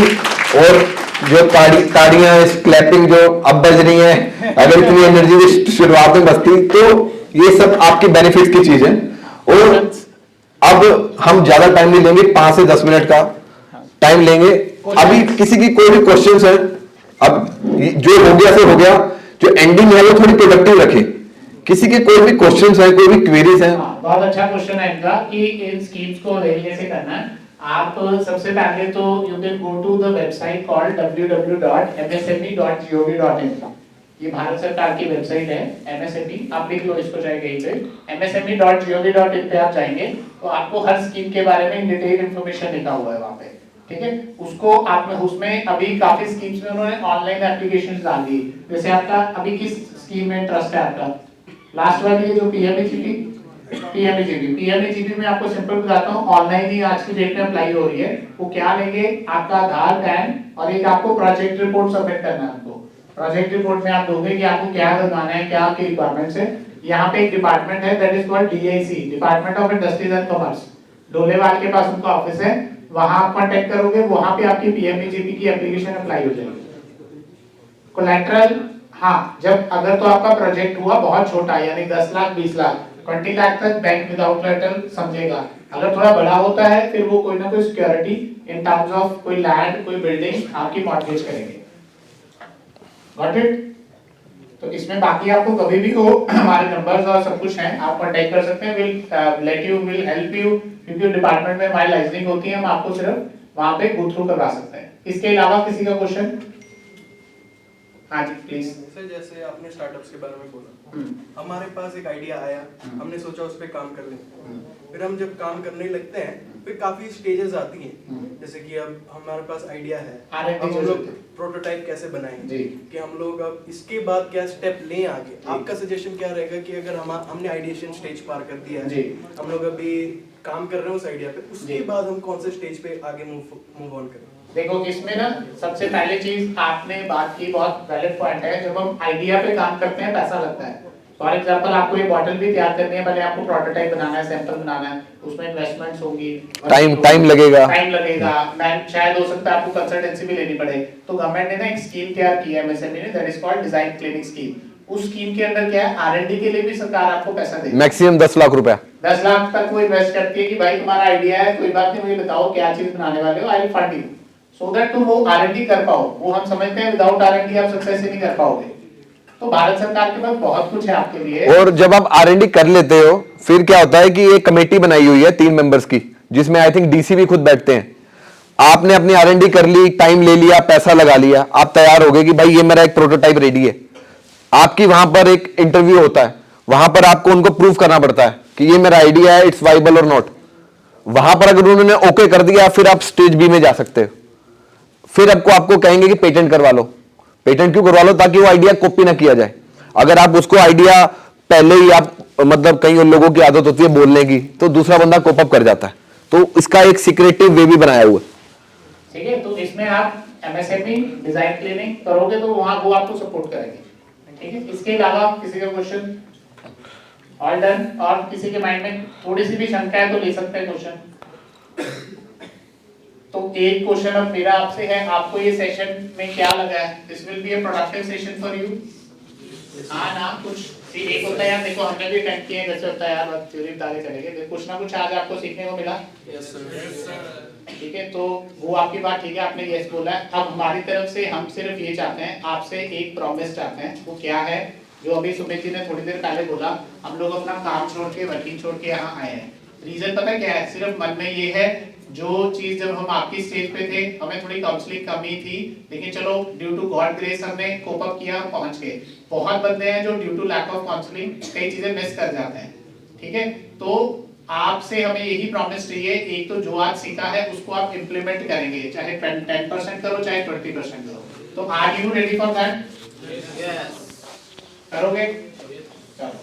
M: और जो ताड़ियां क्लैपिंग जो अब बज रही हैं, अगर इतनी एनर्जी की शुरुआत में बजती, तो ये सब आपके बेनिफिट्स की चीज है। और अब हम ज्यादा टाइम नहीं लेंगे, 5 से 10 मिनट का टाइम लेंगे। अभी किसी की कोई भी क्वेश्चंस है, अब जो हो गया सो हो गया, जो एंडिंग है वो थोड़ी प्रोडक्टिव रखे। किसी के कोई भी क्वेश्चंस है, कोई भी क्वेरीज है?
A: बहुत अच्छा क्वेश्चन है इनका कि इन स्कीम्स को कैसे करना है। आप सबसे पहले तो you can go to the website called www.msme.gov.in। ये भारत सरकार की वेबसाइट है MSME, आप लिख लो इसको चाहे कहीं पे, msme.gov.in पे आप जाएंगे तो आपको हर स्कीम के बारे में डिटेल इंफॉर्मेशन लिखा हुआ है वहाँ पे, ठीक है। उसको आपने उसमें अभी काफी स्कीम्स में उन्होंने ऑनलाइन एप्लीकेशंस डाल दी। जैसे आपका अभी किस स्कीम में इंटरेस्ट है आपका? लास्ट वाली ये जो PMEGP में आपको सिंपल बताता हूँ, ऑनलाइन ही आज की डेट में अप्लाई हो रही है। वो क्या लेंगे, आपका आधार, पैन और एक आपको प्रोजेक्ट रिपोर्ट सबमिट करना है। आपको प्रोजेक्ट रिपोर्ट में आप दोगे कि आपको क्या करवाना है, क्या आपकी रिक्वायरमेंट्स है। यहाँ पे एक डिपार्टमेंट है that is called DIC, department of industries and commerce, Dholewal के पास उनका ऑफिस है, वहां आप कांटेक्ट करोगे, वहां पे आपकी PMEGP की एप्लीकेशन अप्लाई हो जाएगी। कोलैटरल, हाँ, जब अगर तो आपका प्रोजेक्ट हुआ बहुत छोटा यानी 10 लाख 20 लाख 20 लाख तक बैंक विदाउट कोलैटरल समझेगा। अगर थोड़ा बड़ा होता है फिर वो कोई ना कोई सिक्योरिटी इन टर्म्स ऑफ कोई लैंड, कोई बिल्डिंग आपकी मॉर्गेज करेंगे। Got it? तो इसमें बाकी आपको कभी भी हो हमारे नंबर्स और सब कुछ हैं, आप कांटेक्ट कर सकते हैं। विल हेल्प यू, क्योंकि डिपार्टमेंट में हमारी लाइसेंसिंग होती है, हम आपको सिर्फ वहां पे गो थ्रू करवा सकते हैं। इसके अलावा किसी का क्वेश्चन? हाँ जी प्लीज।
L: सर जैसे आपने स्टार्टअप्स के बारे में बोला, हमारे पास एक आइडिया आया, हमने सोचा उस पर काम कर लें। फिर हम जब काम करने लगते हैं फिर काफी स्टेजेस आती हैं, जैसे कि अब हमारे पास आइडिया है, अब हम लोग प्रोटोटाइप कैसे बनाएंगे, कि हम लोग अब इसके बाद क्या स्टेप लें आगे। आपका सजेशन क्या रहेगा कि अगर हमने आइडिएशन स्टेज पार कर दिया है, हम लोग अभी काम कर रहे हैं उस आइडिया पे, उसके बाद हम कौन से स्टेज पे आगे मूव ऑन करें?
A: देखो इसमें ना सबसे पहले चीज आपने बात की, बहुत वैलिड पॉइंट है। जब हम आइडिया पे काम करते हैं पैसा लगता है, फॉर एग्जांपल आपको ये बॉटल भी तैयार करनी है, पहले आपको प्रोटोटाइप बनाना है, सैंपल बनाना है, उसमें इन्वेस्टमेंट्स होंगी,
M: टाइम लगेगा,
A: मैं शायद हो सकता है आपको कंसल्टेंसी भी लेनी पड़े। तो गवर्नमेंट ने ना एक स्कीम तैयार की है एमएसएमई ने, that is called design clinic scheme. उस स्कीम के अंदर क्या है, आरएनडी के लिए भी सरकार आपको पैसा देगी,
M: मैक्सिमम 10 लाख रुपया,
A: 10 लाख तक वो इन्वेस्ट करती है कि भाई तुम्हारा आइडिया है, कोई बात नहीं, मुझे बताओ क्या चीज बनाने वाले हो, I will fund you so that तुम वो आरएनडी कर पाओ। वो हम समझते हैं विदाउट आरएनडी आप सक्सेस ही नहीं कर पाओगे। तो भारत सरकार के पास बहुत कुछ है आपके लिए।
M: और जब आप आरएनडी कर लेते हो फिर क्या होता है कि एक कमेटी बनाई हुई है 3 मेंबर्स की, जिसमें आई थिंक डीसी भी खुद बैठते हैं। आपने अपनी आरएनडी कर ली, टाइम ले लिया, पैसा लगा लिया, आप तैयार हो गए कि भाई ये मेरा एक प्रोटोटाइप रेडी है। आपकी वहां पर एक इंटरव्यू होता है, वहां पर आपको उनको प्रूव करना पड़ता है कि ये मेरा आइडिया है, इट्स वाइबल और नॉट। वहां पर अगर उन्होंने ओके कर दिया फिर आप स्टेज बी में जा सकते हो। फिर आपको कहेंगे कि पेटेंट करवा लो। पेटेंट क्यों करवा लो? ताकि वो आइडिया कॉपी ना किया जाए। अगर आप उसको आइडिया पहले ही आप मतलब कई लोगों की आदत होती है बोलने की, तो दूसरा बंदा कॉपअप कर जाता है। तो इसका एक सीक्रेटिव वे भी बनाया हुआ है।
A: ठीक है, तो इसमें आप एमएसएमई डिजाइन क्लिनिक करोगे तो वहां वो आपको सपोर्ट करेंगे। ठीक है, इसके अलावा किसी का क्वेश्चन? All done? और किसी के माइंड में थोड़ी सी भी शंका है तो ले सकते हैं क्वेश्चन। तो एक क्वेश्चन अब मेरा आपसे है, आपको ये सेशन में क्या लगा है? This will be a productive session for you? हाँ ना, कुछ एक होता है यार, देखो हमने भी अटेंड किए, जैसे होता है यार थ्योरी डाले चलेंगे, कुछ ना कुछ आज आपको सीखने को मिला।
L: Yes sir.
A: ठीक है, तो वो आपकी बात ठीक है, आपने यस बोला है। अब हमारी तरफ से हम सिर्फ ये चाहते हैं, आपसे एक प्रॉमिस चाहते हैं। वो क्या है? जो अभी सुमित जी ने थोड़ी देर पहले बोला, हम लोग अपना काम छोड़ के, वर्किंग छोड़ के यहाँ आए हैं। रीजन पता क्या है? सिर्फ मन में ये है, जो चीज जब हम आपकी स्टेज पे थे हमें थोड़ी काउंसलिंग कमी थी, लेकिन चलो ड्यू टू गॉड ग्रेस हमने कोप अप किया, पहुंच गए। बहुत बंदे हैं जो due to lack of counselling कई चीजें मिस कर जाते हैं। ठीक है, तो आपसे हमें यही प्रॉमिस चाहिए, एक तो जो आज सीखा है उसको आप इंप्लीमेंट करेंगे, चाहे 10% करो चाहे 20% करो। तो are you ready for that?
L: Yes.
A: करोगे?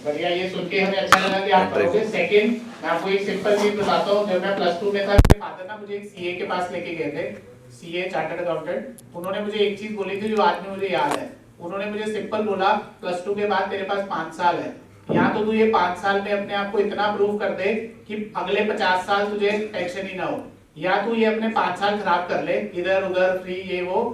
A: बढ़िया, ये सुन के हमें अच्छा लगा कि आप करोगे। सेकंड, मैं आपको एक सिंपल चीज बताता हूँ। जब मैं +2 में था, मेरे फादर ना मुझे एक सीए के पास लेके गए थे, सीए चार्टर्ड अकाउंटेंट। उन्होंने मुझे एक चीज बोली थी जो आज में मुझे याद है। उन्होंने मुझे सिंपल बोला, +2 के बाद तेरे पास 5 साल है, या तो तू ये 5 साल में अपने आप को इतना प्रूव कर दे कि अगले 50 साल तुझे टेंशन ही ना हो, या तू ये अपने 5 साल खराब कर ले इधर उधर फ्री ये वो,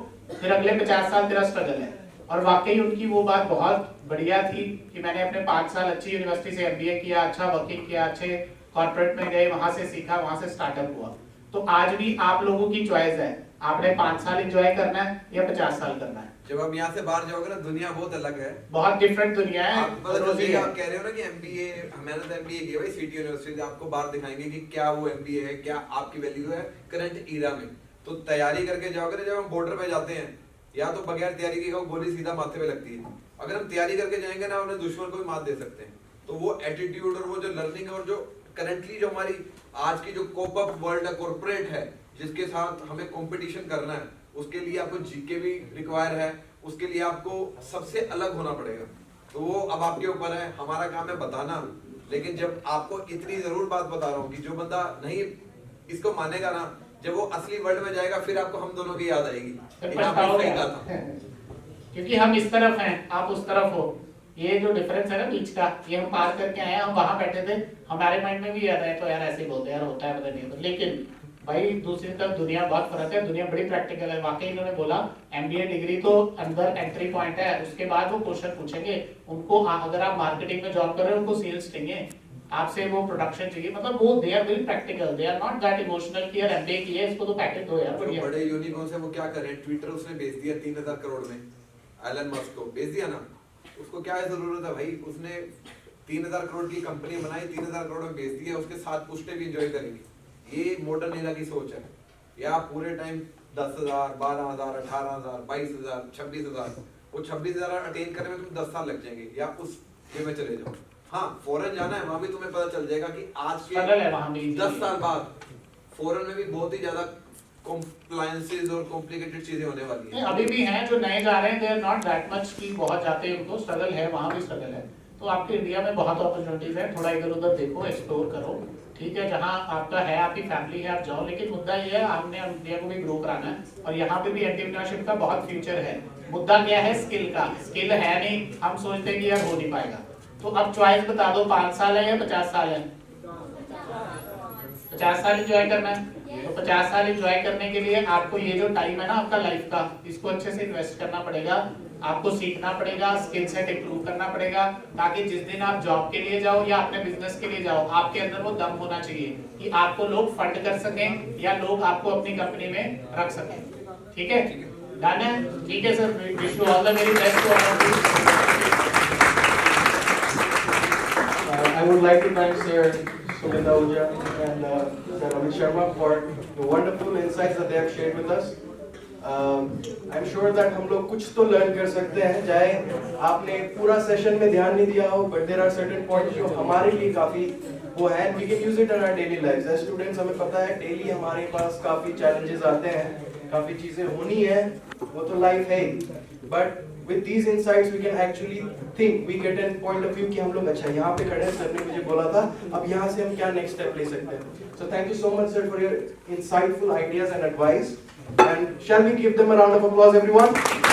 A: फिर अगले 50 साल तेरा स्ट्रगल है। और वाकई उनकी वो बात बहुत बढ़िया थी कि मैंने अपने 5 साल अच्छी यूनिवर्सिटी से एमबीए किया, अच्छा वर्किंग किया, अच्छे कॉर्पोरेट में गए, वहां से सीखा, वहां से स्टार्टअप हुआ। तो आज भी आप लोगों की चॉइस है, आपने 5 साल एंजॉय करना है या 50 साल करना है।
N: जब आप यहाँ से बाहर जाओगे ना, दुनिया बहुत अलग है,
A: बहुत डिफरेंट दुनिया है।
N: आप कह रहे हो ना कि एमबीए, मैंने तो एमबीए किया भाई सिटी यूनिवर्सिटी, आपको बाहर दिखाएंगे कि क्या वो एमबीए है, क्या आपकी वैल्यू है करंट ईरा में। तो तैयारी करके जाओगे ना, जब हम बॉर्डर पे जाते हैं, या तो बगैर तैयारी के गोली सीधा माथे पे लगती है। अगर हम तैयारी करके जाएंगे ना, अपने दुश्मन को भी मात दे सकते हैं। तो वो एटीट्यूड और वो जो लर्निंग और जो करंटली जो हमारी आज की जो कोप अप वर्ल्ड है, कॉर्पोरेट है, जिसके साथ हमें कंपटीशन करना है, उसके लिए आपको जीके भी रिक्वायर है, उसके लिए आपको सबसे अलग होना पड़ेगा। तो वो अब आपके ऊपर है, हमारा काम है बताना। लेकिन जब आपको इतनी जरूर बात बता रहा हूँ कि जो बंदा नहीं इसको मानेगा ना, जब वो असली वर्ल्ड में जाएगा फिर आपको हम दोनों की याद आएगी।
A: क्योंकि हम इस तरफ हैं, आप उस तरफ हो। ये जो डिफरेंस है ना बीच का, ये हम पार करके आए, हम वहां बैठे थे, हमारे माइंड में भी याद आया तो यार ऐसे ही बोलते यार, होता है पता नहीं होता। लेकिन भाई दूसरी तरफ दुनिया बहुत फर्क है, दुनिया बड़ी प्रैक्टिकल है। वाकई इन्होंने बोला एमबीए डिग्री तो अंदर एंट्री पॉइंट है, उसके बाद वो क्वेश्चन पूछेंगे उनको। अगर आप मार्केटिंग में जॉब कर रहे हो, उनको सेल्स चाहिए, आपसे वो प्रोडक्शन चाहिए, मतलब वो they are very practical, they are not that emotional कि यार एमबीए किया इसको तो पैकेज दो यार।
N: जो बड़े यूनिकॉर्न से वो क्या करें, ट्विटर उसने बेच दिया 3000 करोड़ में, एलन मस्क को बेच दिया ना। उसको क्या जरूरत है भाई, उसने 3000 करोड़ की कंपनी बनाई, 3000 करोड़ में बेच दिया, उसके साथ पुश्ते भी एंजॉय करेंगे। ये मॉडर्न एरा की सोच है। या पूरे टाइम 10,000, 12,000, 18,000, 22,000, 26,000, वो 26,000 अटेन करने में तुम्हें 10 साल लग जाएंगे, या उस वे में चले जाओ। हाँ, फॉरेन जाना है, वहां भी तुम्हें पता चल जाएगा कि आज के 10 साल बाद फॉरेन में भी बहुत ही ज्यादा कॉम्प्लायंसेस और कॉम्प्लिकेटेड चीजें होने वाली हैं।
A: अभी भी हैं जो नए जा रहे हैं, they are not that much कि बहुत जाते हैं, उनको स्ट्रगल है, वहां भी स्ट्रगल है। तो आपके इंडिया में बहुत अपॉर्चुनिटीज है, थोड़ा इधर उधर देखो, एक्सप्लोर करो। ठीक है, जहाँ आपका है, आपकी फैमिली है, आप जाओ। लेकिन मुद्दा ये है, हमने इंडिया को भी ग्रो कराना है, और यहाँ पे भी एंटरप्रेन्योरशिप का बहुत फ्यूचर है। मुद्दा क्या है? स्किल का। स्किल है नहीं, हम सोचते हैं कि यार हो नहीं पाएगा। तो अब चॉइस बता दो 5 साल है या 50 साल है? 50 साल एंजॉय करना है। तो 50 साल एंजॉय करने के लिए आपको ये जो टाइम है ना आपका लाइफ का, इसको अच्छे से इन्वेस्ट करना पड़ेगा, आपको सीखना पड़ेगा, स्किल सेट इंप्रूव करना पड़ेगा, ताकि जिस दिन आप जॉब के लिए जाओ या अपने बिजनेस के लिए जाओ, आपके अंदर वो दम होना चाहिए कि आपको लोग फंड कर सकें या लोग आपको अपनी कंपनी में रख सकें। ठीक है, डन है? ठीक है sir, wish you all the very best to all of you.
L: I would like to thank Sir Suminda Ahuja and Sir Amit Sharma for the wonderful insights that they have shared with us. I'm sure that हम लोग कुछ तो learn कर सकते हैं, चाहे आपने पूरा सेशन में ध्यान नहीं दिया हो, but there are certain points जो हमारे लिए काफी वो है, we can use it in our daily lives. As students हमें पता है डेली हमारे पास काफी challenges आते हैं, काफी चीजें होनी है, वो तो लाइफ है ही, but with these insights we can actually think, we get a point of view कि हम लोग अच्छा यहाँ पे खड़े हैं, सर ने मुझे बोला था, अब यहाँ से हम क्या next step ले सकते हैं. So thank you so much sir for your insightful ideas and advice, and shall we give them a round of applause everyone?